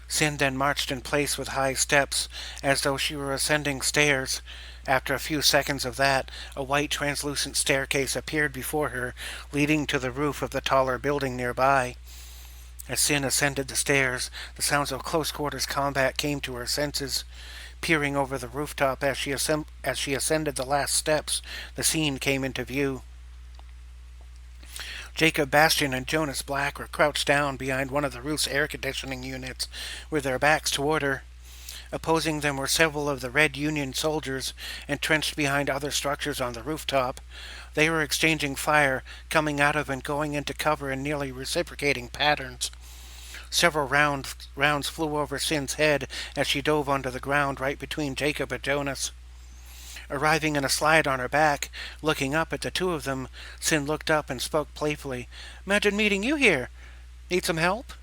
Sin then marched in place with high steps, as though she were ascending stairs. After a few seconds of that, a white translucent staircase appeared before her, leading to the roof of the taller building nearby. As Sin ascended the stairs, the sounds of close-quarters combat came to her senses. Peering over the rooftop as she ascended the last steps, the scene came into view. Jacob Bastian and Jonas Black were crouched down behind one of the roof's air conditioning units, with their backs toward her. Opposing them were several of the Red Union soldiers, entrenched behind other structures on the rooftop. They were exchanging fire, coming out of and going into cover in nearly reciprocating patterns. Several rounds flew over Sin's head as she dove onto the ground right between Jacob and Jonas. Arriving in a slide on her back, looking up at the two of them, Sin looked up and spoke playfully. "Imagine meeting you here. Need some help?"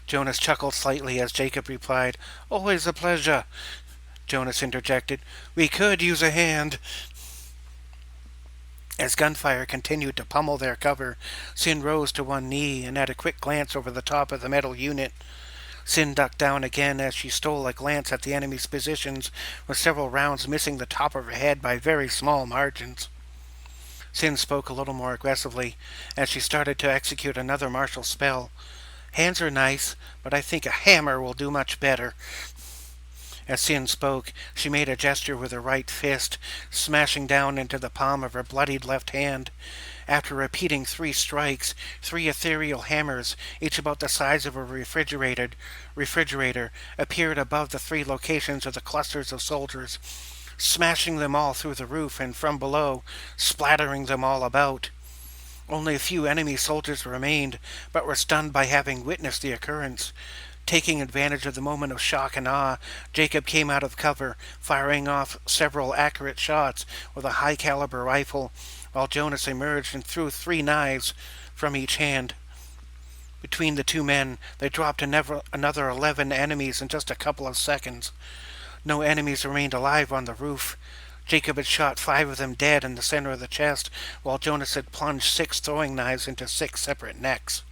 Jonas chuckled slightly as Jacob replied, "Always a pleasure." Jonas interjected, "We could use a hand." As gunfire continued to pummel their cover, Sin rose to one knee and had a quick glance over the top of the metal unit. Sin ducked down again as she stole a glance at the enemy's positions, with several rounds missing the top of her head by very small margins. Sin spoke a little more aggressively as she started to execute another martial spell. "Hands are nice, but I think a hammer will do much better." As Sin spoke, she made a gesture with her right fist, smashing down into the palm of her bloodied left hand. After repeating 3 strikes, 3 ethereal hammers, each about the size of a refrigerator, appeared above the 3 locations of the clusters of soldiers, smashing them all through the roof and from below, splattering them all about. Only a few enemy soldiers remained, but were stunned by having witnessed the occurrence. Taking advantage of the moment of shock and awe, Jacob came out of cover, firing off several accurate shots with a high-caliber rifle, while Jonas emerged and threw 3 knives from each hand. Between the two men, they dropped another 11 enemies in just a couple of seconds. No enemies remained alive on the roof. Jacob had shot 5 of them dead in the center of the chest, while Jonas had plunged 6 throwing knives into 6 separate necks.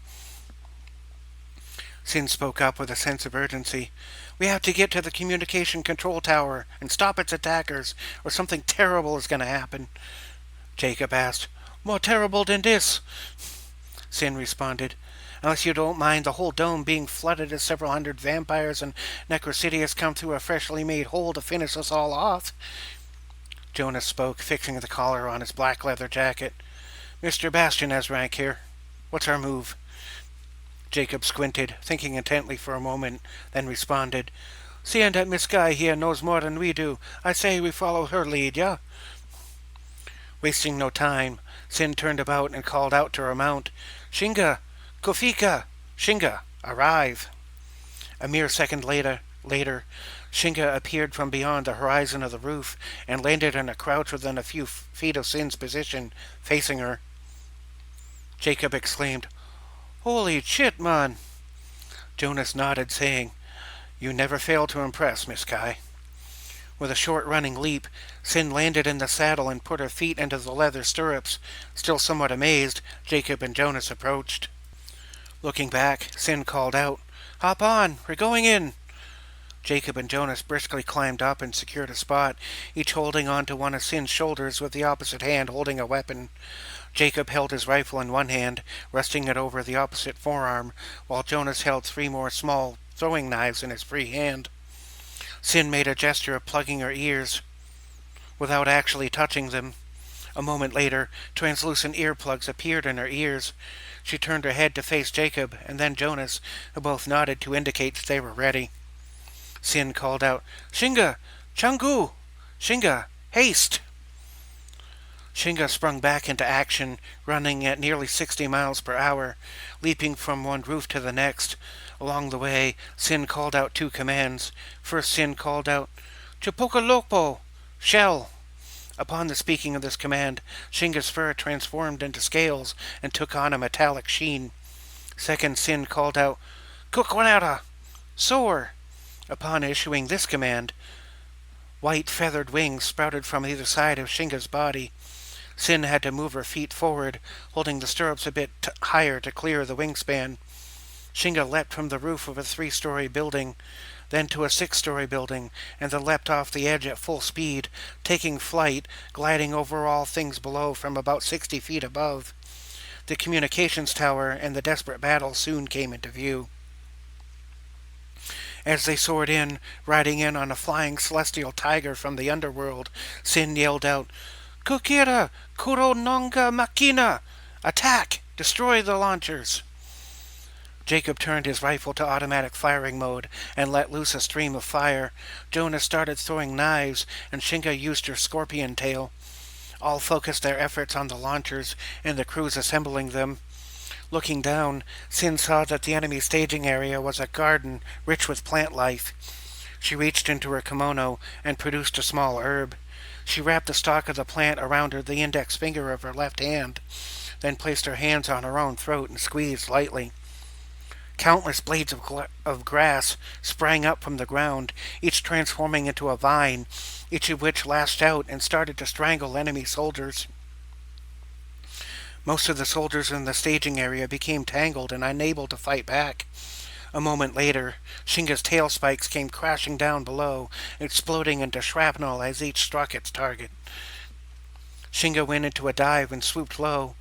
Sin spoke up with a sense of urgency. "We have to get to the communication control tower and stop its attackers, or something terrible is going to happen." Jacob asked. "More terrible than this?" Sin responded. "Unless you don't mind the whole dome being flooded as several hundred vampires and necrocidians come through a freshly made hole to finish us all off." Jonas spoke, fixing the collar on his black leather jacket. "Mr. Bastian has rank here. What's our move?" Jacob squinted, thinking intently for a moment, then responded, "Seeing that Miss Guy here knows more than we do, I say we follow her lead, yeah?" Wasting no time, Sin turned about and called out to her mount, "Shinga! Kofika! Shinga! Arrive!" A mere second later, Shinga appeared from beyond the horizon of the roof and landed in a crouch within a few feet of Sin's position, facing her. Jacob exclaimed, "Holy shit, man!" Jonas nodded, saying, "You never fail to impress, Miss Kai." With a short running leap, Sin landed in the saddle and put her feet into the leather stirrups. Still somewhat amazed, Jacob and Jonas approached. Looking back, Sin called out, "Hop on, we're going in." Jacob and Jonas briskly climbed up and secured a spot, each holding on to one of Sin's shoulders with the opposite hand holding a weapon. Jacob held his rifle in one hand, resting it over the opposite forearm, while Jonas held 3 more small throwing knives in his free hand. Sin made a gesture of plugging her ears, without actually touching them. A moment later, translucent earplugs appeared in her ears. She turned her head to face Jacob and then Jonas, who both nodded to indicate that they were ready. Sin called out, "Shinga! Changu! Shinga! Haste!" Shinga sprung back into action, running at nearly 60 miles per hour, leaping from one roof to the next. Along the way, Sin called out 2 commands. First, Sin called out, "Chupokalopo! Shell!" Upon the speaking of this command, Shinga's fur transformed into scales and took on a metallic sheen. Second, Sin called out, "Kukwanara! Soar!" Upon issuing this command, white feathered wings sprouted from either side of Shinga's body. Sin had to move her feet forward, holding the stirrups a bit higher to clear the wingspan. Shinga leapt from the roof of a 3-story building, then to a 6-story building, and then leapt off the edge at full speed, taking flight, gliding over all things below from about 60 feet above. The communications tower and the desperate battle soon came into view. As they soared in, riding in on a flying celestial tiger from the underworld, Sin yelled out, "Kukira! Kurononga Makina! Attack! Destroy the launchers!" Jacob turned his rifle to automatic firing mode and let loose a stream of fire. Jonas started throwing knives, and Shinga used her scorpion tail. All focused their efforts on the launchers and the crews assembling them. Looking down, Sin saw that the enemy staging area was a garden rich with plant life. She reached into her kimono and produced a small herb. She wrapped the stalk of the plant around the index finger of her left hand, then placed her hands on her own throat and squeezed lightly. Countless blades of grass sprang up from the ground, each transforming into a vine, each of which lashed out and started to strangle enemy soldiers. Most of the soldiers in the staging area became tangled and unable to fight back. A moment later, Shinga's tail spikes came crashing down below, exploding into shrapnel as each struck its target. Shinga went into a dive and swooped low,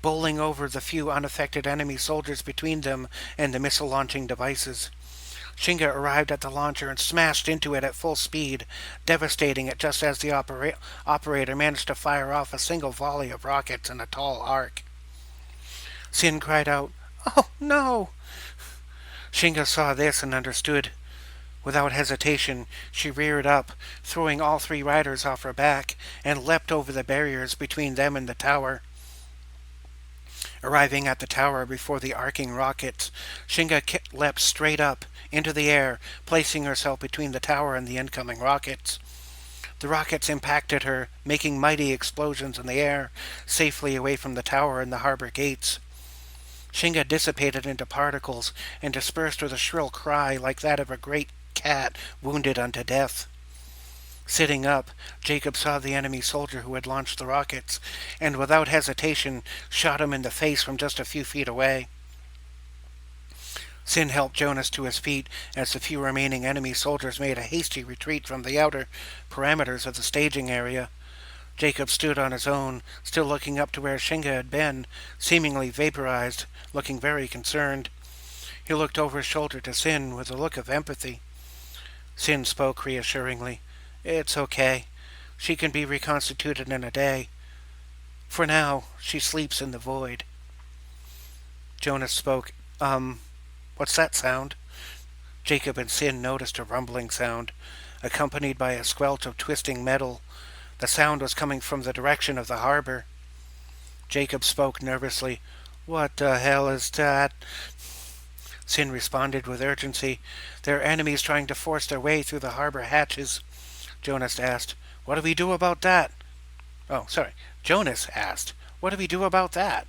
bowling over the few unaffected enemy soldiers between them and the missile-launching devices. Shinga arrived at the launcher and smashed into it at full speed, devastating it just as the operator managed to fire off a single volley of rockets in a tall arc. Sin cried out, "Oh, no!" Shinga saw this and understood. Without hesitation, she reared up, throwing all three riders off her back, and leapt over the barriers between them and the tower. Arriving at the tower before the arcing rockets, Shinga leapt straight up into the air, placing herself between the tower and the incoming rockets. The rockets impacted her, making mighty explosions in the air, safely away from the tower and the harbor gates. Shinga dissipated into particles and dispersed with a shrill cry like that of a great cat wounded unto death. Sitting up, Jacob saw the enemy soldier who had launched the rockets, and without hesitation shot him in the face from just a few feet away. Sin helped Jonas to his feet as the few remaining enemy soldiers made a hasty retreat from the outer parameters of the staging area. Jacob stood on his own, still looking up to where Shinga had been, seemingly vaporized, looking very concerned. He looked over his shoulder to Sin with a look of empathy. Sin spoke reassuringly. "It's okay. She can be reconstituted in a day. For now, she sleeps in the void." Jonas spoke. What's that sound?" Jacob and Sin noticed a rumbling sound, accompanied by a squelch of twisting metal. The sound was coming from the direction of the harbor. Jacob spoke nervously. "What the hell is that?" Sin responded with urgency. "There are enemies trying to force their way through the harbor hatches." Jonas asked, "What do we do about that?" Jonas asked, "What do we do about that?"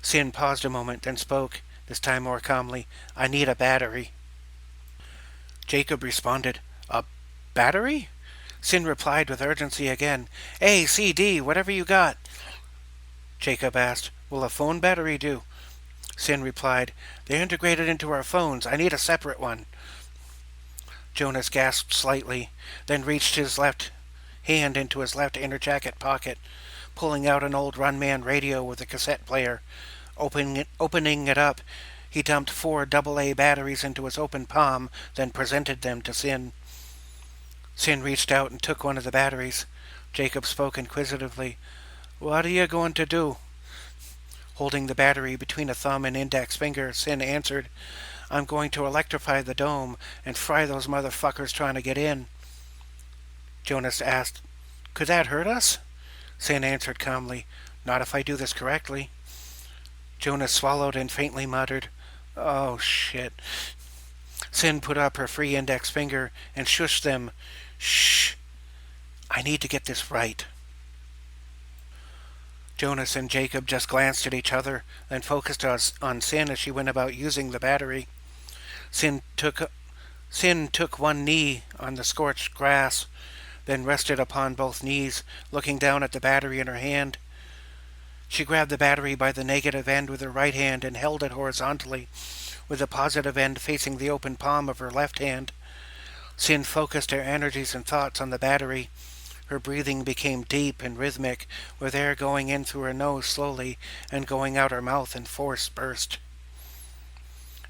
Sin paused a moment, then spoke, this time more calmly. "I need a battery." Jacob responded, "A battery?" Sin replied with urgency again. "A, C, D, whatever you got." Jacob asked, "Will a phone battery do?" Sin replied, "They're integrated into our phones. I need a separate one." Jonas gasped slightly, then reached his left hand into his left inner jacket pocket, pulling out an old Runman radio with a cassette player. Opening it up, he dumped 4 AA batteries into his open palm, then presented them to Sin. Sin reached out and took one of the batteries. Jacob spoke inquisitively. "What are you going to do?" Holding the battery between a thumb and index finger, Sin answered, "I'm going to electrify the dome and fry those motherfuckers trying to get in." Jonas asked, "Could that hurt us?" Sin answered calmly, "Not if I do this correctly." Jonas swallowed and faintly muttered, "Oh, shit." Sin put up her free index finger and shushed them. "Shh. I need to get this right." Jonas and Jacob just glanced at each other, then focused on Sin as she went about using the battery. Sin took one knee on the scorched grass, then rested upon both knees, looking down at the battery in her hand. She grabbed the battery by the negative end with her right hand and held it horizontally, with the positive end facing the open palm of her left hand. Sin focused her energies and thoughts on the battery. Her breathing became deep and rhythmic, with air going in through her nose slowly and going out her mouth in forced bursts.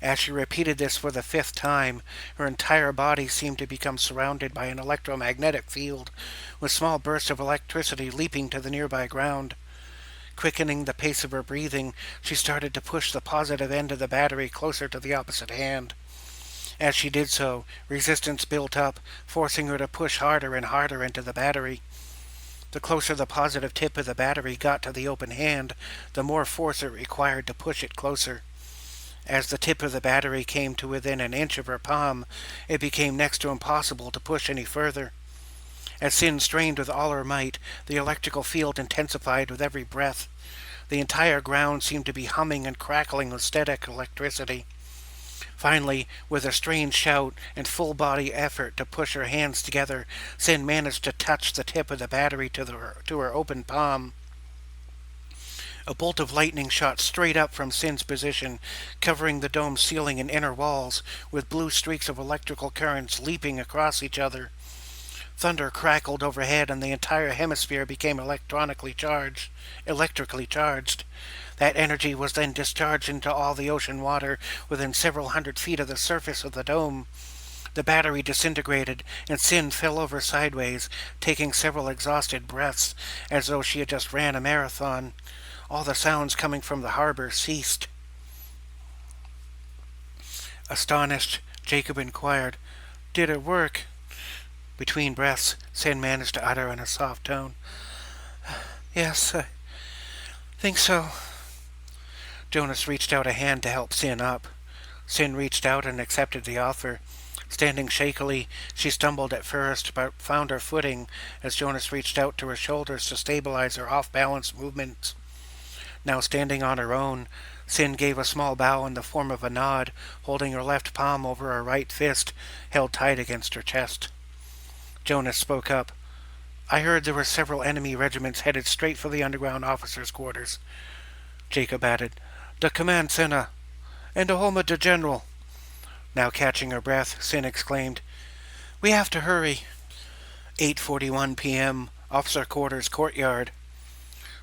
As she repeated this for the 5th time, her entire body seemed to become surrounded by an electromagnetic field, with small bursts of electricity leaping to the nearby ground. Quickening the pace of her breathing, she started to push the positive end of the battery closer to the opposite hand. As she did so, resistance built up, forcing her to push harder and harder into the battery. The closer the positive tip of the battery got to the open hand, the more force it required to push it closer. As the tip of the battery came to within an inch of her palm, it became next to impossible to push any further. As Sin strained with all her might, the electrical field intensified with every breath. The entire ground seemed to be humming and crackling with static electricity. Finally, with a strange shout and full-body effort to push her hands together, Sin managed to touch the tip of the battery to her open palm. A bolt of lightning shot straight up from Sin's position, covering the dome's ceiling and inner walls, with blue streaks of electrical currents leaping across each other. Thunder crackled overhead, and the entire hemisphere became electrically charged. That energy was then discharged into all the ocean water within several hundred feet of the surface of the dome. The battery disintegrated, and Sin fell over sideways, taking several exhausted breaths, as though she had just ran a marathon. All the sounds coming from the harbor ceased. Astonished, Jacob inquired, "Did it work?" Between breaths, Sin managed to utter in a soft tone, "Yes, I think so." Jonas reached out a hand to help Sin up. Sin reached out and accepted the offer. Standing shakily, she stumbled at first, but found her footing as Jonas reached out to her shoulders to stabilize her off-balance movements. Now standing on her own, Sin gave a small bow in the form of a nod, holding her left palm over her right fist, held tight against her chest. Jonas spoke up. "I heard there were several enemy regiments headed straight for the underground officers' quarters." Jacob added, "The command center, and the home of the general." Now catching her breath, Sin exclaimed, "We have to hurry." 8:41 p.m., officer quarters courtyard.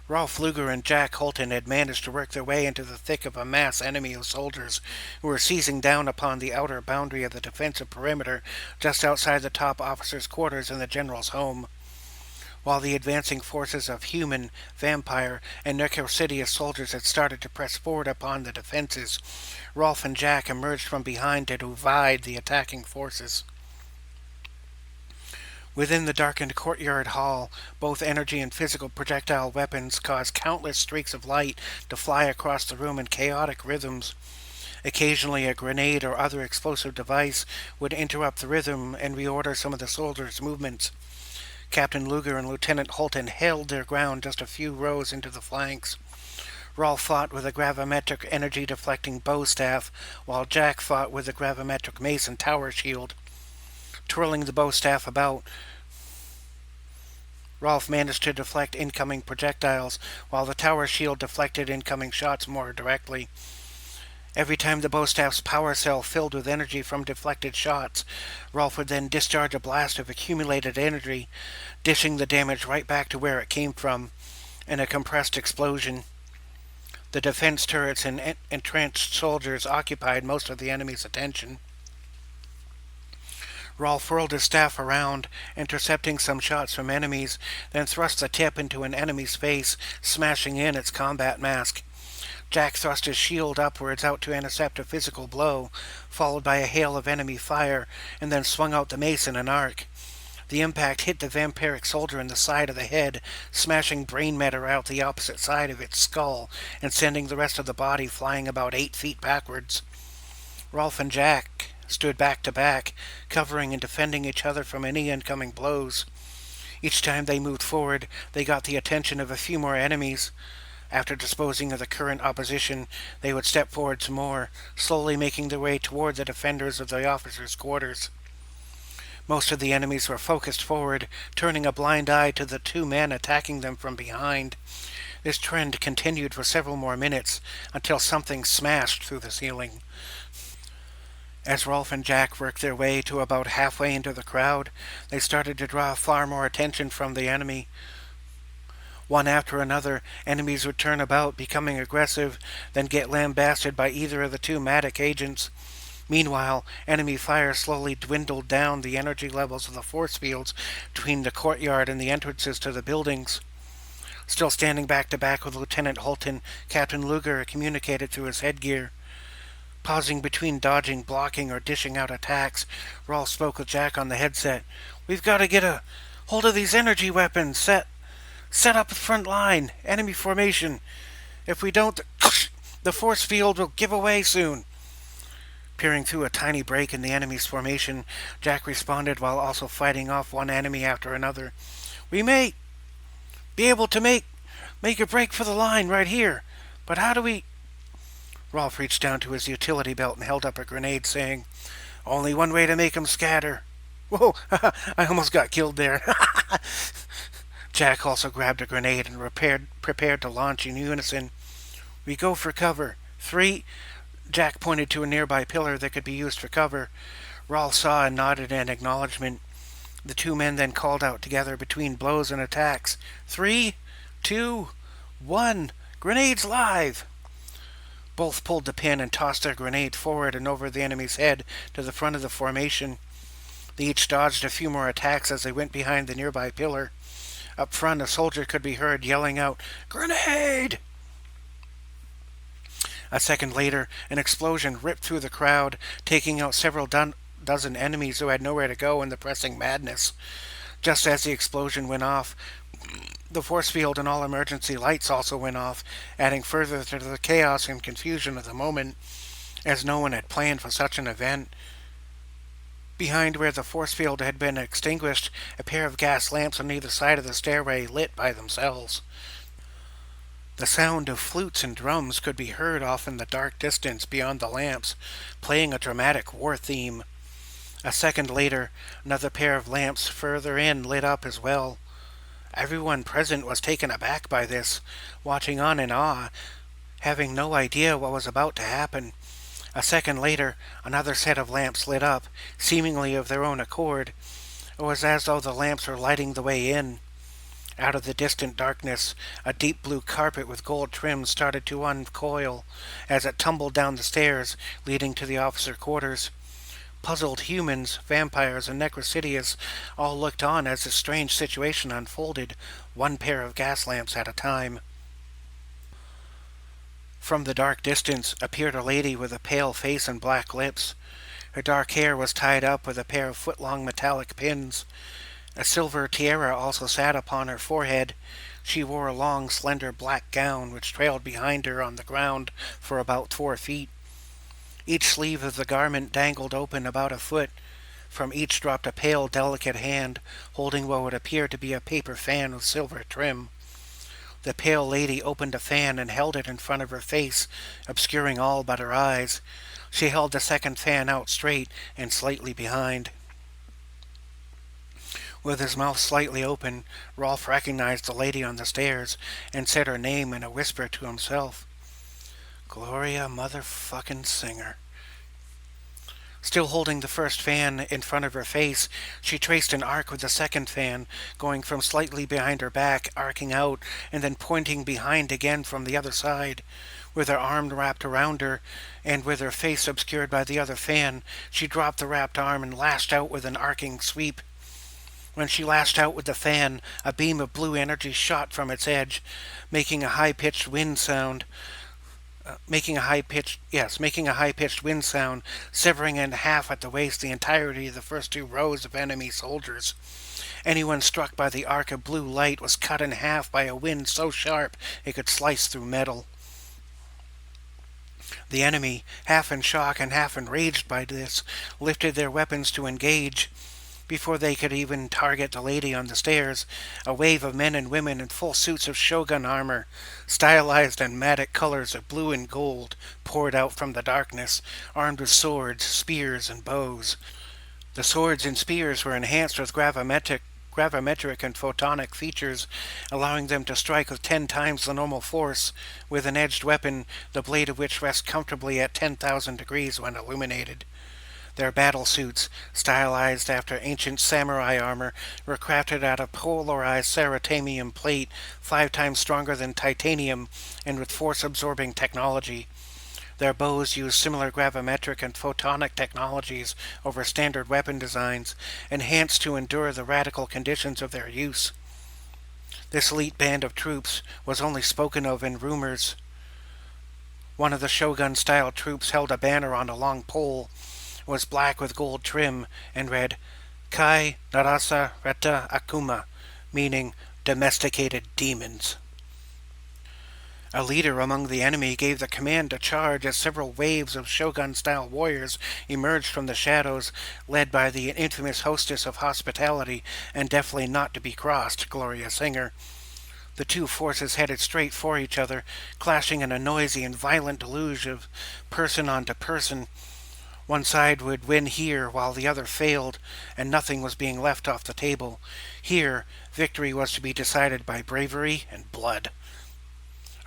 Rolf Luger and Jack Holton had managed to work their way into the thick of a mass enemy of soldiers who were seizing down upon the outer boundary of the defensive perimeter just outside the top officer's quarters in the general's home. While the advancing forces of human, vampire, and Necrosidious soldiers had started to press forward upon the defenses, Rolf and Jack emerged from behind to divide the attacking forces. Within the darkened courtyard hall, both energy and physical projectile weapons caused countless streaks of light to fly across the room in chaotic rhythms. Occasionally a grenade or other explosive device would interrupt the rhythm and reorder some of the soldiers' movements. Captain Luger and Lieutenant Holton held their ground just a few rows into the flanks. Rolf fought with a gravimetric energy-deflecting bow staff, while Jack fought with a gravimetric mace and tower shield. Twirling the bow staff about, Rolf managed to deflect incoming projectiles, while the tower shield deflected incoming shots more directly. Every time the bow staff's power cell filled with energy from deflected shots, Rolf would then discharge a blast of accumulated energy, dishing the damage right back to where it came from, in a compressed explosion. The defense turrets and entrenched soldiers occupied most of the enemy's attention. Rolf whirled his staff around, intercepting some shots from enemies, then thrust the tip into an enemy's face, smashing in its combat mask. Jack thrust his shield upwards out to intercept a physical blow, followed by a hail of enemy fire, and then swung out the mace in an arc. The impact hit the vampiric soldier in the side of the head, smashing brain matter out the opposite side of its skull, and sending the rest of the body flying about 8 feet backwards. Rolf and Jack stood back to back, covering and defending each other from any incoming blows. Each time they moved forward, they got the attention of a few more enemies. After disposing of the current opposition, they would step forward some more, slowly making their way toward the defenders of the officers' quarters. Most of the enemies were focused forward, turning a blind eye to the 2 men attacking them from behind. This trend continued for several more minutes, until something smashed through the ceiling. As Rolf and Jack worked their way to about halfway into the crowd, they started to draw far more attention from the enemy. One after another, enemies would turn about, becoming aggressive, then get lambasted by either of the 2 Matic agents. Meanwhile, enemy fire slowly dwindled down the energy levels of the force fields between the courtyard and the entrances to the buildings. Still standing back to back with Lieutenant Holton, Captain Luger communicated through his headgear. Pausing between dodging, blocking, or dishing out attacks, Rolf spoke with Jack on the headset. "We've got to get a hold of these energy weapons. Set up the front line. Enemy formation. If we don't, the force field will give away soon." Peering through a tiny break in the enemy's formation, Jack responded while also fighting off one enemy after another. "We may be able to make a break for the line right here, but how do we—" Rolf reached down to his utility belt and held up a grenade, saying, "Only one way to make 'em scatter." Whoa, I almost got killed there. Jack also grabbed a grenade and prepared to launch in unison. "We go for cover. 3." Jack pointed to a nearby pillar that could be used for cover. Rolf saw and nodded in acknowledgement. The two men then called out together between blows and attacks. 3, 2, 1. Grenades live! Both pulled the pin and tossed their grenade forward and over the enemy's head to the front of the formation. They each dodged a few more attacks as they went behind the nearby pillar. Up front, a soldier could be heard yelling out, "Grenade!" A second later, an explosion ripped through the crowd, taking out several dozen enemies who had nowhere to go in the pressing madness. Just as the explosion went off, the force field and all emergency lights also went off, adding further to the chaos and confusion of the moment, as no one had planned for such an event. Behind where the force field had been extinguished, a pair of gas lamps on either side of the stairway lit by themselves. The sound of flutes and drums could be heard off in the dark distance beyond the lamps, playing a dramatic war theme. A second later, another pair of lamps further in lit up as well. Everyone present was taken aback by this, watching on in awe, having no idea what was about to happen. A second later, another set of lamps lit up, seemingly of their own accord. It was as though the lamps were lighting the way in. Out of the distant darkness, a deep blue carpet with gold trim started to uncoil as it tumbled down the stairs leading to the officer quarters. Puzzled humans, vampires, and necrosidius all looked on as this strange situation unfolded, one pair of gas lamps at a time. From the dark distance appeared a lady with a pale face and black lips. Her dark hair was tied up with a pair of foot-long metallic pins. A silver tiara also sat upon her forehead. She wore a long, slender black gown which trailed behind her on the ground for about 4 feet. Each sleeve of the garment dangled open about a foot. From each dropped a pale, delicate hand, holding what would appear to be a paper fan with silver trim. The pale lady opened a fan and held it in front of her face, obscuring all but her eyes. She held the second fan out straight and slightly behind. With his mouth slightly open, Rolf recognized the lady on the stairs and said her name in a whisper to himself. Gloria motherfucking Singer. Still holding the first fan in front of her face, she traced an arc with the second fan, going from slightly behind her back, arcing out, and then pointing behind again from the other side. With her arm wrapped around her, and with her face obscured by the other fan, she dropped the wrapped arm and lashed out with an arcing sweep. When she lashed out with the fan, a beam of blue energy shot from its edge, making a high-pitched wind sound, severing in half at the waist the entirety of the first 2 rows of enemy soldiers. Anyone struck by the arc of blue light was cut in half by a wind so sharp it could slice through metal. The enemy, half in shock and half enraged by this, lifted their weapons to engage. Before they could even target the lady on the stairs, a wave of men and women in full suits of shogun armor, stylized in matte colors of blue and gold, poured out from the darkness, armed with swords, spears, and bows. The swords and spears were enhanced with gravimetric and photonic features, allowing them to strike with 10 times the normal force, with an edged weapon, the blade of which rests comfortably at 10,000 degrees when illuminated. Their battle suits, stylized after ancient samurai armor, were crafted out of polarized ceratanium plate, 5 times stronger than titanium, and with force-absorbing technology. Their bows used similar gravimetric and photonic technologies over standard weapon designs, enhanced to endure the radical conditions of their use. This elite band of troops was only spoken of in rumors. One of the shogun-style troops held a banner on a long pole, was black with gold trim, and read, Kai Narasa Reta Akuma, meaning domesticated demons. A leader among the enemy gave the command to charge as several waves of shogun-style warriors emerged from the shadows, led by the infamous hostess of hospitality and definitely not to be crossed, Gloria Singer. The two forces headed straight for each other, clashing in a noisy and violent deluge of person onto person. One side would win here while the other failed, and nothing was being left off the table. Here, victory was to be decided by bravery and blood.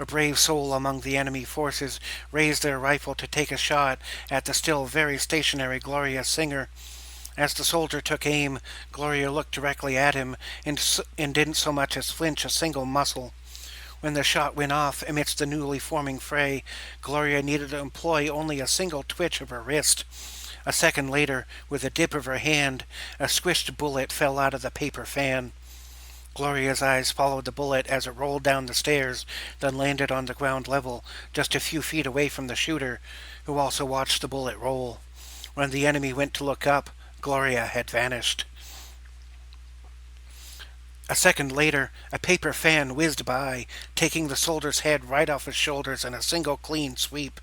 A brave soul among the enemy forces raised their rifle to take a shot at the still very stationary Gloria Singer. As the soldier took aim, Gloria looked directly at him and didn't so much as flinch a single muscle. When the shot went off amidst the newly forming fray, Gloria needed to employ only a single twitch of her wrist. A second later, with a dip of her hand, a squished bullet fell out of the paper fan. Gloria's eyes followed the bullet as it rolled down the stairs, then landed on the ground level, just a few feet away from the shooter, who also watched the bullet roll. When the enemy went to look up, Gloria had vanished. A second later, a paper fan whizzed by, taking the soldier's head right off his shoulders in a single clean sweep.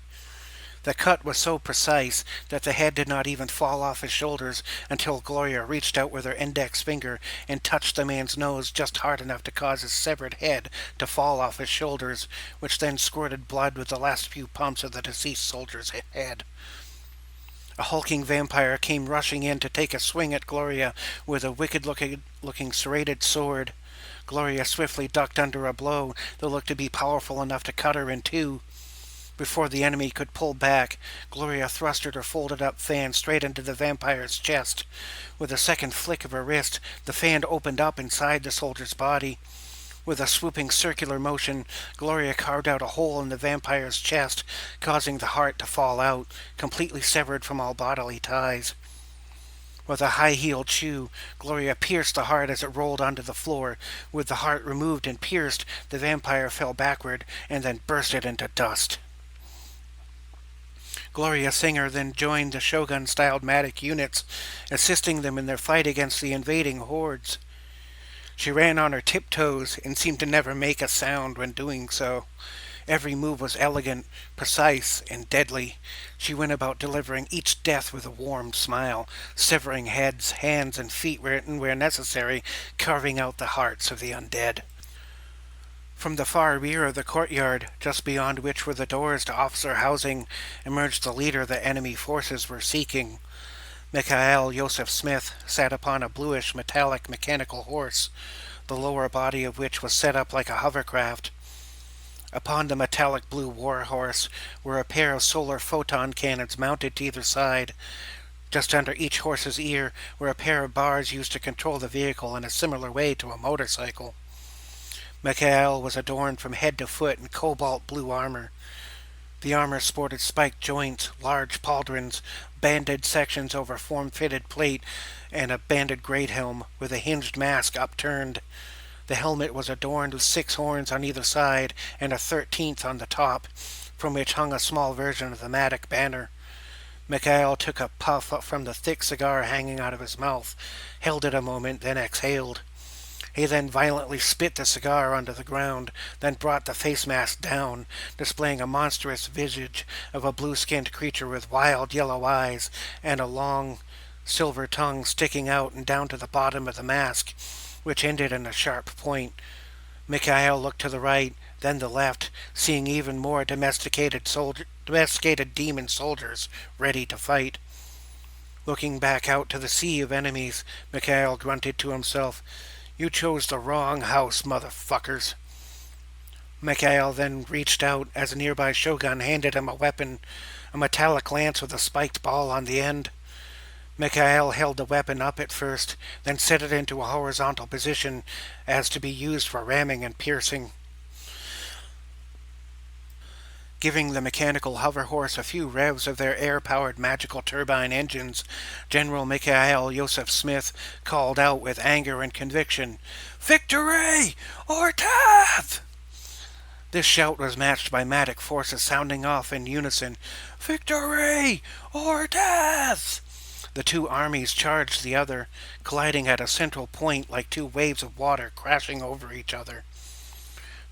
The cut was so precise that the head did not even fall off his shoulders until Gloria reached out with her index finger and touched the man's nose just hard enough to cause his severed head to fall off his shoulders, which then squirted blood with the last few pumps of the deceased soldier's head. A hulking vampire came rushing in to take a swing at Gloria with a wicked-looking serrated sword. Gloria swiftly ducked under a blow that looked to be powerful enough to cut her in two. Before the enemy could pull back, Gloria thrusted her folded-up fan straight into the vampire's chest. With a second flick of her wrist, the fan opened up inside the soldier's body. With a swooping circular motion, Gloria carved out a hole in the vampire's chest, causing the heart to fall out, completely severed from all bodily ties. With a high-heeled shoe, Gloria pierced the heart as it rolled onto the floor. With the heart removed and pierced, the vampire fell backward and then bursted into dust. Gloria Singer then joined the Shogun-styled Matic units, assisting them in their fight against the invading hordes. She ran on her tiptoes and seemed to never make a sound when doing so. Every move was elegant, precise, and deadly. She went about delivering each death with a warm smile, severing heads, hands, and feet where necessary, carving out the hearts of the undead. From the far rear of the courtyard, just beyond which were the doors to officer housing, emerged the leader the enemy forces were seeking. Mikhail Joseph Smith sat upon a bluish metallic mechanical horse, the lower body of which was set up like a hovercraft. Upon the metallic blue war horse were a pair of solar photon cannons mounted to either side. Just under each horse's ear were a pair of bars used to control the vehicle in a similar way to a motorcycle. Mikhail was adorned from head to foot in cobalt blue armor. The armor sported spiked joints, large pauldrons, banded sections over form-fitted plate, and a banded great helm with a hinged mask upturned. The helmet was adorned with 6 horns on either side and a 13th on the top, from which hung a small version of the Matic banner. Mikhail took a puff from the thick cigar hanging out of his mouth, held it a moment, then exhaled. He then violently spit the cigar onto the ground, then brought the face mask down, displaying a monstrous visage of a blue-skinned creature with wild yellow eyes and a long silver tongue sticking out and down to the bottom of the mask, which ended in a sharp point. Mikhail looked to the right, then the left, seeing even more domesticated demon soldiers ready to fight. Looking back out to the sea of enemies, Mikhail grunted to himself, "You chose the wrong house, motherfuckers." Mikhail then reached out as a nearby shogun handed him a weapon, a metallic lance with a spiked ball on the end. Mikhail held the weapon up at first, then set it into a horizontal position as to be used for ramming and piercing. Giving the mechanical hover horse a few revs of their air-powered magical turbine engines, General Mikhail Joseph Smith called out with anger and conviction, "Victory or death!" This shout was matched by Matic forces sounding off in unison, "Victory or death!" The two armies charged the other, colliding at a central point like two waves of water crashing over each other.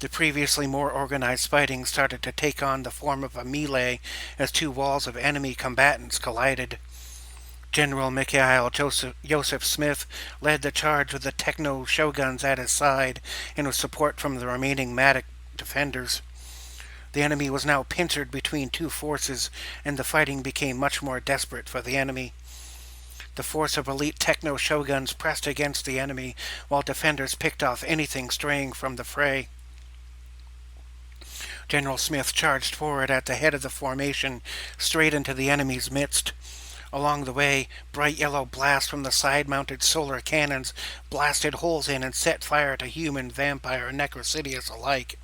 The previously more organized fighting started to take on the form of a melee as two walls of enemy combatants collided. General Mikhail Joseph Smith led the charge with the techno shoguns at his side and with support from the remaining Matic defenders. The enemy was now pincered between two forces, and the fighting became much more desperate for the enemy. The force of elite techno shoguns pressed against the enemy, while defenders picked off anything straying from the fray. General Smith charged forward at the head of the formation, straight into the enemy's midst. Along the way, bright yellow blasts from the side-mounted solar cannons blasted holes in and set fire to human, vampire, and necrosidious alike.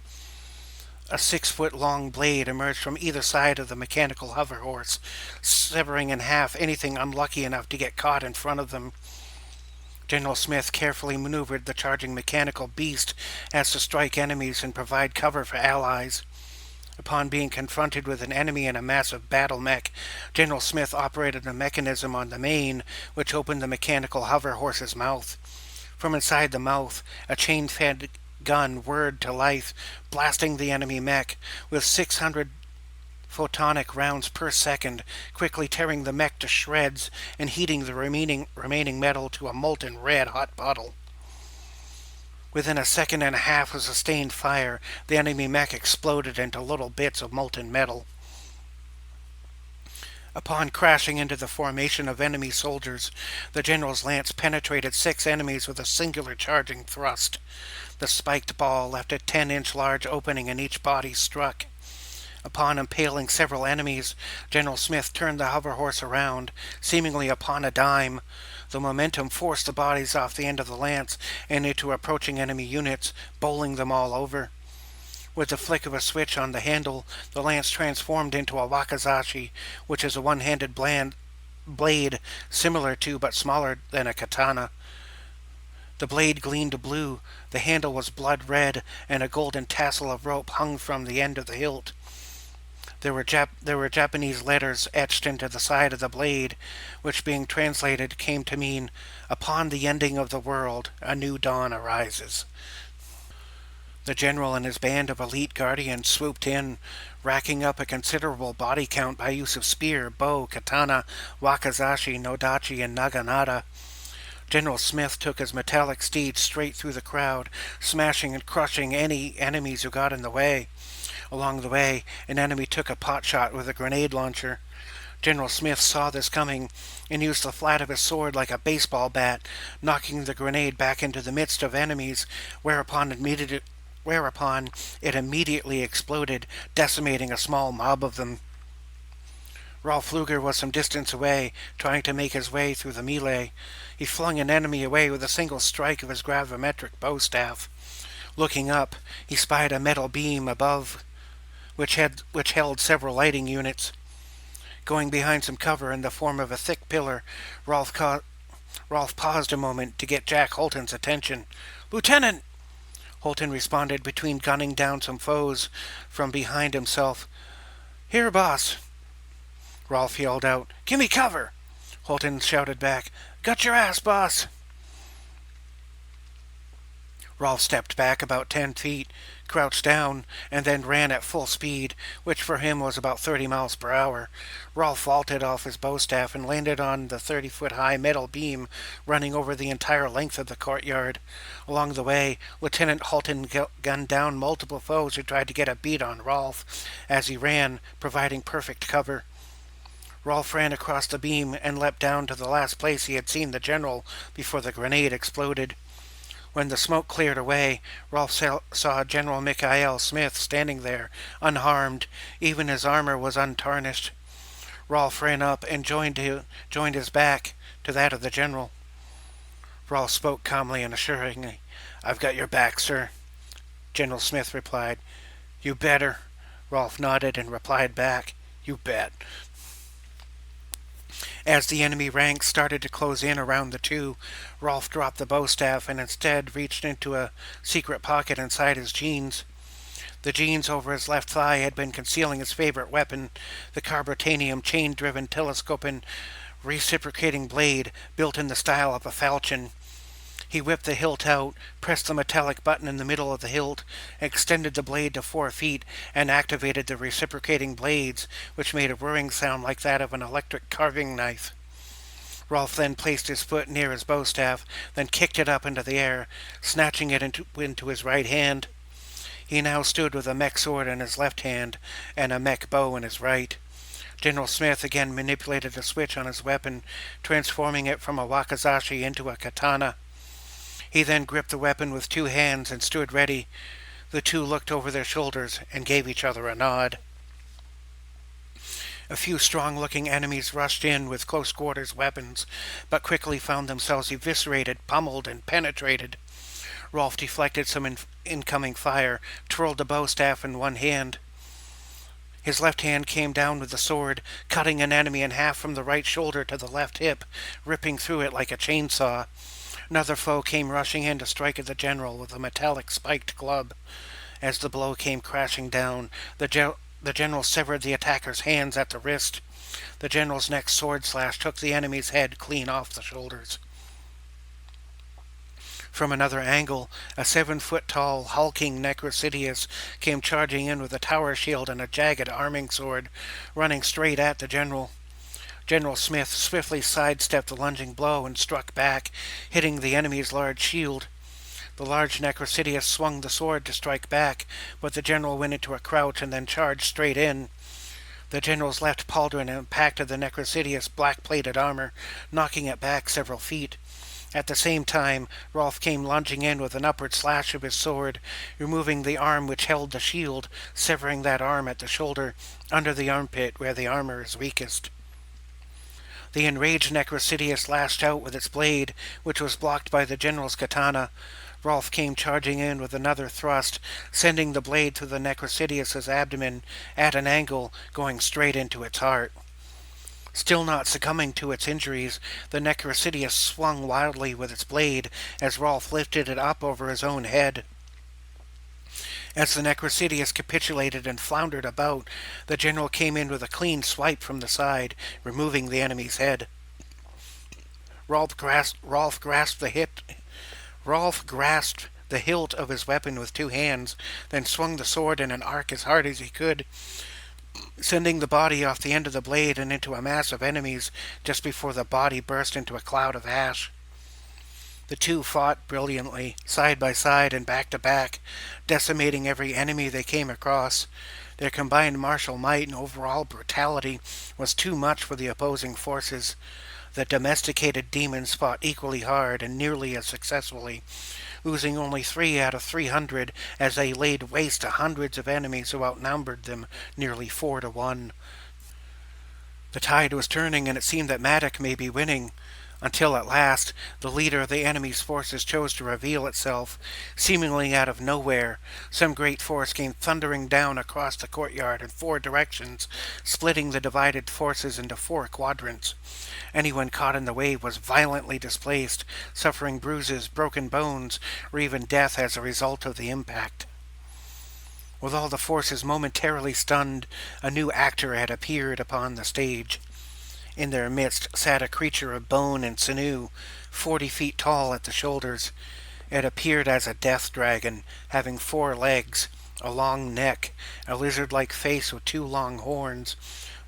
A 6-foot-long blade emerged from either side of the mechanical hover horse, severing in half anything unlucky enough to get caught in front of them. General Smith carefully maneuvered the charging mechanical beast as to strike enemies and provide cover for allies. Upon being confronted with an enemy in a massive battle mech, General Smith operated a mechanism on the main, which opened the mechanical hover horse's mouth. From inside the mouth, a chain-fed gun whirred to life, blasting the enemy mech with 600 photonic rounds per second, quickly tearing the mech to shreds and heating the remaining metal to a molten red-hot puddle. Within a second and a half of sustained fire, the enemy mech exploded into little bits of molten metal. Upon crashing into the formation of enemy soldiers, the general's lance penetrated 6 enemies with a singular charging thrust. The spiked ball left a 10-inch large opening in each body struck. Upon impaling several enemies, General Smith turned the hover horse around, seemingly upon a dime. The momentum forced the bodies off the end of the lance and into approaching enemy units, bowling them all over. With the flick of a switch on the handle, the lance transformed into a wakizashi, which is a one-handed blade similar to but smaller than a katana. The blade gleamed blue, the handle was blood red, and a golden tassel of rope hung from the end of the hilt. There were Japanese letters etched into the side of the blade, which being translated came to mean, "Upon the ending of the world, a new dawn arises." The general and his band of elite guardians swooped in, racking up a considerable body count by use of spear, bow, katana, wakizashi, nodachi, and naginata. General Smith took his metallic steed straight through the crowd, smashing and crushing any enemies who got in the way. Along the way, an enemy took a pot shot with a grenade launcher. General Smith saw this coming and used the flat of his sword like a baseball bat, knocking the grenade back into the midst of enemies, whereupon it immediately exploded, decimating a small mob of them. Rolf Luger was some distance away, trying to make his way through the melee. He flung an enemy away with a single strike of his gravimetric bow staff. Looking up, he spied a metal beam above, which held several lighting units. Going behind some cover in the form of a thick pillar, Rolf paused a moment to get Jack Holton's attention. "Lieutenant!" Holton responded between gunning down some foes from behind himself. "Here, boss!" Rolf yelled out. "Gimme cover!" Holton shouted back. "Got your ass, boss!" Rolf stepped back about 10 feet, crouched down, and then ran at full speed, which for him was about 30 miles per hour. Rolf vaulted off his bowstaff and landed on the 30-foot-high metal beam running over the entire length of the courtyard. Along the way, Lieutenant Holton gunned down multiple foes who tried to get a beat on Rolf as he ran, providing perfect cover. Rolf ran across the beam and leapt down to the last place he had seen the general before the grenade exploded. When the smoke cleared away, Rolf saw General Mikhail Smith standing there, unharmed. Even his armor was untarnished. Rolf ran up and joined his back to that of the general. Rolf spoke calmly and assuringly. "I've got your back, sir." General Smith replied. "You better." Rolf nodded and replied back. "You bet." As the enemy ranks started to close in around the two, Rolf dropped the bowstaff and instead reached into a secret pocket inside his jeans. The jeans over his left thigh had been concealing his favorite weapon, the carbotanium chain-driven telescoping reciprocating blade built in the style of a falchion. He whipped the hilt out, pressed the metallic button in the middle of the hilt, extended the blade to 4 feet, and activated the reciprocating blades, which made a whirring sound like that of an electric carving knife. Rolf then placed his foot near his bowstaff, then kicked it up into the air, snatching it into his right hand. He now stood with a mech sword in his left hand and a mech bow in his right. General Smith again manipulated a switch on his weapon, transforming it from a wakizashi into a katana. He then gripped the weapon with 2 hands and stood ready. The two looked over their shoulders and gave each other a nod. A few strong-looking enemies rushed in with close-quarters weapons, but quickly found themselves eviscerated, pummeled, and penetrated. Rolf deflected some incoming fire, twirled the bowstaff in one hand. His left hand came down with the sword, cutting an enemy in half from the right shoulder to the left hip, ripping through it like a chainsaw. Another foe came rushing in to strike at the general with a metallic spiked club. As the blow came crashing down, the general severed the attacker's hands at the wrist. The general's next sword slash took the enemy's head clean off the shoulders. From another angle, a 7-foot-tall, hulking Necrosidius came charging in with a tower shield and a jagged arming sword, running straight at the general. General Smith swiftly sidestepped the lunging blow and struck back, hitting the enemy's large shield. The large Necrosidius swung the sword to strike back, but the general went into a crouch and then charged straight in. The general's left pauldron impacted the Necrosidius' black-plated armor, knocking it back several feet. At the same time, Rolf came lunging in with an upward slash of his sword, removing the arm which held the shield, severing that arm at the shoulder, under the armpit where the armor is weakest. The enraged Necrosidius lashed out with its blade, which was blocked by the general's katana. Rolf came charging in with another thrust, sending the blade through the Necrosidius' abdomen at an angle, going straight into its heart. Still not succumbing to its injuries, the Necrosidius swung wildly with its blade as Rolf lifted it up over his own head. As the Necrosidius capitulated and floundered about, the general came in with a clean swipe from the side, removing the enemy's head. Rolf grasped the hilt of his weapon with 2 hands, then swung the sword in an arc as hard as he could, sending the body off the end of the blade and into a mass of enemies just before the body burst into a cloud of ash. The two fought brilliantly, side by side and back to back, decimating every enemy they came across. Their combined martial might and overall brutality was too much for the opposing forces. The domesticated demons fought equally hard and nearly as successfully, losing only 3 out of 300 as they laid waste to hundreds of enemies who outnumbered them nearly 4 to 1. The tide was turning, and it seemed that Madoc may be winning, until at last the leader of the enemy's forces chose to reveal itself. Seemingly out of nowhere, some great force came thundering down across the courtyard in 4 directions, splitting the divided forces into 4 quadrants. Anyone caught in the wave was violently displaced, suffering bruises, broken bones, or even death as a result of the impact. With all the forces momentarily stunned, a new actor had appeared upon the stage. In their midst sat a creature of bone and sinew, 40 feet tall at the shoulders. It appeared as a death dragon, having 4 legs, a long neck, a lizard-like face with 2 long horns,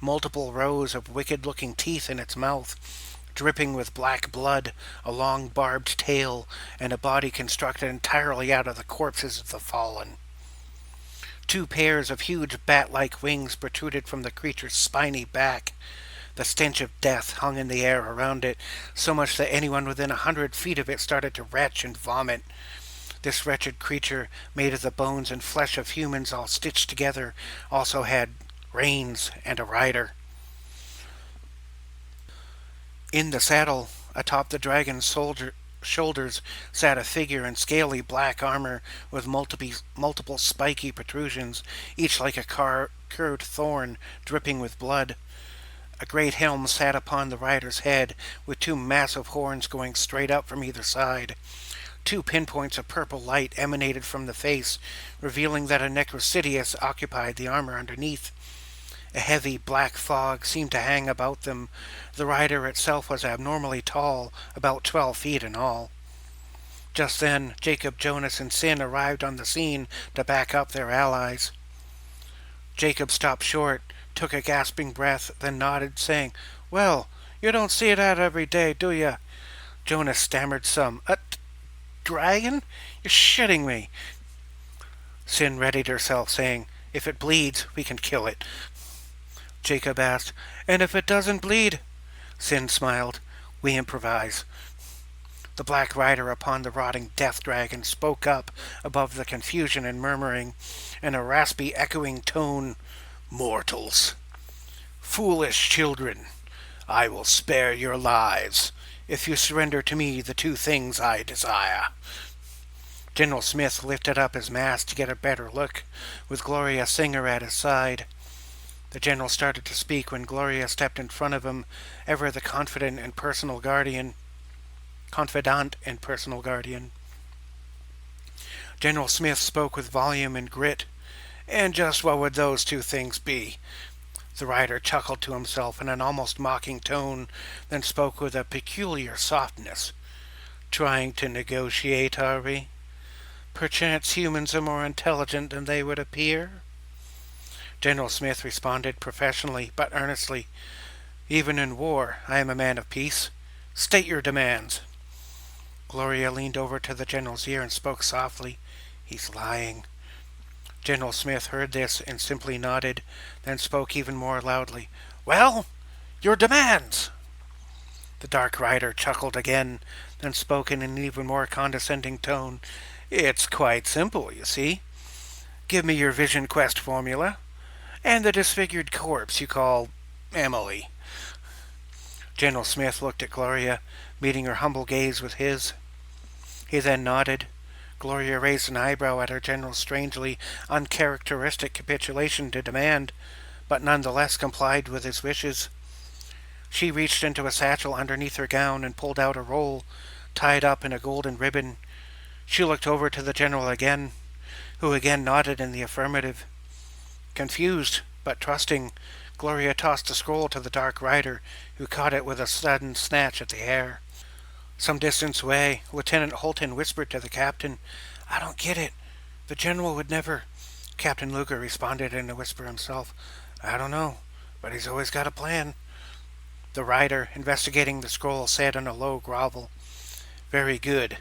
multiple rows of wicked-looking teeth in its mouth, dripping with black blood, a long barbed tail, and a body constructed entirely out of the corpses of the fallen. 2 pairs of huge bat-like wings protruded from the creature's spiny back. The stench of death hung in the air around it, so much that anyone within 100 feet of it started to retch and vomit. This wretched creature, made of the bones and flesh of humans all stitched together, also had reins and a rider. In the saddle, atop the dragon's shoulders, sat a figure in scaly black armor with multiple spiky protrusions, each like a curved thorn dripping with blood. A great helm sat upon the rider's head, with 2 massive horns going straight up from either side. 2 pinpoints of purple light emanated from the face, revealing that a Necrosidius occupied the armor underneath. A heavy black fog seemed to hang about them. The rider itself was abnormally tall, about 12 feet in all. Just then, Jacob, Jonas, and Sin arrived on the scene to back up their allies. Jacob stopped short, took a gasping breath, then nodded, saying, "Well, you don't see that every day, do you?" Jonas stammered some. "A dragon? You're shitting me." Sin readied herself, saying, "If it bleeds, we can kill it." Jacob asked, "And if it doesn't bleed?" Sin smiled. "We improvise." The Black Rider upon the rotting death dragon spoke up above the confusion and murmuring in a raspy, echoing tone. "Mortals, foolish children, I will spare your lives if you surrender to me the two things I desire." General Smith lifted up his mask to get a better look, with Gloria Singer at his side. The general started to speak when Gloria stepped in front of him, ever the confidant and personal guardian. General Smith spoke with volume and grit. "And just what would those two things be?" The rider chuckled to himself in an almost mocking tone, then spoke with a peculiar softness. "Trying to negotiate, are we? Perchance humans are more intelligent than they would appear?" General Smith responded professionally but earnestly. "Even in war, I am a man of peace. State your demands." Gloria leaned over to the general's ear and spoke softly. "He's lying." General Smith heard this and simply nodded, then spoke even more loudly. "Well, your demands!" The Dark Rider chuckled again, then spoke in an even more condescending tone. "It's quite simple, you see. Give me your Vision Quest formula, and the disfigured corpse you call Emily." General Smith looked at Gloria, meeting her humble gaze with his. He then nodded. Gloria raised an eyebrow at her general's strangely uncharacteristic capitulation to demand, but nonetheless complied with his wishes. She reached into a satchel underneath her gown and pulled out a roll, tied up in a golden ribbon. She looked over to the general again, who again nodded in the affirmative. Confused, but trusting, Gloria tossed the scroll to the Dark Rider, who caught it with a sudden snatch at the air. Some distance away, Lieutenant Holton whispered to the captain, "I don't get it. The general would never—" Captain Luger responded in a whisper himself, "I don't know, but he's always got a plan." The rider, investigating the scroll, said in a low grovel, "Very good.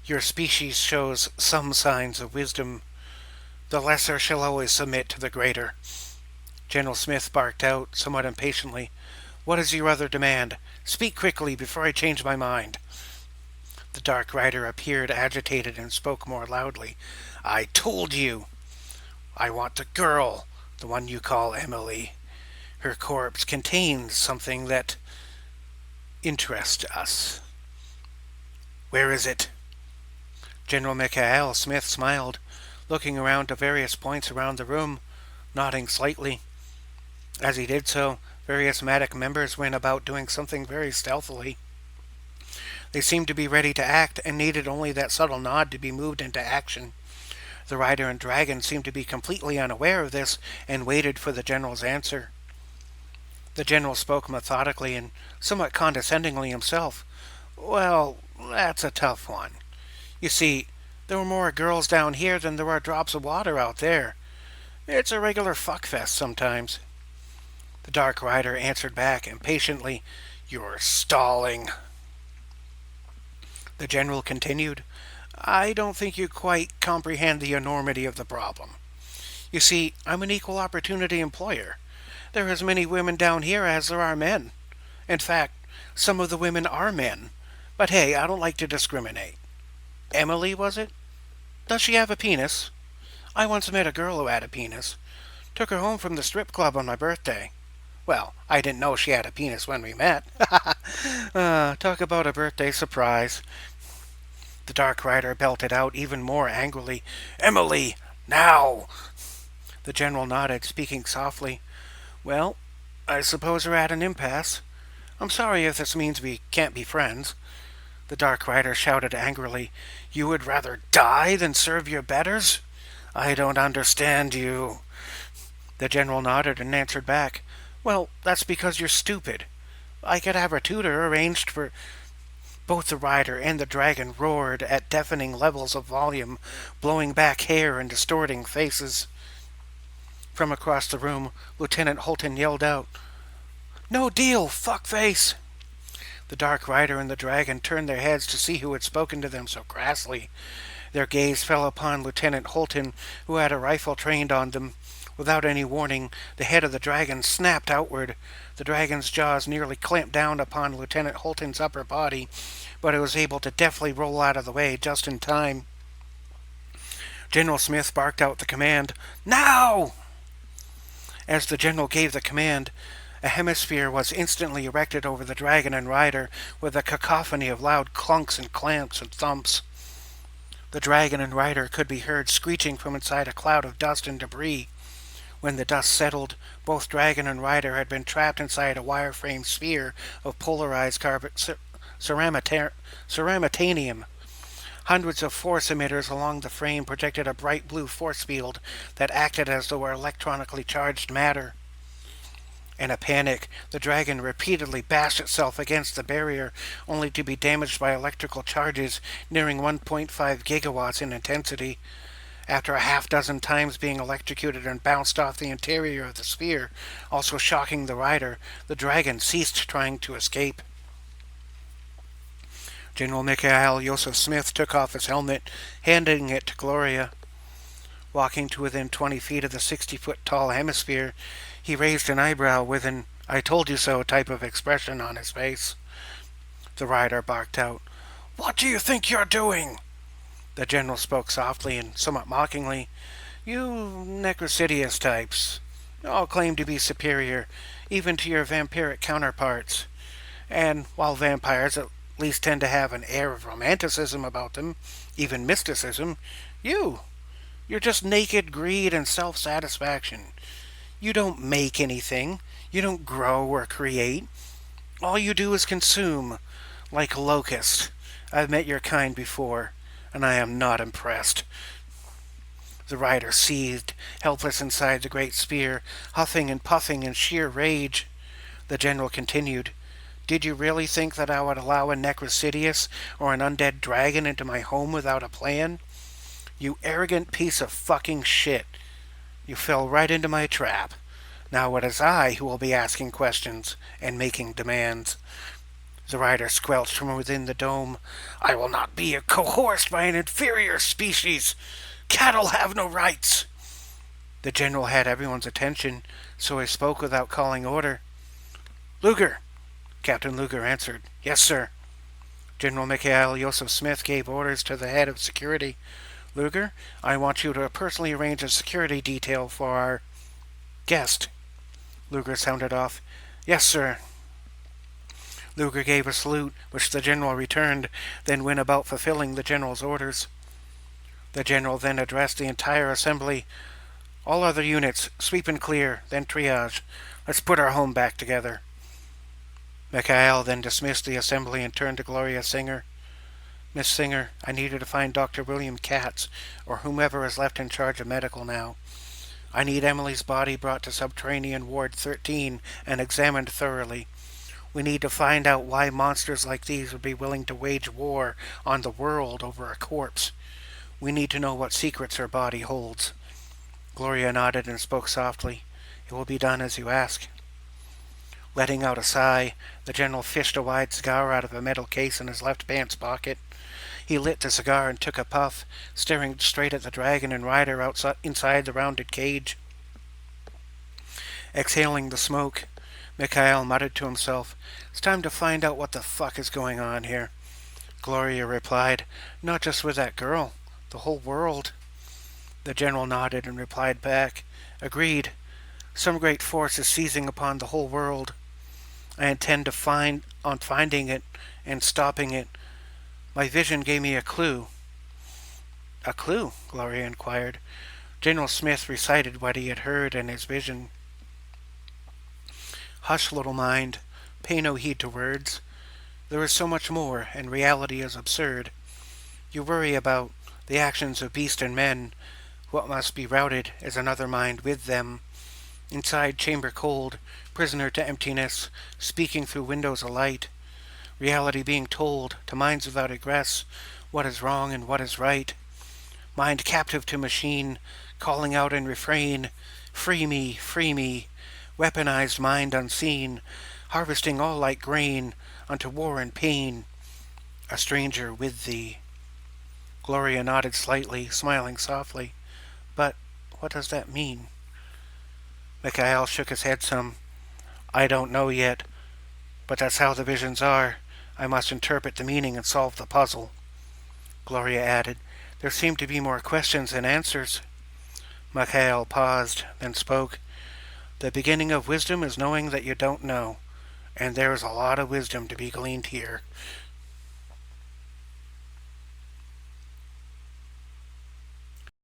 Your species shows some signs of wisdom. The lesser shall always submit to the greater." General Smith barked out, somewhat impatiently, "What is your other demand? Speak quickly before I change my mind." The Dark Rider appeared agitated and spoke more loudly. "I told you. I want the girl, the one you call Emily. Her corpse contains something that interests us." "Where is it?" General Michael Smith smiled, looking around to various points around the room, nodding slightly. As he did so, various Matic members went about doing something very stealthily. They seemed to be ready to act and needed only that subtle nod to be moved into action. The rider and dragon seemed to be completely unaware of this and waited for the general's answer. The general spoke methodically and somewhat condescendingly himself. "Well, that's a tough one. You see, there were more girls down here than there are drops of water out there. It's a regular fuckfest sometimes." The Dark Rider answered back impatiently, "You're stalling." The general continued, "I don't think you quite comprehend the enormity of the problem. You see, I'm an equal opportunity employer. There are as many women down here as there are men. In fact, some of the women are men. But hey, I don't like to discriminate. Emily, was it? Does she have a penis? I once met a girl who had a penis. Took her home from the strip club on my birthday. Well, I didn't know she had a penis when we met. Talk about a birthday surprise." The Dark Rider belted out even more angrily, "Emily, now!" The general nodded, speaking softly. "Well, I suppose we're at an impasse. I'm sorry if this means we can't be friends." The Dark Rider shouted angrily, "You would rather die than serve your betters? I don't understand you." The general nodded and answered back, "Well, that's because you're stupid. I could have a tutor arranged for—" Both the rider and the dragon roared at deafening levels of volume, blowing back hair and distorting faces. From across the room, Lieutenant Holton yelled out, "No deal, fuckface!" The Dark Rider and the dragon turned their heads to see who had spoken to them so crassly. Their gaze fell upon Lieutenant Holton, who had a rifle trained on them. Without any warning, the head of the dragon snapped outward. The dragon's jaws nearly clamped down upon Lieutenant Holton's upper body, but it was able to deftly roll out of the way just in time. General Smith barked out the command, "Now!" As the general gave the command, a hemisphere was instantly erected over the dragon and rider, with a cacophony of loud clunks and clamps and thumps. The dragon and rider could be heard screeching from inside a cloud of dust and debris. When the dust settled, both dragon and rider had been trapped inside a wire-frame sphere of polarized ceramtanium. Hundreds of force emitters along the frame projected a bright blue force field that acted as though were electronically charged matter. In a panic, the dragon repeatedly bashed itself against the barrier, only to be damaged by electrical charges nearing 1.5 gigawatts in intensity. After a half-dozen times being electrocuted and bounced off the interior of the sphere, also shocking the rider, the dragon ceased trying to escape. General Mikhail Joseph Smith took off his helmet, handing it to Gloria. Walking to within 20 feet of the 60-foot-tall hemisphere, he raised an eyebrow with an "I told you so" type of expression on his face. The rider barked out, "What do you think you're doing?" The general spoke softly and somewhat mockingly. "You Necrosidious types all claim to be superior, even to your vampiric counterparts. And while vampires at least tend to have an air of romanticism about them, even mysticism, you're just naked greed and self-satisfaction. You don't make anything. You don't grow or create. All you do is consume, like locusts. I've met your kind before, and I am not impressed." The rider seethed, helpless inside the great sphere, huffing and puffing in sheer rage. The general continued, "Did you really think that I would allow a Necrosidious or an undead dragon into my home without a plan? You arrogant piece of fucking shit. You fell right into my trap. Now it is I who will be asking questions and making demands." The rider squelched from within the dome, "I will not be coerced by an inferior species. Cattle have no rights." The general had everyone's attention, so he spoke without calling order. "Luger!" Captain Luger answered. "Yes, sir." General Mikhail Joseph Smith gave orders to the head of security. "Luger, I want you to personally arrange a security detail for our guest." Luger sounded off, "Yes, sir." Luger gave a salute, which the general returned, then went about fulfilling the general's orders. The general then addressed the entire assembly. "All other units, sweep and clear, then triage. Let's put our home back together." Mikhail then dismissed the assembly and turned to Gloria Singer. "Miss Singer, I need you to find Dr. William Katz, or whomever is left in charge of medical now. I need Emily's body brought to Subterranean Ward 13 and examined thoroughly. We need to find out why monsters like these would be willing to wage war on the world over a corpse. We need to know what secrets her body holds." Gloria nodded and spoke softly. "It will be done as you ask." Letting out a sigh, the general fished a wide cigar out of a metal case in his left pants pocket. He lit the cigar and took a puff, staring straight at the dragon and rider inside the rounded cage. Exhaling the smoke, Mikhail muttered to himself, "It's time to find out what the fuck is going on here." Gloria replied, "Not just with that girl, the whole world." The general nodded and replied back, "Agreed. Some great force is seizing upon the whole world. I intend to finding it and stopping it. My vision gave me a clue." "A clue?" Gloria inquired. General Smith recited what he had heard in his vision. "Hush, little mind. Pay no heed to words. There is so much more, and reality is absurd. You worry about the actions of beast and men. What must be routed is another mind with them. Inside chamber cold, prisoner to emptiness, speaking through windows alight. Reality being told to minds without regress what is wrong and what is right. Mind captive to machine, calling out in refrain, free me, weaponized mind unseen, harvesting all like grain unto war and pain, a stranger with thee. Gloria nodded slightly, smiling softly. But what does that mean? Mikhail shook his head some. I don't know yet, but that's how the visions are. I must interpret the meaning and solve the puzzle. Gloria added, there seem to be more questions than answers. Mikhail paused, then spoke. The beginning of wisdom is knowing that you don't know, and there is a lot of wisdom to be gleaned here.